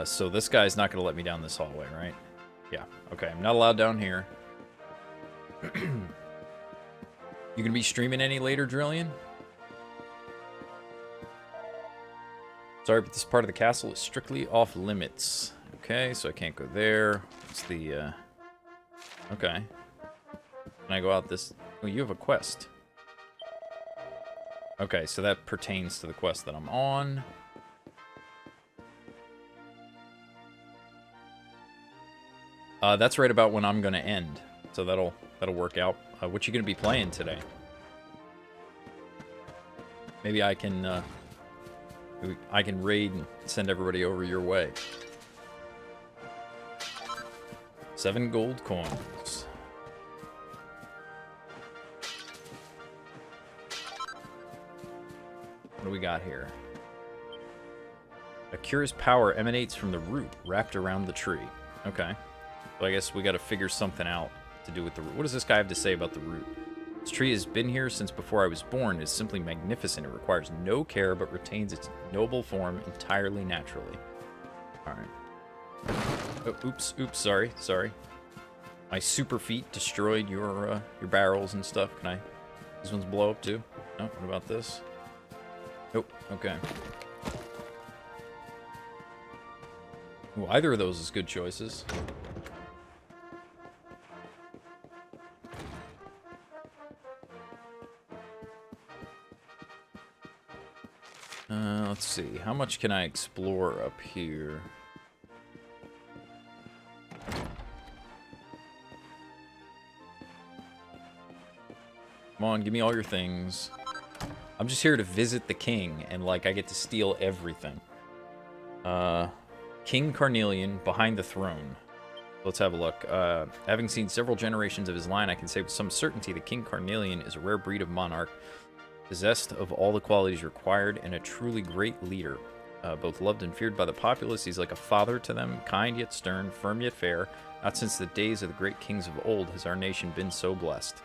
So this guy's not going to let me down this hallway, right? Yeah, okay. I'm not allowed down here. You gonna be streaming any later, Drillian? Sorry, but this part of the castle is strictly off limits. Okay, so I can't go there. It's the, okay. Can I go out this... Oh, you have a quest. Okay, so that pertains to the quest that I'm on. That's right about when I'm gonna end. So that'll work out. What you gonna be playing today? Maybe I can raid and send everybody over your way. 7 gold coins. What do we got here? A cure's power emanates from the root wrapped around the tree. Okay. So I guess we gotta figure something out to do with the root. What does this guy have to say about the root? This tree has been here since before I was born. It is simply magnificent. It requires no care, but retains its noble form entirely naturally. Alright. Oh, oops, sorry. My super feet destroyed your barrels and stuff. Can I... These ones blow up too? No? What about this? Nope. Okay. Ooh, either of those is good choices. Let's see. How much can I explore up here?
Come on, give me all your things. I'm just here to visit the king, and, like, I get to steal everything. King Carnelian, behind the throne. Let's have a look. Having seen several generations of his line, I can say with some certainty that King Carnelian is a rare breed of monarch, possessed of all the qualities required, and a truly great leader. Both loved and feared by the populace, he's like a father to them, kind yet stern, firm yet fair. Not since the days of the great kings of old has our nation been so blessed.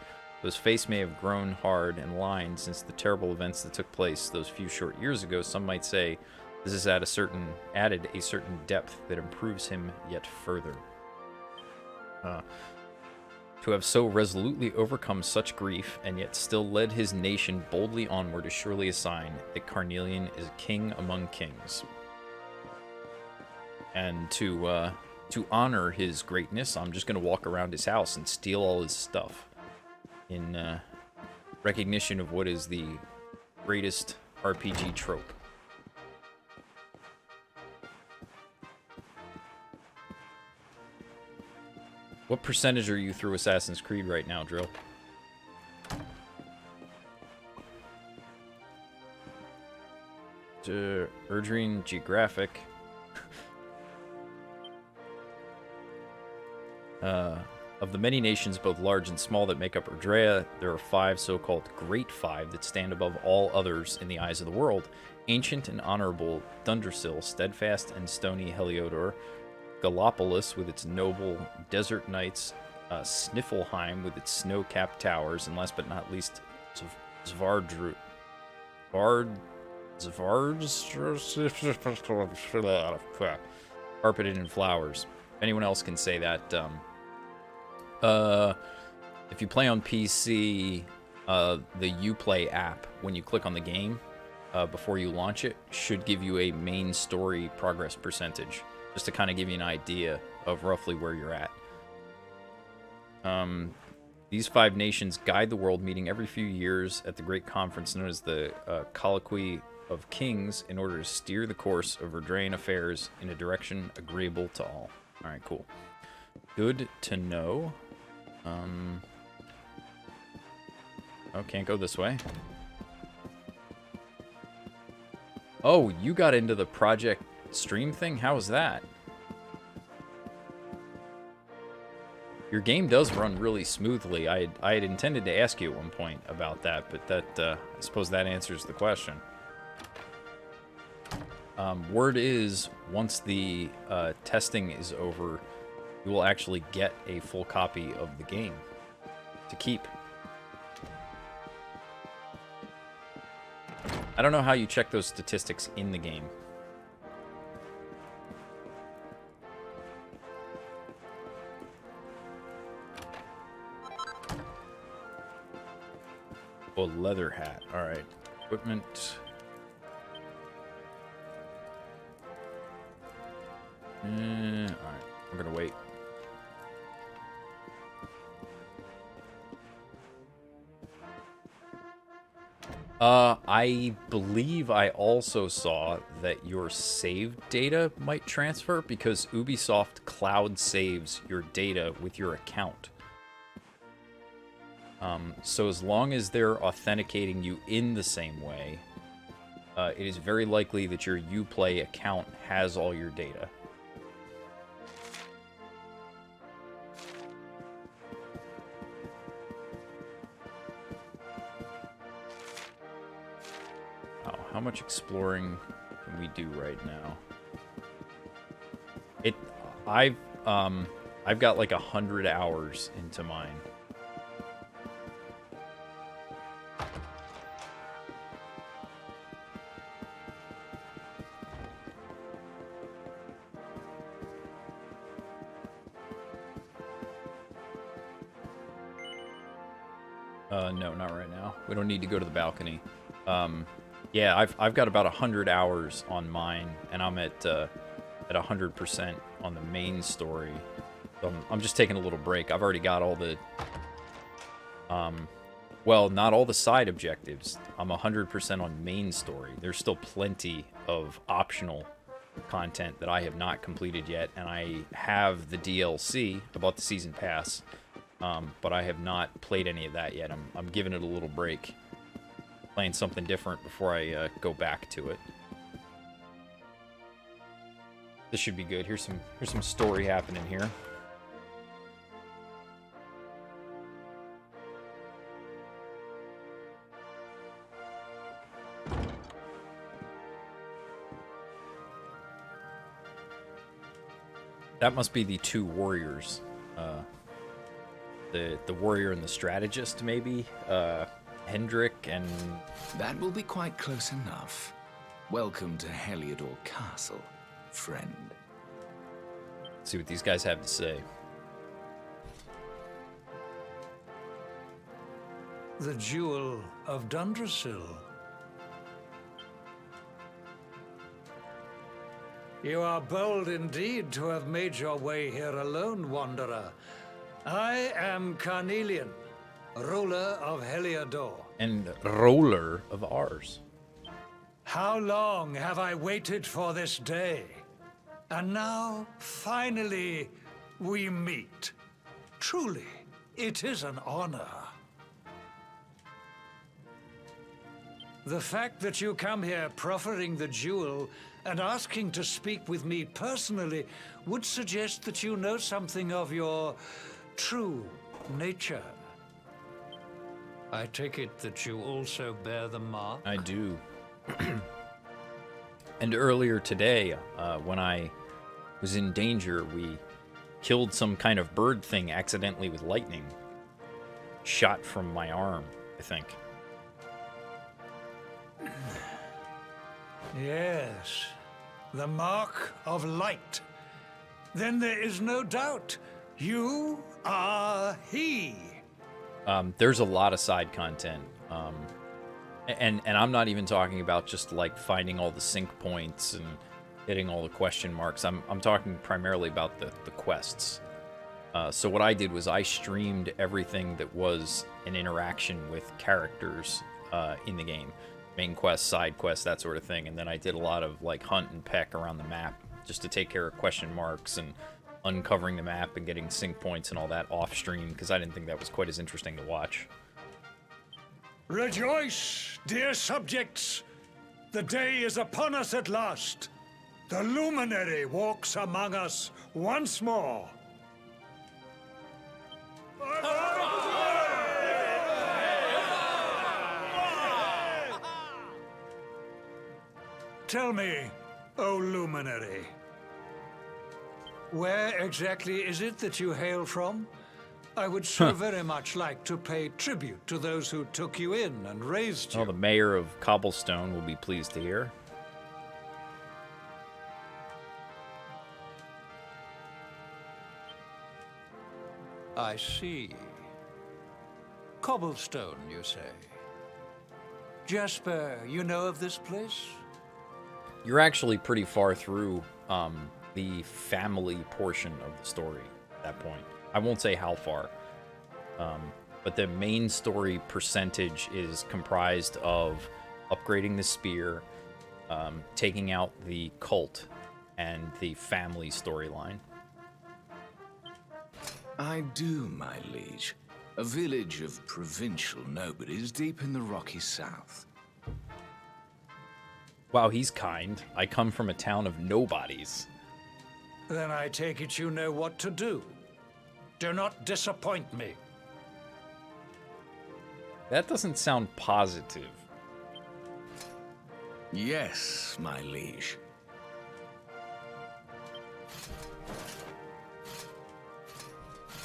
Though his face may have grown hard and lined since the terrible events that took place those few short years ago, some might say this has added a certain depth that improves him yet further. To have so resolutely overcome such grief and yet still led his nation boldly onward is surely a sign that Carnelian is a king among kings. And to honor his greatness, I'm just going to walk around his house and steal all his stuff in recognition of what is the greatest RPG trope. What percentage are you through Assassin's Creed right now, Drill? Erdrine Geographic. Of the many nations, both large and small, that make up Erdrea, there are 5 so-called Great Five that stand above all others in the eyes of the world. Ancient and honorable Dundersill, steadfast and stony Heliodor, Gallopolis with its noble desert knights, Sniffelheim with its snow-capped towers, and last but not least, Zvardru... carpeted in flowers. If anyone else can say that, if you play on PC, the Uplay app, when you click on the game, before you launch it, should give you a main story progress percentage, just to kind of give you an idea of roughly where you're at. These 5 nations guide the world, meeting every few years at the great conference known as the Colloquy of Kings in order to steer the course of Erdrean affairs in a direction agreeable to all. Alright, cool. Good to know. Oh, can't go this way. Oh, you got into the project stream thing? How was that? Your game does run really smoothly. I had intended to ask you at one point about that, but that I suppose that answers the question. Word is, once the testing is over, you will actually get a full copy of the game to keep. I don't know how you check those statistics in the game. Oh, leather hat. Alright. Equipment. Alright. We're gonna wait. I believe I also saw that your save data might transfer because Ubisoft cloud saves your data with your account. So as long as they're authenticating you in the same way, it is very likely that your Uplay account has all your data. How much exploring can we do right now? I've got like 100 hours into mine. No, not right now. We don't need to go to the balcony. Yeah, I've got about 100 hours on mine, and I'm at 100% on the main story. So I'm just taking a little break. I've already got all the, well, not all the side objectives. I'm 100% on main story. There's still plenty of optional content that I have not completed yet, and I have the DLC. I bought the season pass, but I have not played any of that yet. I'm giving it a little break, playing something different before I go back to it. This should be good. Here's some story happening here. That must be the two warriors. The warrior and the strategist, maybe? Hendrik and...
That will be quite close enough. Welcome to Heliodor Castle, friend.
Let's see what these guys have to say.
The Jewel of Dundrasil. You are bold indeed to have made your way here alone, Wanderer. I am Carnelian, ruler of Heliodor.
And roller of ours.
How long have I waited for this day? And now, finally, we meet. Truly, it is an honor. The fact that you come here proffering the jewel and asking to speak with me personally would suggest that you know something of your true nature. I take it that you also bear the mark?
I do. And earlier today, when I was in danger, we killed some kind of bird thing accidentally with lightning. Shot from my arm, I think.
Yes, the mark of light. Then there is no doubt, you are he.
There's a lot of side content. And I'm not even talking about just like finding all the sync points and hitting all the question marks. I'm talking primarily about the quests. So what I did was I streamed everything that was an interaction with characters in the game. Main quests, side quests, that sort of thing. And then I did a lot of like hunt and peck around the map just to take care of question marks and uncovering the map and getting sync points and all that off stream because I didn't think that was quite as interesting to watch.
Rejoice, dear subjects! The day is upon us at last. The Luminary walks among us once more. Tell me, O Luminary, where exactly is it that you hail from? I would so very much like to pay tribute to those who took you in and raised you.
Well, the mayor of Cobblestone will be pleased to hear.
I see. Cobblestone, you say?
Jasper, you know of this place?
You're actually pretty far through the family portion of the story at that point. I won't say how far, but the main story percentage is comprised of upgrading the spear, taking out the cult, and the family storyline.
I do, my liege. A village of provincial nobodies deep in the rocky south.
Wow, he's kind. I come from a town of nobodies.
Then I take it you know what to do. Do not disappoint me.
That doesn't sound positive.
Yes, my liege.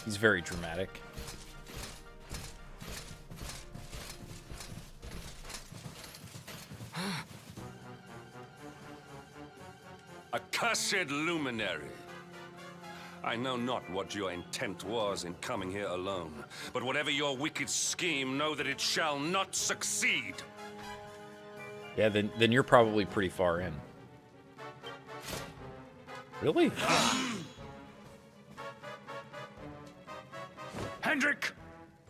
He's very dramatic.
Accursed Luminary! I know not what your intent was in coming here alone, but whatever your wicked scheme, know that it shall not succeed!
Yeah, then you're probably pretty far in. Really?
Hendrik,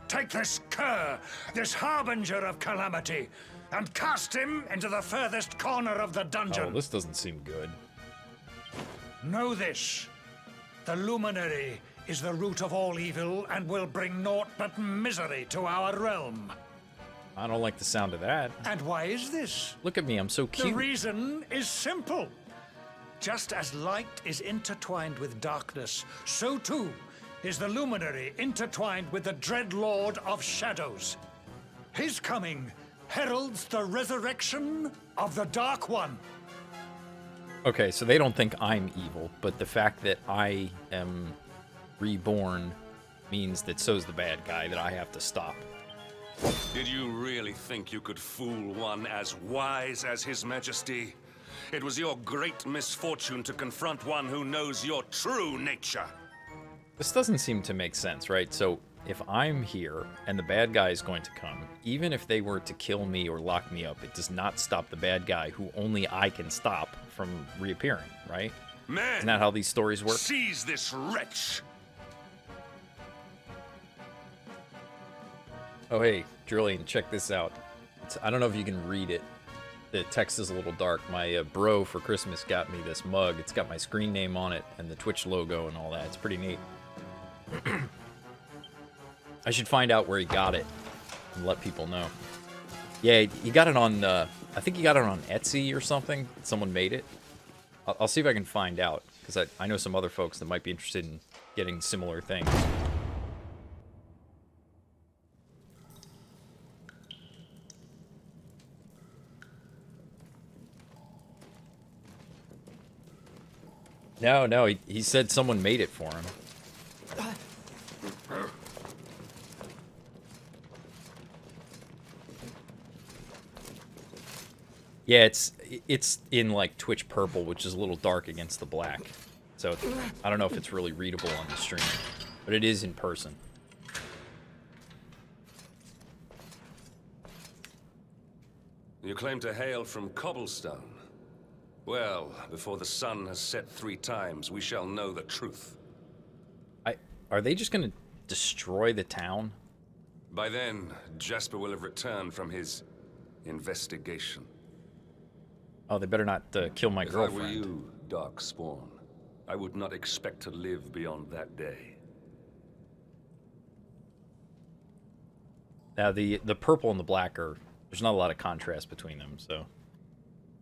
take this cur, this harbinger of calamity, and cast him into the furthest corner of the dungeon.
Oh, this doesn't seem good.
Know this. The Luminary is the root of all evil and will bring naught but misery to our realm.
I don't like the sound of that.
And why is this?
Look at me, I'm so
The
cute.
reason is simple. Just as light is intertwined with darkness, so too is the Luminary intertwined with the dread Lord of Shadows. His coming heralds the resurrection of the Dark One.
Okay, so they don't think I'm evil, but the fact that I am reborn means that so's the bad guy that I have to stop.
Did you really think you could fool one as wise as His Majesty? It was your great misfortune to confront one who knows your true nature.
This doesn't seem to make sense, right? So if I'm here and the bad guy is going to come, even if they were to kill me or lock me up, it does not stop the bad guy who only I can stop from reappearing, right?
Men,
Isn't that how these stories work?
seize this wretch!
Oh, hey, Julian, check this out. I don't know if you can read it. The text is a little dark. My bro for Christmas got me this mug. It's got my screen name on it and the Twitch logo and all that. It's pretty neat. I should find out where he got it and let people know. Yeah, he got it on, I think he got it on Etsy or something. Someone made it. I'll see if I can find out, because I know some other folks that might be interested in getting similar things. No, he said someone made it for him. Yeah, it's in like Twitch purple, which is a little dark against the black. So I don't know if it's really readable on the stream, but it is in person.
You claim to hail from cobblestone. Well, before the sun has set 3 times, we shall know the truth.
Are they just gonna destroy the town?
By then, Jasper will have returned from his investigation.
Oh, they better not kill my
If I were
girlfriend.
you, Darkspawn, I would not expect to live beyond that day.
Now, the purple and the black are... There's not a lot of contrast between them, so...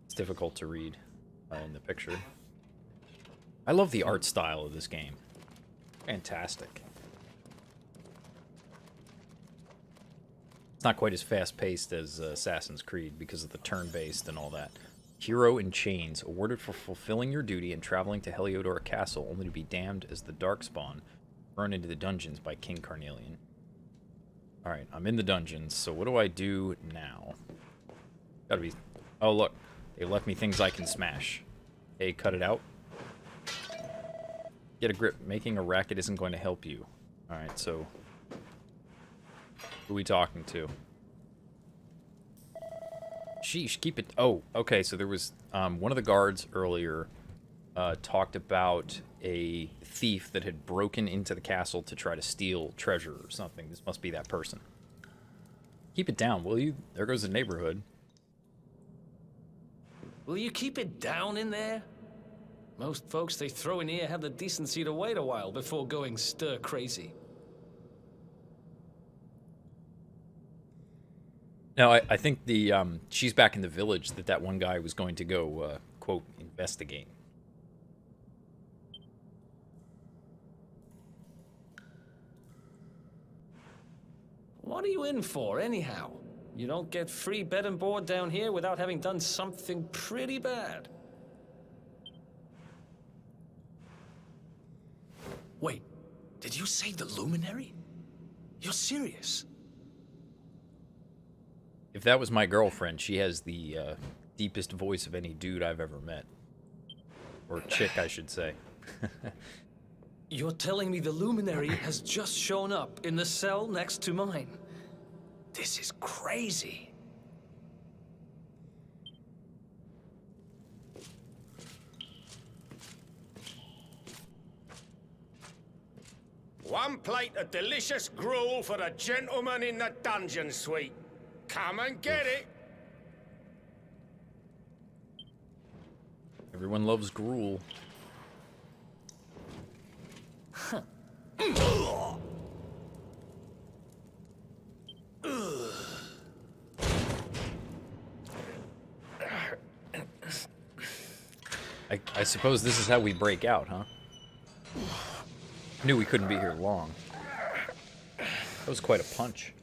It's difficult to read in the picture. I love the art style of this game. Fantastic. It's not quite as fast-paced as Assassin's Creed because of the turn-based and all that. Hero in Chains, awarded for fulfilling your duty and traveling to Heliodor Castle, only to be damned as the Darkspawn, thrown into the dungeons by King Carnelian. Alright, I'm in the dungeons, so what do I do now? Gotta be... Oh, look. They left me things I can smash. Hey, cut it out. Get a grip. Making a racket isn't going to help you. Alright, so... Who are we talking to? Sheesh, keep it... Oh, okay, so there was... one of the guards earlier talked about a thief that had broken into the castle to try to steal treasure or something. This must be that person. Keep it down, will you? There goes the neighborhood.
Will you keep it down in there? Most folks they throw in here have the decency to wait a while before going stir crazy.
No, I think the she's back in the village that one guy was going to go, quote, investigate.
What are you in for, anyhow? You don't get free bed and board down here without having done something pretty bad. Wait, did you say the Luminary? You're serious?
If that was my girlfriend, she has the deepest voice of any dude I've ever met. Or chick, I should say.
You're telling me the Luminary has just shown up in the cell next to mine? This is crazy.
One plate of delicious gruel for the gentleman in the dungeon suite. Come and get it.
Everyone loves gruel. I suppose this is how we break out, huh? Knew we couldn't be here long. That was quite a punch.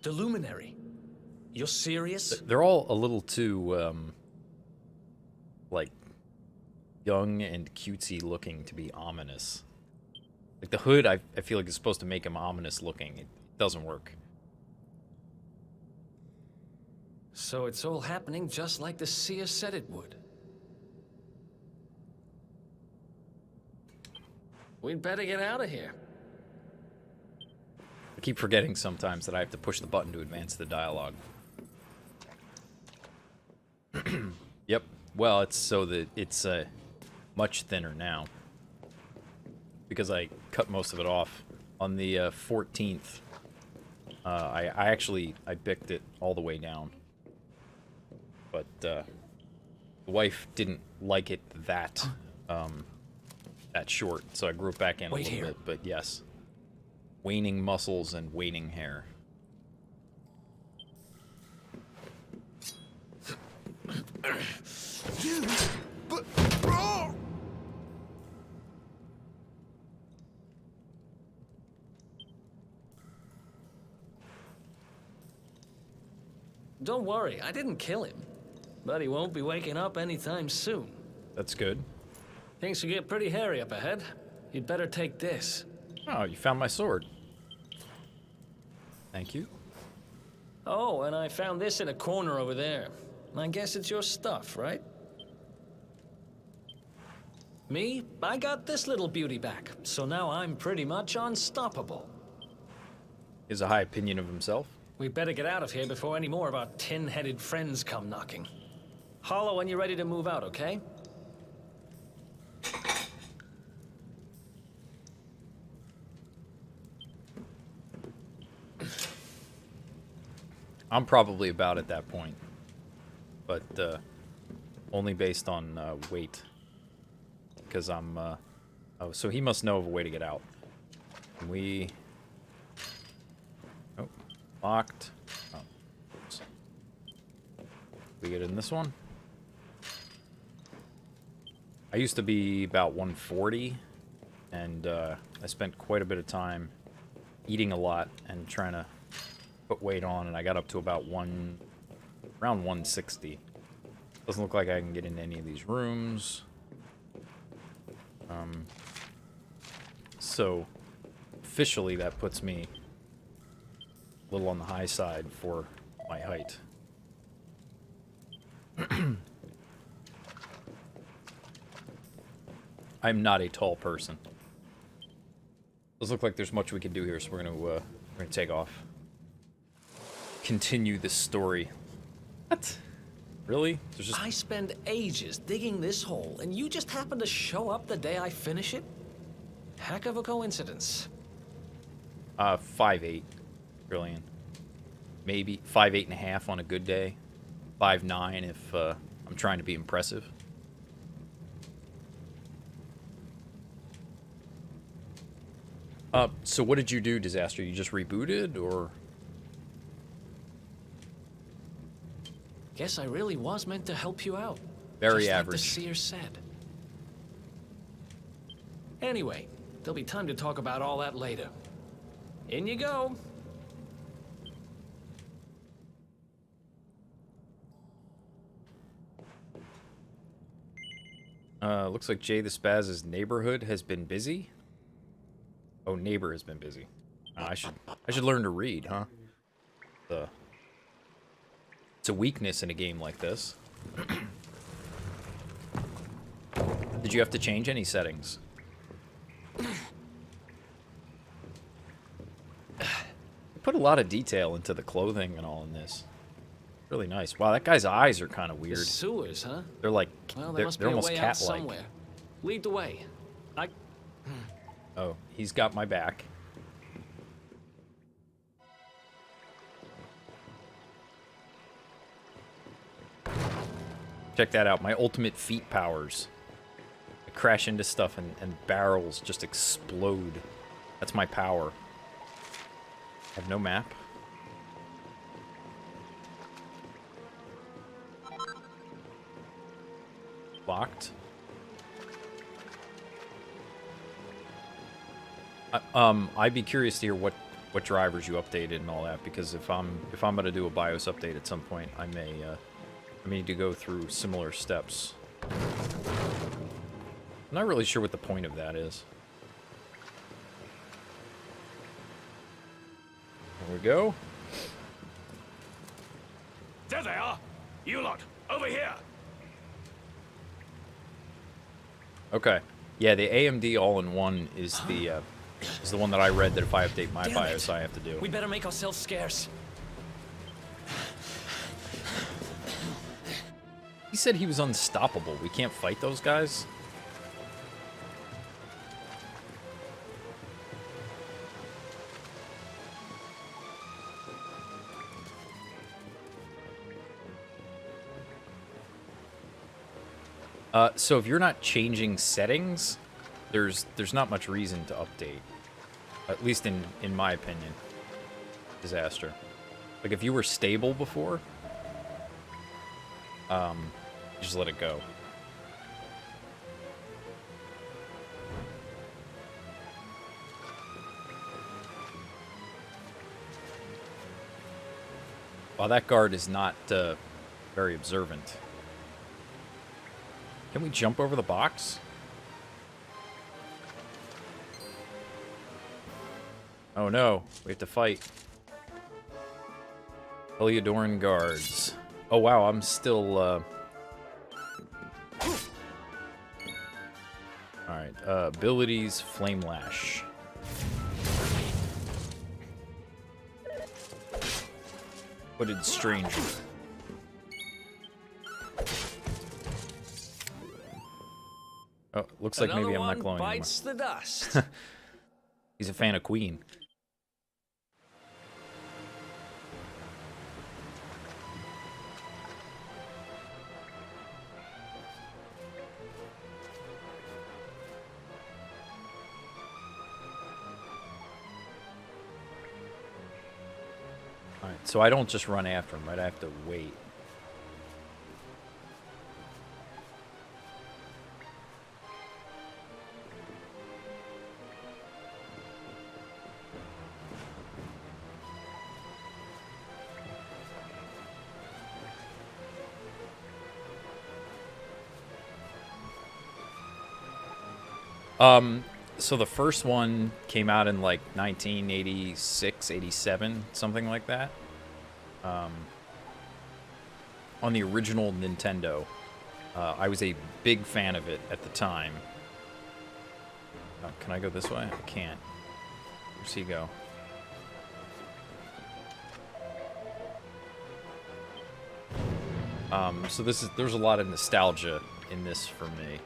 The Luminary. You're serious?
They're all a little too, like, young and cutesy looking to be ominous. Like, the hood, I feel like, is supposed to make him ominous looking. It doesn't work.
So it's all happening just like the seer said it would. We'd better get out of here.
I keep forgetting sometimes that I have to push the button to advance the dialogue. Yep. Well, it's so that it's much thinner now. Because I cut most of it off. On the 14th, I bicked it all the way down. But the wife didn't like it that short, so I grew it back in a little bit. But yes, waning muscles and waning hair.
Don't worry, I didn't kill him. But he won't be waking up anytime soon.
That's good.
Things will get pretty hairy up ahead. You'd better take this.
Oh, you found my sword. Thank you.
Oh, and I found this in a corner over there. I guess it's your stuff, right? Me? I got this little beauty back, so now I'm pretty much unstoppable.
He has a high opinion of himself.
We better get out of here before any more of our tin-headed friends come knocking. Holler when you're ready to move out, okay?
I'm probably about at that point. But only based on weight. Because I'm... oh, so he must know of a way to get out. We... Oh, locked. Oh. Oops. We get in this one. I used to be about 140, and I spent quite a bit of time eating a lot and trying to put weight on, and I got up to about around 160. Doesn't look like I can get into any of these rooms. So officially that puts me a little on the high side for my height. I'm not a tall person. Doesn't look like there's much we can do here, so we're gonna take off. Continue this story. What? Really? There's just...
I spend ages digging this hole, and you just happen to show up the day I finish it? Heck of a coincidence.
5'8", Brilliant. Maybe 5'8.5" on a good day. 5'9" if I'm trying to be impressive. So what did you do, Disaster? You just rebooted, or...?
Guess I really was meant to help you out.
Very
just
average.
Like the seer said. Anyway, there'll be time to talk about all that later. In you go.
Looks like JayTheSpaz's neighborhood has been busy. Oh, neighbor has been busy. I should learn to read, huh? It's a weakness in a game like this. Did you have to change any settings? Put a lot of detail into the clothing and all in this. Really nice. Wow, that guy's eyes are kind of weird.
The sewers, huh?
They're like,
well,
they're
must be
almost
a way out
cat-like.
somewhere. Lead the way.
Oh, he's got my back. Check that out. My ultimate feat powers. I crash into stuff and barrels just explode. That's my power. I have no map. Locked. I'd be curious to hear what drivers you updated and all that, because if I'm gonna do a BIOS update at some point, I may need to go through similar steps. I'm not really sure what the point of that is. There we go.
There they are! You lot, over here!
Okay. Yeah, the AMD all-in-one is the one that I read that if I update my BIOS, I have to do.
We better make ourselves scarce.
He said he was unstoppable. We can't fight those guys? So if you're not changing settings, there's not much reason to update. At least in my opinion. Disaster. Like if you were stable before, just let it go. Wow, that guard is not very observant. Can we jump over the box? Oh no, we have to fight. Heliodoran guards. Oh wow, I'm still Alright, abilities, Flame Lash. Hooded Stranger. Oh, looks like maybe I'm not glowing anymore.
Bites the dust.
He's a fan of Queen. Alright, so I don't just run after him, right? I have to wait. So the first one came out in like 1986, 87, something like that. On the original Nintendo. I was a big fan of it at the time. Oh, can I go this way? I can't. Where's he go? So there's a lot of nostalgia in this for me.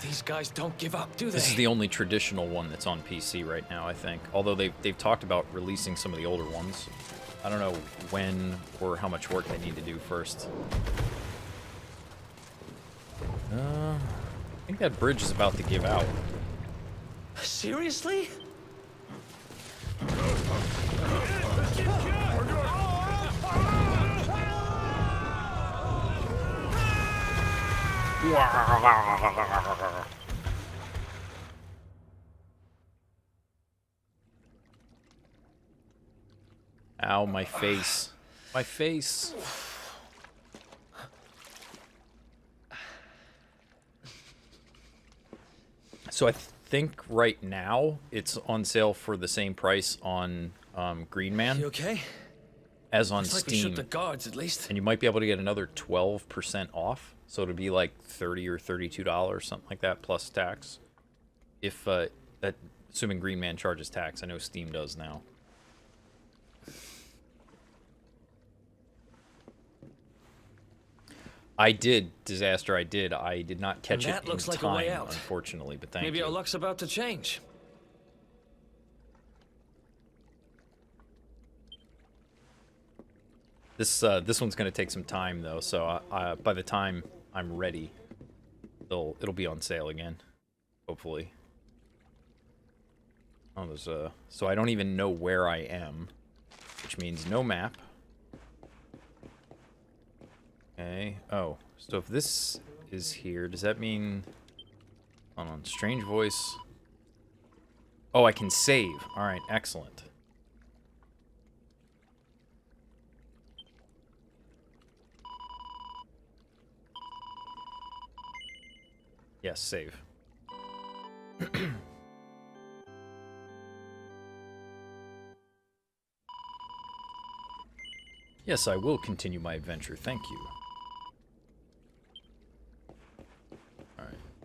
These guys don't give up, do they?
This is the only traditional one that's on PC right now, I think. Although they've talked about releasing some of the older ones. I don't know when or how much work they need to do first. I think that bridge is about to give out.
Seriously?
Ow, my face. My face. So I think right now it's on sale for the same price on Green Man.
You okay?
As on
Looks like we
Steam.
shoot the guards at least.
And you might be able to get another 12% off. So it'll be like $30 or $32, something like that, plus tax. If, assuming Green Man charges tax. I know Steam does now. I did, Disaster, I did. I did not catch
And
it
that looks
in
like a
time,
way out.
unfortunately, but thank
Maybe
you.
our luck's about to change.
This one's going to take some time, though, so by the time I'm ready, it'll be on sale again, hopefully. Oh, there's a... So I don't even know where I am, which means no map. Okay. Oh, so if this is here, does that mean... Hold on, strange voice. Oh, I can save. All right, excellent. Yes, save. Yes, I will continue my adventure. Thank you.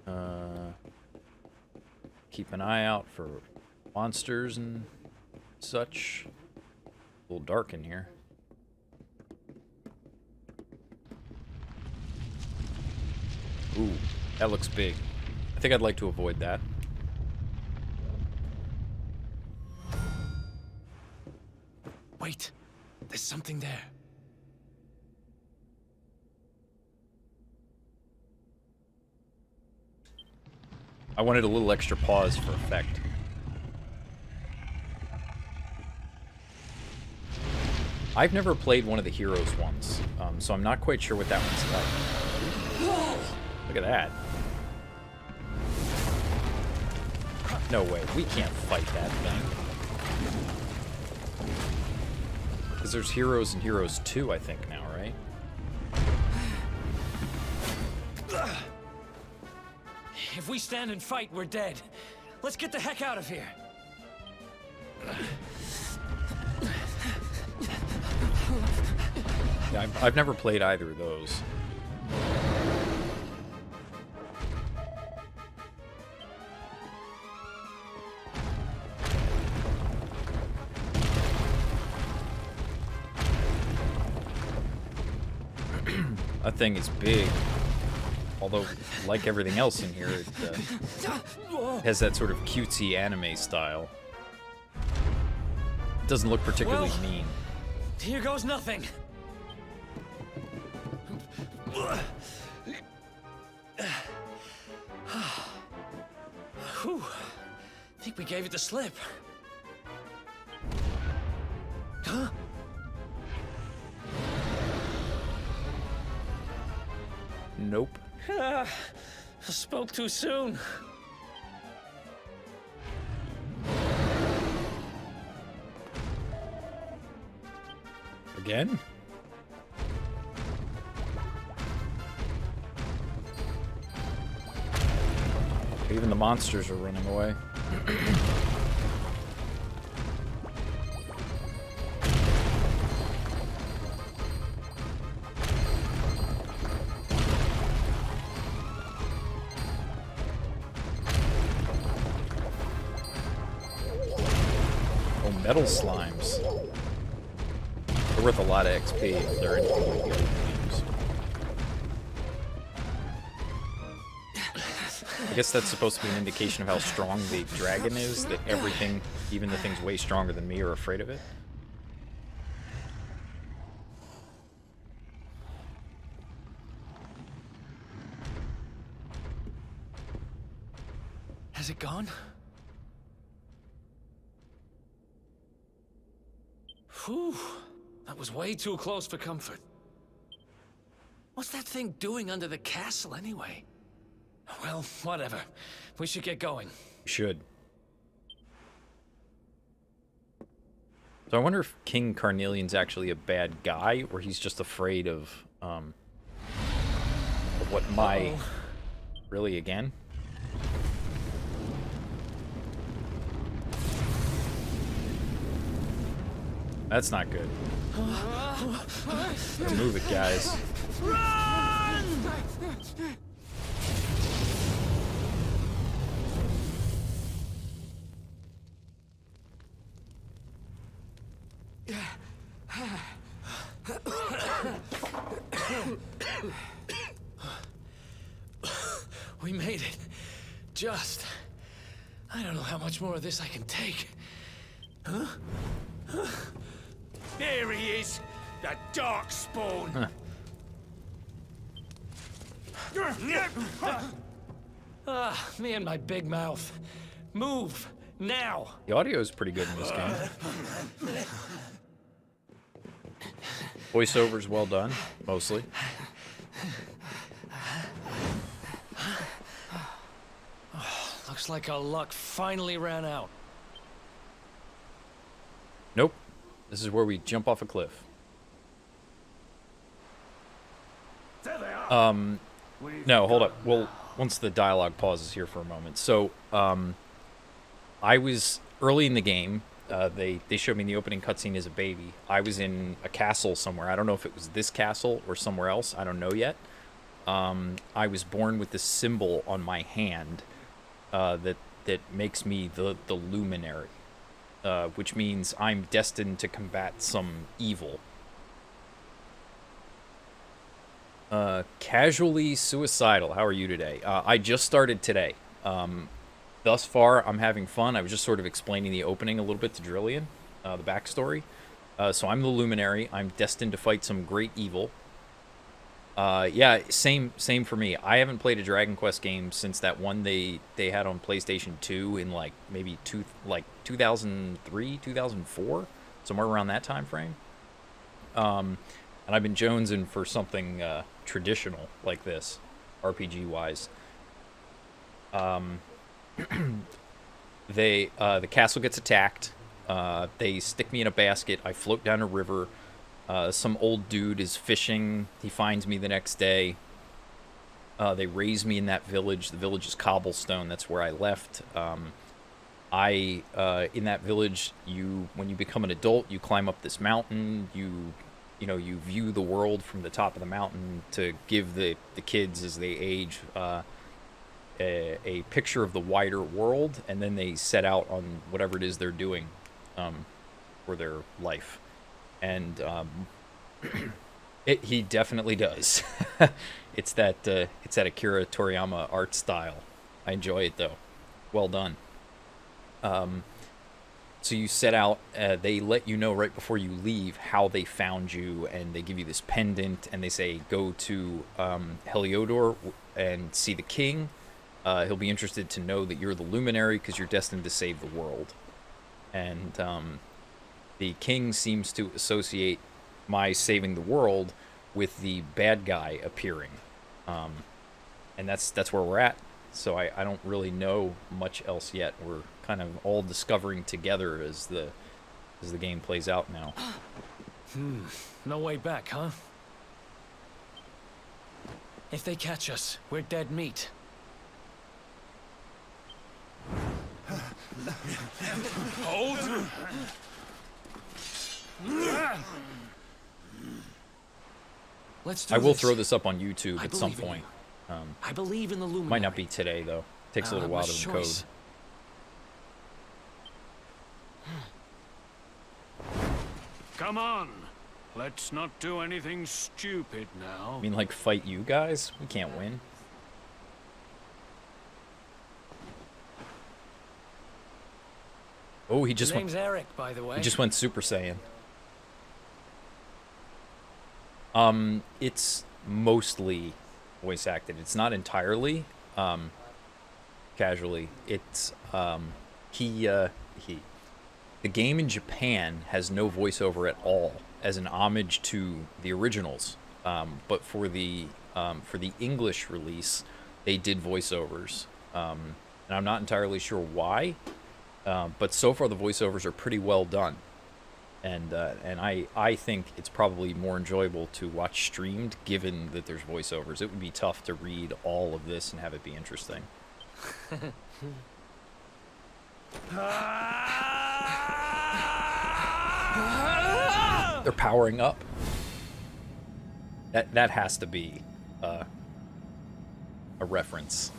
Alright. Keep an eye out for monsters and such. A little dark in here. Ooh, that looks big. I think I'd like to avoid that.
Wait, there's something there.
I wanted a little extra pause for effect. I've never played one of the Heroes ones, so I'm not quite sure what that one's like. Look at that. No way, we can't fight that thing. Because there's Heroes and Heroes 2, I think, now, right?
If we stand and fight, we're dead. Let's get the heck out of here.
Yeah, I've never played either of those. That thing is big. Although, like everything else in here, it has that sort of cutesy anime style. It doesn't look particularly mean.
Here goes nothing. Whew. I think we gave it the slip. Huh?
Nope.
I spoke too soon.
Again? Even the monsters are running away. Oh, metal slimes. They're worth a lot of XP if they're in the old games. I guess that's supposed to be an indication of how strong the dragon is, that everything, even the things way stronger than me, are afraid of it.
Has it gone? Whew. That was way too close for comfort. What's that thing doing under the castle anyway? Well, whatever. We should get going.
Should. So I wonder if King Carnelian's actually a bad guy, or he's just afraid of what my... Really, again? That's not good. Let's move it, guys.
We made it. Just. I don't know how much more of this I can take. Huh?
There he is, the Darkspawn.
Me and my big mouth. Move, now.
The audio is pretty good in this game. Voiceover's well done, mostly.
Looks like our luck finally ran out.
Nope. This is where we jump off a cliff. No, hold up. Well, once the dialogue pauses here for a moment. So, I was early in the game. They showed me in the opening cutscene as a baby. I was in a castle somewhere. I don't know if it was this castle or somewhere else. I don't know yet. I was born with this symbol on my hand that makes me the Luminary, which means I'm destined to combat some evil. Casually suicidal. How are you today? I just started today. Thus far, I'm having fun. I was just sort of explaining the opening a little bit to Drillian, the backstory. So I'm the Luminary. I'm destined to fight some great evil. Yeah, same for me. I haven't played a Dragon Quest game since that one they had on PlayStation 2 in like maybe 2003, 2004, somewhere around that time frame. And I've been jonesing for something traditional like this, RPG wise. The castle gets attacked. They stick me in a basket. I float down a river. Some old dude is fishing. He finds me the next day. They raise me in that village. The village is cobblestone. That's where I left. In that village, when you become an adult, you climb up this mountain. You view the world from the top of the mountain to give the kids as they age a picture of the wider world, and then they set out on whatever it is they're doing for their life. And he definitely does. It's that Akira Toriyama art style. I enjoy it though. Well done. So you set out. They let you know right before you leave how they found you, and they give you this pendant, and they say go to Heliodor and see the king. He'll be interested to know that you're the Luminary because you're destined to save the world. And the king seems to associate my saving the world with the bad guy appearing. And that's where we're at. So I don't really know much else yet. We're kind of all discovering together as the game plays out now.
No way back, huh? If they catch us, we're dead meat.
Hold!
Let's do
I will
this.
throw this up on YouTube
I
at some
believe in
point.
I believe in the Luminary.
Might not be today though. Takes a little while to encode.
choice.
Come on. Let's not do anything stupid now.
I mean, like, fight you guys? We can't win. Oh, he just
His name's Erik, by the way.
He just went Super Saiyan. It's mostly voice acted. It's not entirely casually. It's the game in Japan has no voiceover at all as an homage to the originals. But for the English release, they did voiceovers. And I'm not entirely sure why. But so far the voiceovers are pretty well done. And I think it's probably more enjoyable to watch streamed given that there's voiceovers. It would be tough to read all of this and have it be interesting. They're powering up. That has to be a reference.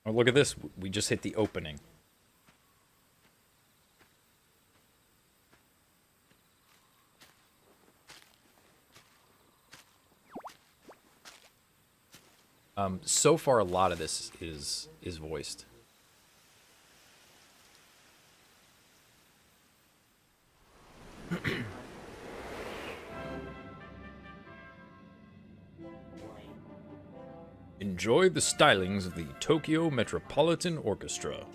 Oh, look at this. We just hit the opening. So far, a lot of this is voiced. Enjoy the stylings of the Tokyo Metropolitan Orchestra.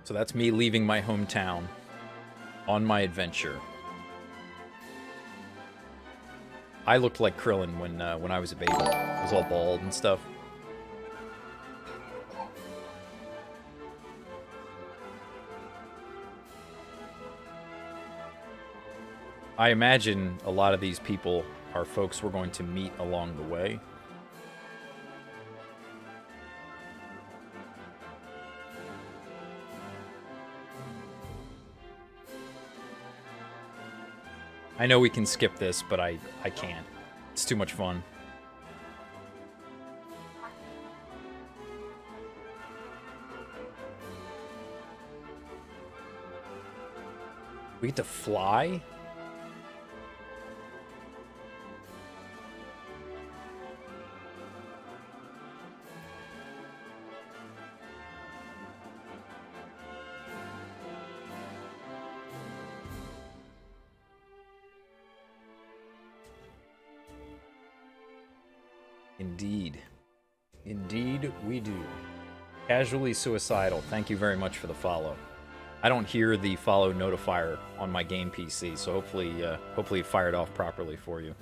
So that's me leaving my hometown on my adventure. I looked like Krillin when I was a baby. I was all bald and stuff. I imagine a lot of these people are folks we're going to meet along the way. I know we can skip this, but I can't. It's too much fun. We get to fly? Indeed. Indeed, we do. Casually Suicidal, thank you very much for the follow. I don't hear the follow notifier on my game PC, so hopefully it fired off properly for you.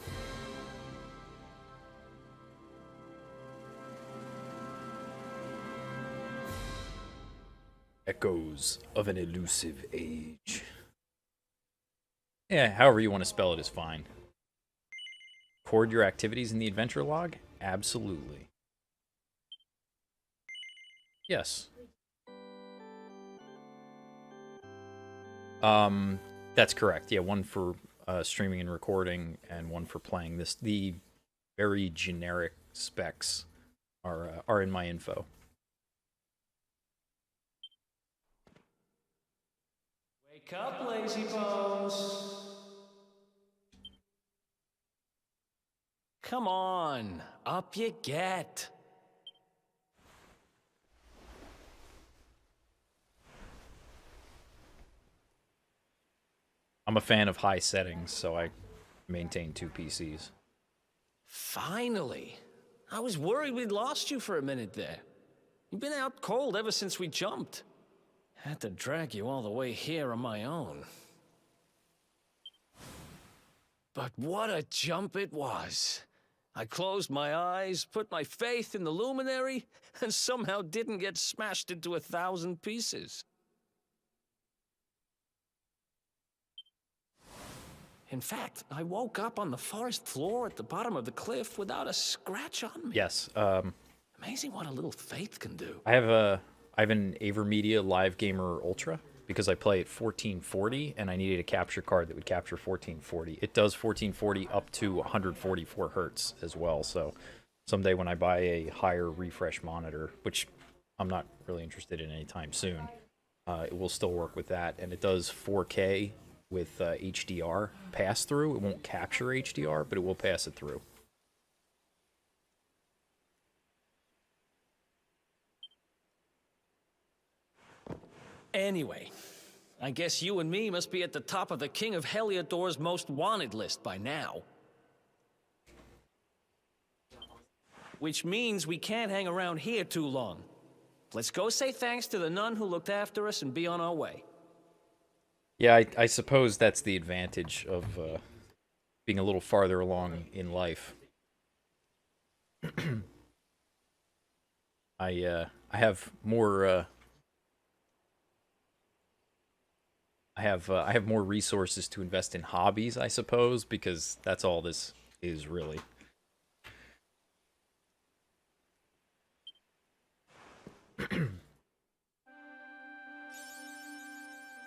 Echoes of an elusive age. Yeah, however you want to spell it is fine. Record your activities in the adventure log? Absolutely. Yes. That's correct. Yeah, one for streaming and recording, and one for playing. The very generic specs are in my info.
Wake up, lazy bones. Come on, up you get.
I'm a fan of high settings, so I maintain 2 PCs.
Finally. I was worried we'd lost you for a minute there. You've been out cold ever since we jumped. Had to drag you all the way here on my own. But what a jump it was. I closed my eyes, put my faith in the Luminary, and somehow didn't get smashed into 1,000 pieces. In fact, I woke up on the forest floor at the bottom of the cliff without a scratch on me.
Yes.
Amazing what a little faith can do.
I have an AverMedia Live Gamer Ultra because I play at 1440, and I needed a capture card that would capture 1440. It does 1440 up to 144 hertz as well. So someday when I buy a higher refresh monitor, which I'm not really interested in anytime soon, it will still work with that, and it does 4K with HDR pass through. It won't capture HDR, but it will pass it through.
Anyway, I guess you and me must be at the top of the King of Heliodor's most wanted list by now. Which means we can't hang around here too long. Let's go say thanks to the nun who looked after us and be on our way.
Yeah, I suppose that's the advantage of being a little farther along in life. I have more I have more resources to invest in hobbies, I suppose, because that's all this is really.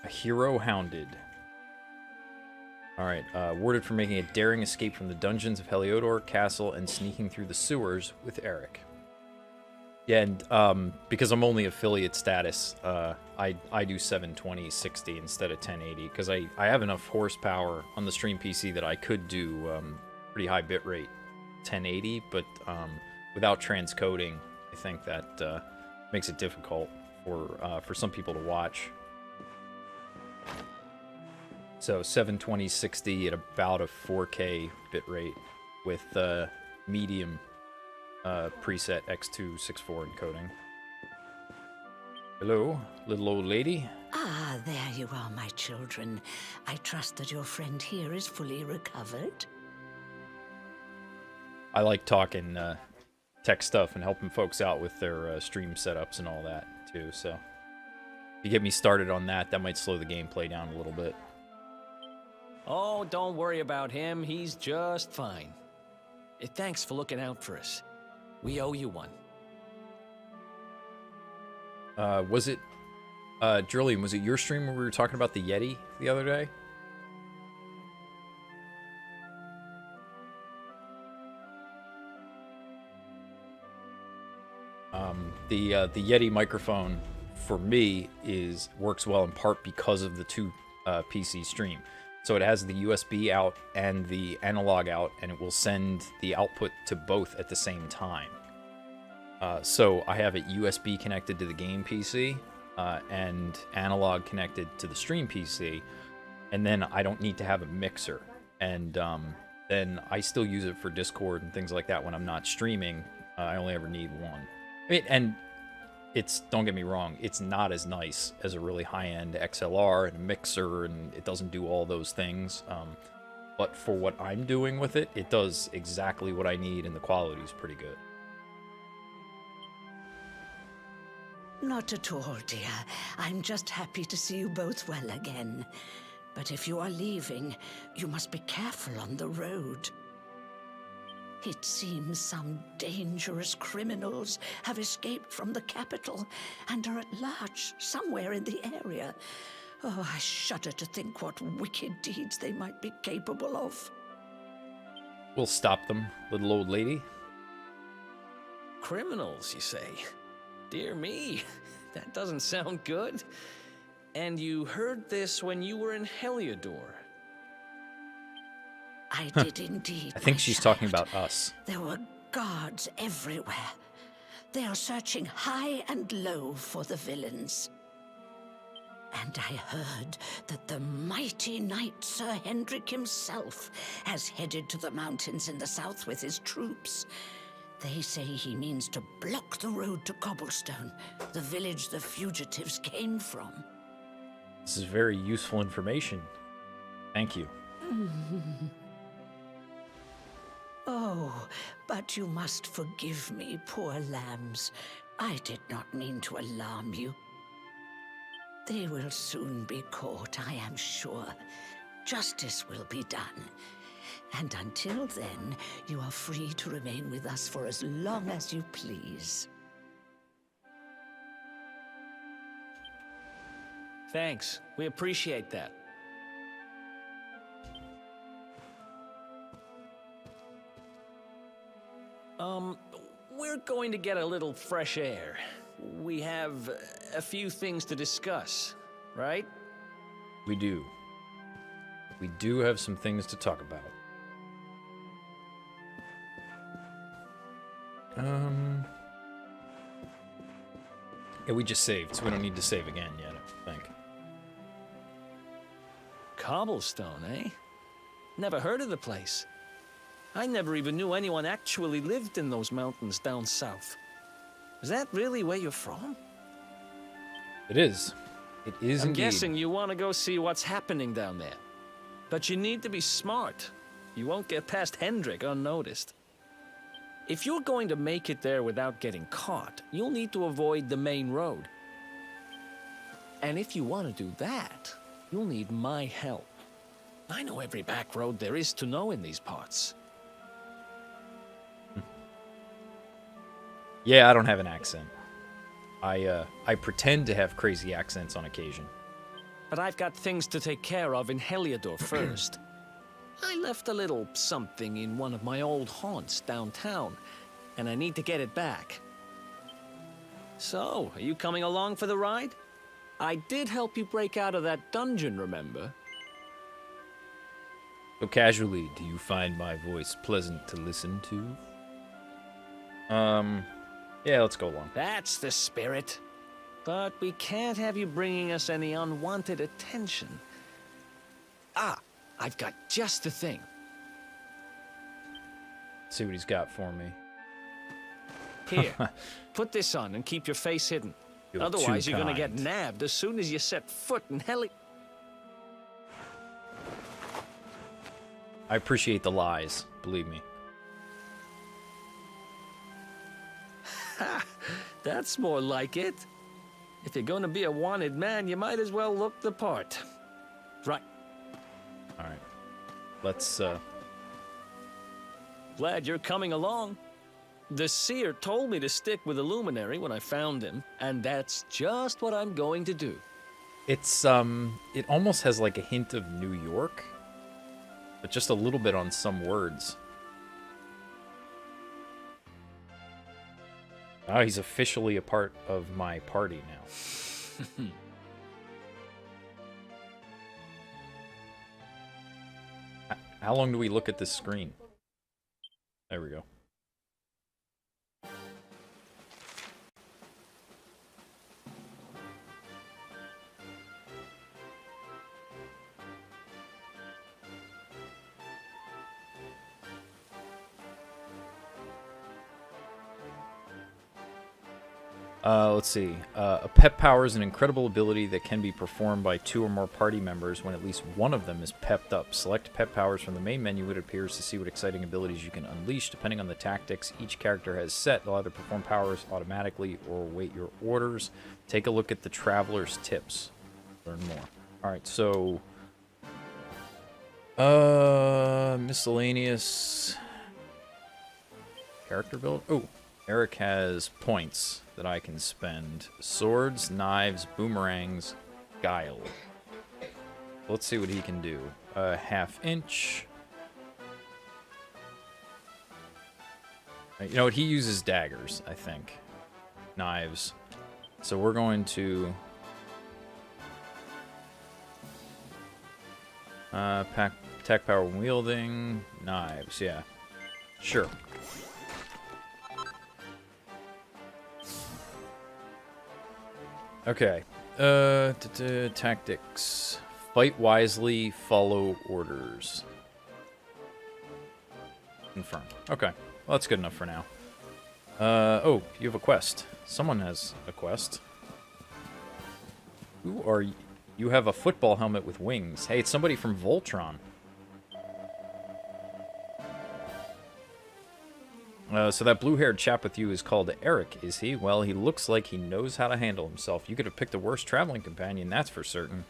A hero hounded. Alright, warded for making a daring escape from the dungeons of Heliodor Castle and sneaking through the sewers with Erik. Yeah, and because I'm only affiliate status, I do 720/60 instead of 1080, because I have enough horsepower on the stream PC that I could do pretty high bitrate 1080, but without transcoding, I think that makes it difficult for some people to watch. So 720/60 at about a 4K bitrate with medium preset X264 encoding. Hello, little old lady.
Ah, there you are, my children. I trust that your friend here is fully recovered.
I like talking tech stuff and helping folks out with their stream setups and all that, too, so if you get me started on that, that might slow the gameplay down a little bit.
Oh, don't worry about him. He's just fine. Thanks for looking out for us. We owe you one.
Was it, Drillian, was it your stream where we were talking about the Yeti the other day? The Yeti microphone for me works well in part because of the two PC stream. So it has the USB out and the analog out, and it will send the output to both at the same time. So I have it USB connected to the game PC and analog connected to the stream PC, and then I don't need to have a mixer. And then I still use it for Discord and things like that when I'm not streaming. I only ever need one. And don't get me wrong, it's not as nice as a really high-end XLR and a mixer, and it doesn't do all those things. But for what I'm doing with it, it does exactly what I need, and the quality is pretty good.
Not at all, dear. I'm just happy to see you both well again. But if you are leaving, you must be careful on the road. It seems some dangerous criminals have escaped from the capital and are at large somewhere in the area. Oh, I shudder to think what wicked deeds they might be capable of.
We'll stop them, little old lady.
Criminals, you say? Dear me, that doesn't sound good. And you heard this when you were in Heliodor.
I did indeed.
I think she's talking about us.
There were guards everywhere. They are searching high and low for the villains. And I heard that the mighty knight Sir Hendrik himself has headed to the mountains in the south with his troops. They say he means to block the road to Cobblestone, the village the fugitives came from.
This is very useful information. Thank you.
Oh, but you must forgive me, poor lambs. I did not mean to alarm you. They will soon be caught, I am sure. Justice will be done. And until then, you are free to remain with us for as long as you please.
Thanks. We appreciate that. We're going to get a little fresh air. We have a few things to discuss, right?
We do. We do have some things to talk about. Yeah, we just saved, so we don't need to save again yet, I think.
Cobblestone, eh? Never heard of the place. I never even knew anyone actually lived in those mountains down south. Is that really where you're from?
It is. It is
I'm
indeed.
guessing you want to go see what's happening down there. But you need to be smart. You won't get past Hendrik unnoticed. If you're going to make it there without getting caught, you'll need to avoid the main road. And if you want to do that, you'll need my help. I know every back road there is to know in these parts.
Yeah, I don't have an accent. I pretend to have crazy accents on occasion.
But I've got things to take care of in Heliodor first. I left a little something in one of my old haunts downtown, and I need to get it back. So, are you coming along for the ride? I did help you break out of that dungeon, remember?
So casually, do you find my voice pleasant to listen to? Yeah, let's go along.
That's the spirit. But we can't have you bringing us any unwanted attention. Ah, I've got just the thing.
See what he's got for me.
Here, put this on and keep your face hidden. Otherwise, you're gonna get nabbed as soon as you set foot in
I appreciate the lies, believe me.
Ha! That's more like it. If you're gonna be a wanted man, you might as well look the part. Right.
Alright. Let's,
Glad you're coming along. The seer told me to stick with the Luminary when I found him, and that's just what I'm going to do.
It's, it almost has like a hint of New York, but just a little bit on some words. Oh, he's officially a part of my party now. How long do we look at this screen? There we go. Let's see. A pep power is an incredible ability that can be performed by 2 or more party members when at least one of them is pepped up. Select pep powers from the main menu. It appears to see what exciting abilities you can unleash. Depending on the tactics each character has set, they'll either perform powers automatically or await your orders. Take a look at the Traveler's Tips. Learn more. Alright, so... miscellaneous... character build? Oh, Erik has points that I can spend. Swords, knives, boomerangs, guile. Let's see what he can do. Half-inch. You know what? He uses daggers, I think. Knives. So we're going to... attack power when wielding. Knives, yeah. Sure. Okay. Tactics. Fight wisely, follow orders. Confirm. Okay. Well, that's good enough for now. Oh, you have a quest. Someone has a quest. Who are you? You have a football helmet with wings. Hey, it's somebody from Voltron. So that blue-haired chap with you is called Erik, is he? Well, he looks like he knows how to handle himself. You could have picked a worse traveling companion, that's for certain.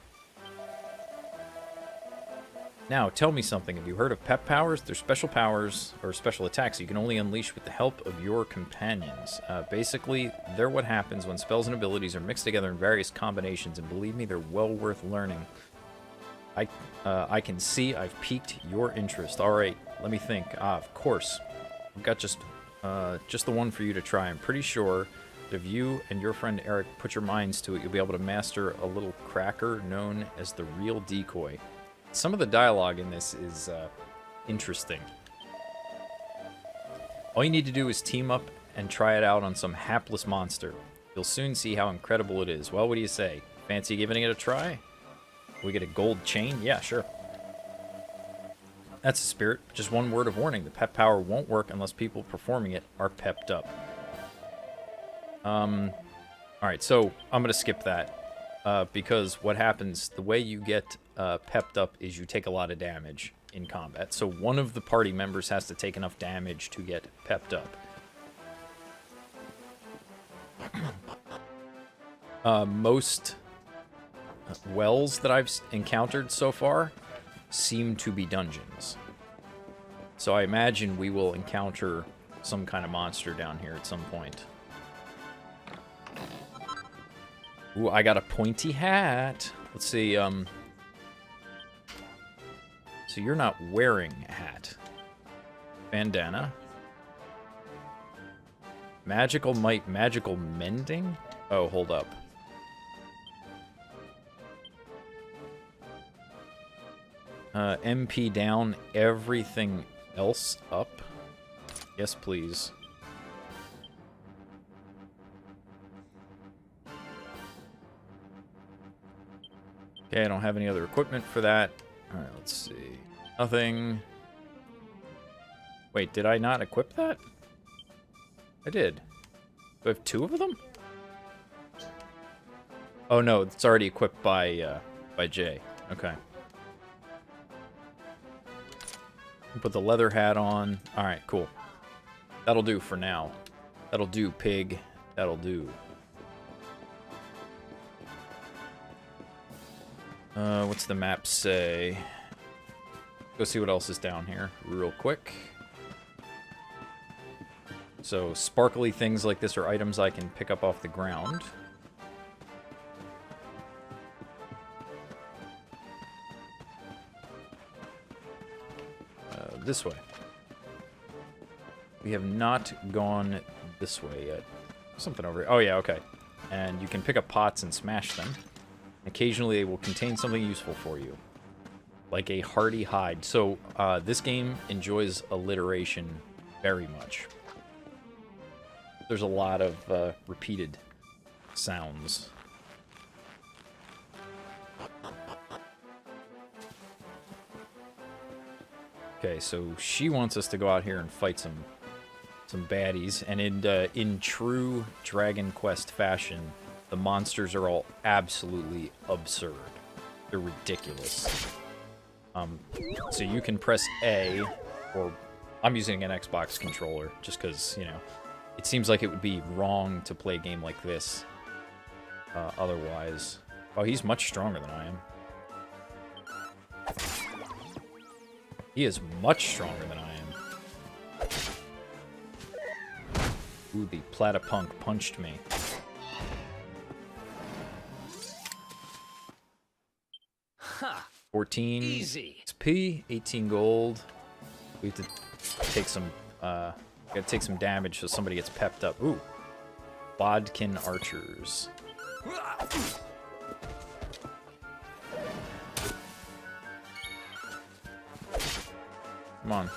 Now, tell me something. Have you heard of pep powers? They're special powers, or special attacks you can only unleash with the help of your companions. Basically, they're what happens when spells and abilities are mixed together in various combinations, and believe me, they're well worth learning. I can see I've piqued your interest. Alright, let me think. Of course. I've got just the one for you to try. I'm pretty sure that if you and your friend Erik put your minds to it, you'll be able to master a little cracker known as the real decoy. Some of the dialogue in this is interesting. All you need to do is team up and try it out on some hapless monster. You'll soon see how incredible it is. Well, what do you say? Fancy giving it a try? We get a gold chain? Yeah, sure. That's the spirit. Just one word of warning. The pep power won't work unless people performing it are pepped up. Alright, so I'm going to skip that. Because what happens, the way you get pepped up is you take a lot of damage in combat. So one of the party members has to take enough damage to get pepped up. Most wells that I've encountered so far seem to be dungeons. So I imagine we will encounter some kind of monster down here at some point. Ooh, I got a pointy hat. Let's see, So you're not wearing a hat. Bandana. Magical might, magical mending? Oh, hold up. MP down, everything else up? Yes, please. Okay, I don't have any other equipment for that. Alright, let's see. Nothing. Wait, did I not equip that? I did. Do I have 2 of them? Oh no, it's already equipped by Jay. Okay. Put the leather hat on. Alright, cool. That'll do for now. That'll do, pig. That'll do. What's the map say? Go see what else is down here real quick. So, sparkly things like this are items I can pick up off the ground. This way. We have not gone this way yet. Something over here. Oh, yeah, okay. And you can pick up pots and smash them. Occasionally, they will contain something useful for you. Like a hardy hide. So, this game enjoys alliteration very much. There's a lot of repeated sounds. Okay, so she wants us to go out here and fight some baddies, and in true Dragon Quest fashion, the monsters are all absolutely absurd. They're ridiculous. So you can press A, or I'm using an Xbox controller just because, you know, it seems like it would be wrong to play a game like this otherwise. Oh, he's much stronger than I am. He is much stronger than I am. Ooh, the platypunk punched me.
Ha!
14
Easy.
XP, 18 gold. We have to take some, gotta take some damage so somebody gets pepped up. Ooh. Bodkin archers. Come on.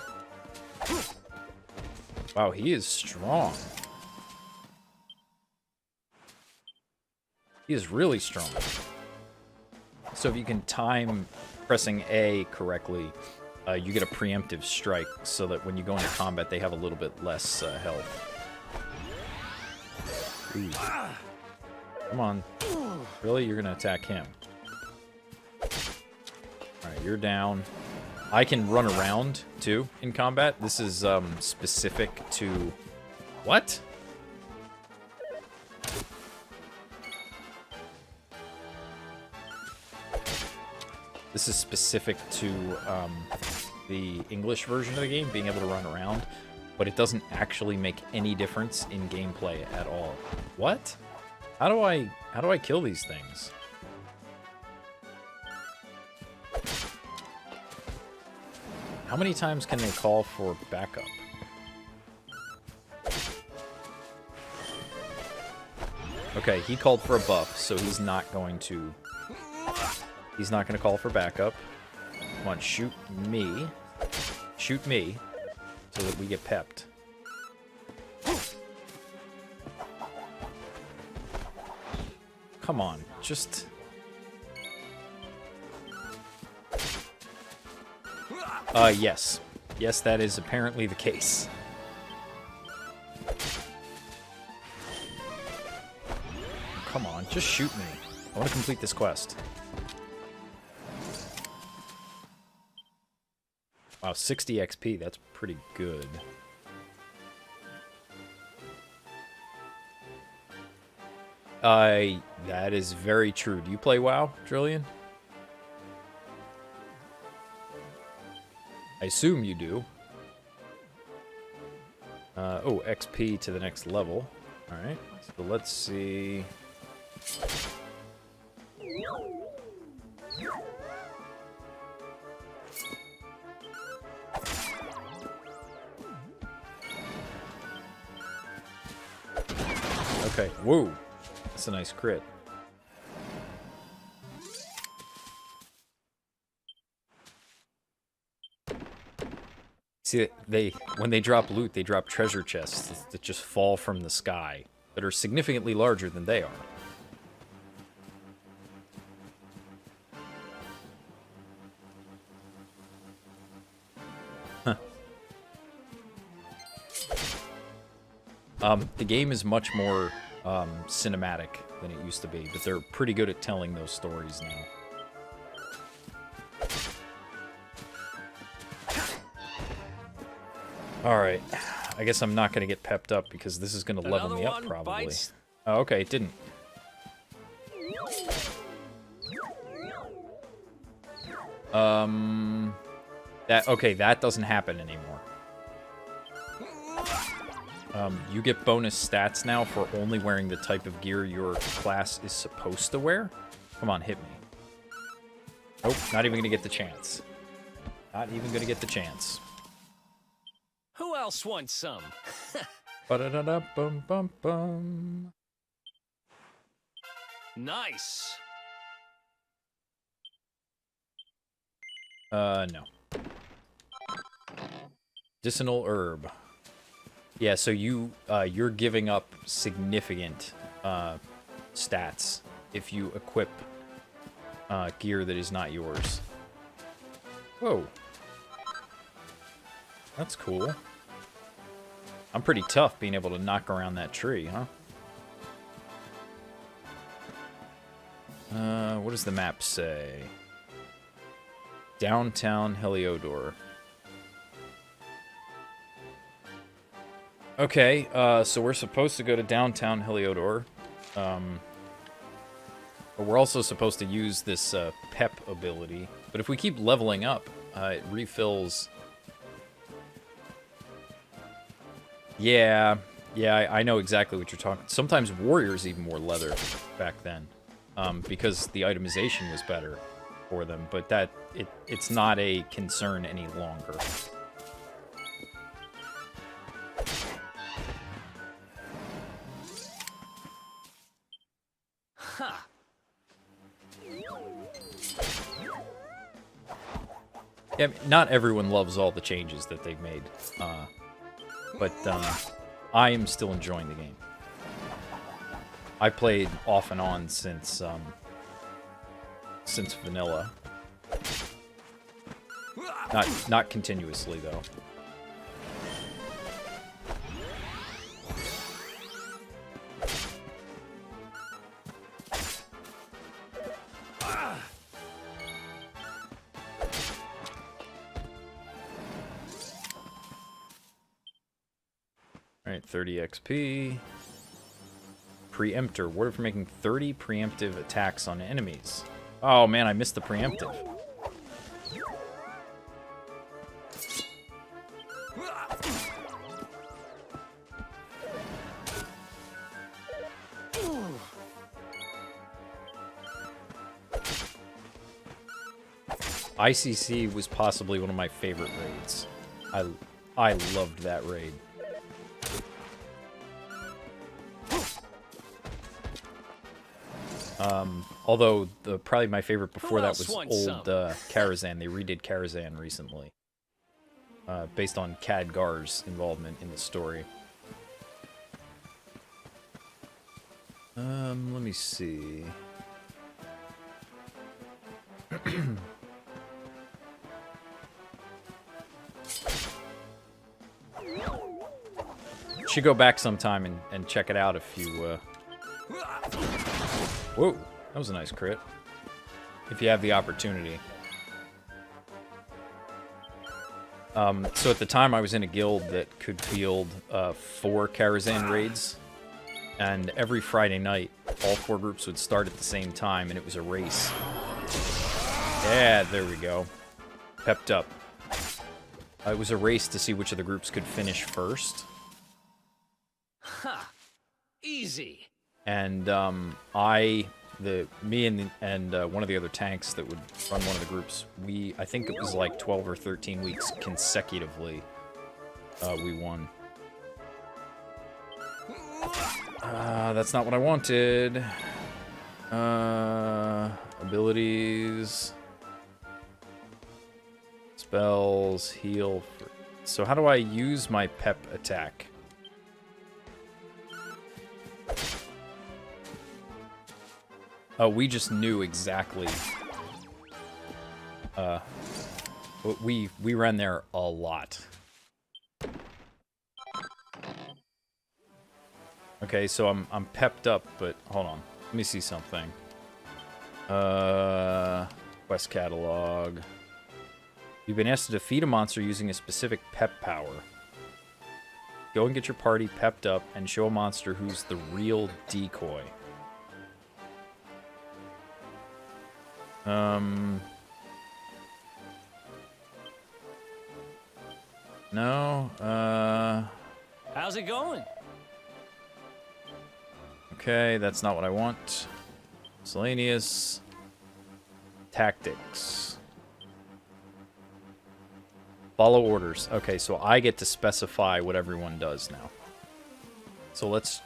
Wow, he is strong. He is really strong. So if you can time pressing A correctly, you get a preemptive strike so that when you go into combat, they have a little bit less health. Ooh. Come on. Really? You're going to attack him. Alright, you're down. I can run around, too, in combat. This is specific to... What? This is specific to the English version of the game, being able to run around, but it doesn't actually make any difference in gameplay at all. What? How do I kill these things? How many times can they call for backup? Okay, he called for a buff, so he's not going to... He's not going to call for backup. Come on, shoot me. Shoot me, so that we get pepped. Come on, just... yes. Yes, that is apparently the case. Come on, just shoot me. I want to complete this quest. Wow, 60 XP, that's pretty good. That is very true. Do you play WoW, Trillian? I assume you do. Oh, XP to the next level. Alright, so let's see. Okay. Whoa. That's a nice crit. See, when they drop loot, they drop treasure chests that just fall from the sky that are significantly larger than they are. The game is much more cinematic than it used to be, but they're pretty good at telling those stories now. Alright, I guess I'm not going to get pepped up because this is going to level me up probably.
Bites.
Oh, okay, it didn't. That doesn't happen anymore. You get bonus stats now for only wearing the type of gear your class is supposed to wear. Come on, hit me. Nope, not even gonna get the chance. Not even gonna get the chance.
Who else wants some?
Ba-da-da-da-bum-bum-bum.
Nice.
No. Medicinal herb. Yeah, so you're giving up significant stats if you equip gear that is not yours. Whoa. That's cool. I'm pretty tough being able to knock around that tree, huh? What does the map say? Downtown Heliodor. Okay, so we're supposed to go to downtown Heliodor. But we're also supposed to use this pep ability. But if we keep leveling up, it refills... Yeah, I know exactly what you're talking... Sometimes warriors even wore leather back then. Because the itemization was better for them. But it's not a concern any longer. Yeah, not everyone loves all the changes that they've made, but I am still enjoying the game. I played off and on since vanilla, not continuously though. Alright, 30 XP. Preemptor. Word for making 30 preemptive attacks on enemies. Oh man, I missed the preemptive. ICC was possibly one of my favorite raids. I loved that raid. Although probably my favorite before that was old Karazhan. They redid Karazhan recently, based on Khadgar's involvement in the story. Let me see. Should go back sometime and check it out if you. Whoa, that was a nice crit. If you have the opportunity. So at the time I was in a guild that could field 4 Karazhan raids. And every Friday night, all 4 groups would start at the same time, and it was a race. Yeah, there we go. Pepped up. It was a race to see which of the groups could finish first.
Ha! Easy.
And me and one of the other tanks that would run one of the groups, I think it was like 12 or 13 weeks consecutively, we won. That's not what I wanted. Abilities. Spells, heal. So how do I use my pep attack? Oh, we just knew exactly. We ran there a lot. Okay, so I'm pepped up, but hold on. Let me see something. Quest catalog. You've been asked to defeat a monster using a specific pep power. Go and get your party pepped up and show a monster who's the real decoy. No,
How's it going?
Okay, that's not what I want. Miscellaneous. Tactics. Follow orders. Okay, so I get to specify what everyone does now. So let's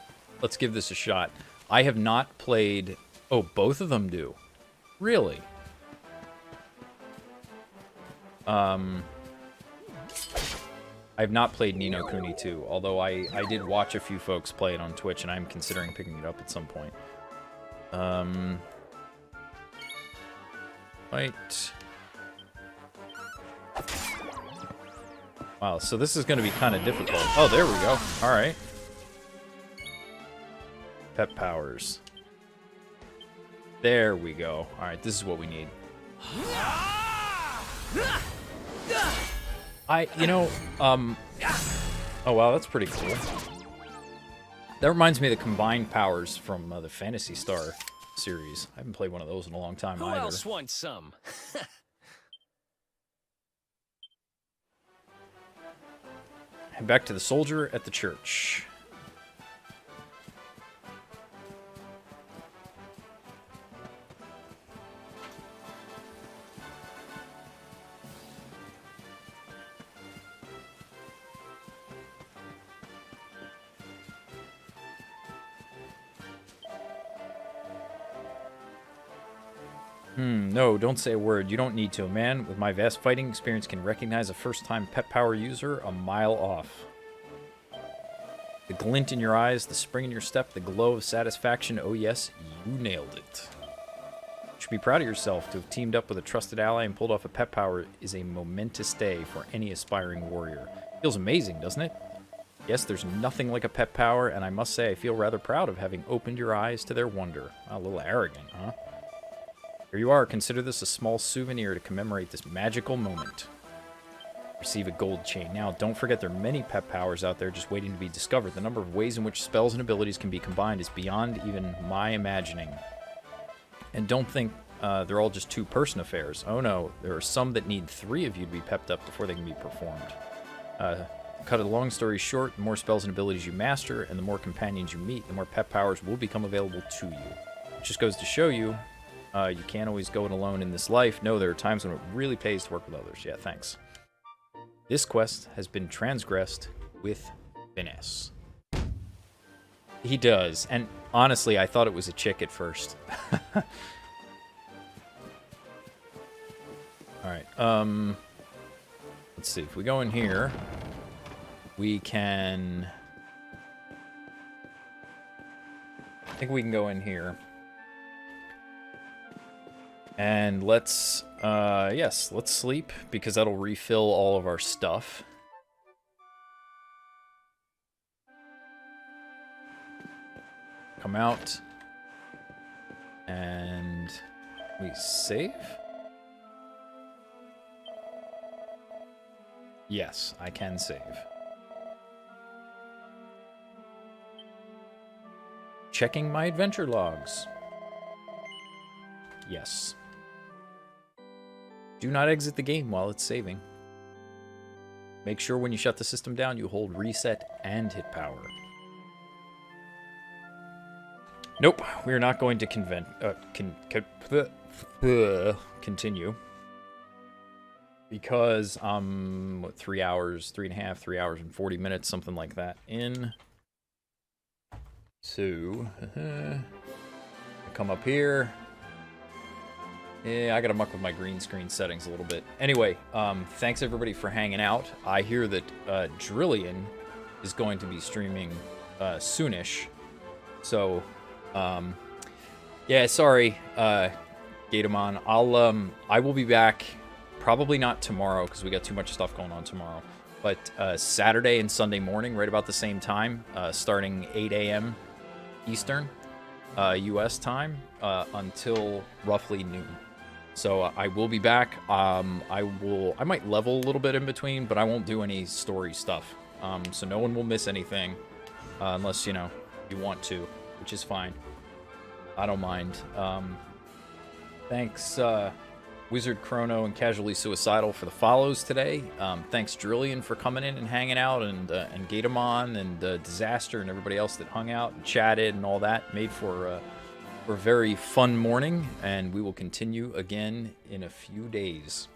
give this a shot. I have not played... Oh, both of them do. Really? I've not played Ni no Kuni 2, although I did watch a few folks play it on Twitch, and I'm considering picking it up at some point. Right. Wow, so this is going to be kind of difficult. Oh, there we go. All right. Pep powers. There we go. All right, this is what we need. Oh, wow, that's pretty cool. That reminds me of the combined powers from the Phantasy Star series. I haven't played one of those in a long time either.
Who else wants some?
Head back to the soldier at the church. No, don't say a word. You don't need to. A man with my vast fighting experience can recognize a first-time pep power user a mile off. The glint in your eyes, the spring in your step, the glow of satisfaction. Oh yes, you nailed it. You should be proud of yourself. To have teamed up with a trusted ally and pulled off a pep power is a momentous day for any aspiring warrior. Feels amazing, doesn't it? Yes, there's nothing like a pep power, and I must say I feel rather proud of having opened your eyes to their wonder. A little arrogant, huh? Here you are. Consider this a small souvenir to commemorate this magical moment. Receive a gold chain. Now, don't forget there are many pep powers out there just waiting to be discovered. The number of ways in which spells and abilities can be combined is beyond even my imagining. And don't think they're all just two-person affairs. Oh no, there are some that need 3 of you to be pepped up before they can be performed. Cut a long story short, the more spells and abilities you master, and the more companions you meet, the more pep powers will become available to you. It just goes to show you, you can't always go it alone in this life. No, there are times when it really pays to work with others. Yeah, thanks. This quest has been transgressed with finesse. He does, and honestly, I thought it was a chick at first. Alright, let's see, if we go in here, we can... I think we can go in here. And let's, yes, let's sleep, because that'll refill all of our stuff. Come out. And we save? Yes, I can save. Checking my adventure logs. Yes. Do not exit the game while it's saving. Make sure when you shut the system down, you hold reset and hit power. Nope, we're not going to continue. Because, what, 3 hours, 3.5, 3 hours and 40 minutes, something like that, in. So, come up here. Yeah, I gotta muck with my green screen settings a little bit. Anyway, thanks everybody for hanging out. I hear that Drillian is going to be streaming soonish. So, yeah, sorry, Gatamon. I will be back. Probably not tomorrow because we got too much stuff going on tomorrow. But Saturday and Sunday morning, right about the same time, starting 8 a.m. Eastern, U.S. time, until roughly noon. So I will be back. I might level a little bit in between, but I won't do any story stuff. So no one will miss anything, unless you want to, which is fine. I don't mind. Thanks, Wizard Chrono and Casually Suicidal for the follows today. Thanks, Drillian, for coming in and hanging out, and Gatamon and Disaster and everybody else that hung out and chatted and all that. Made for a very fun morning, and we will continue again in a few days.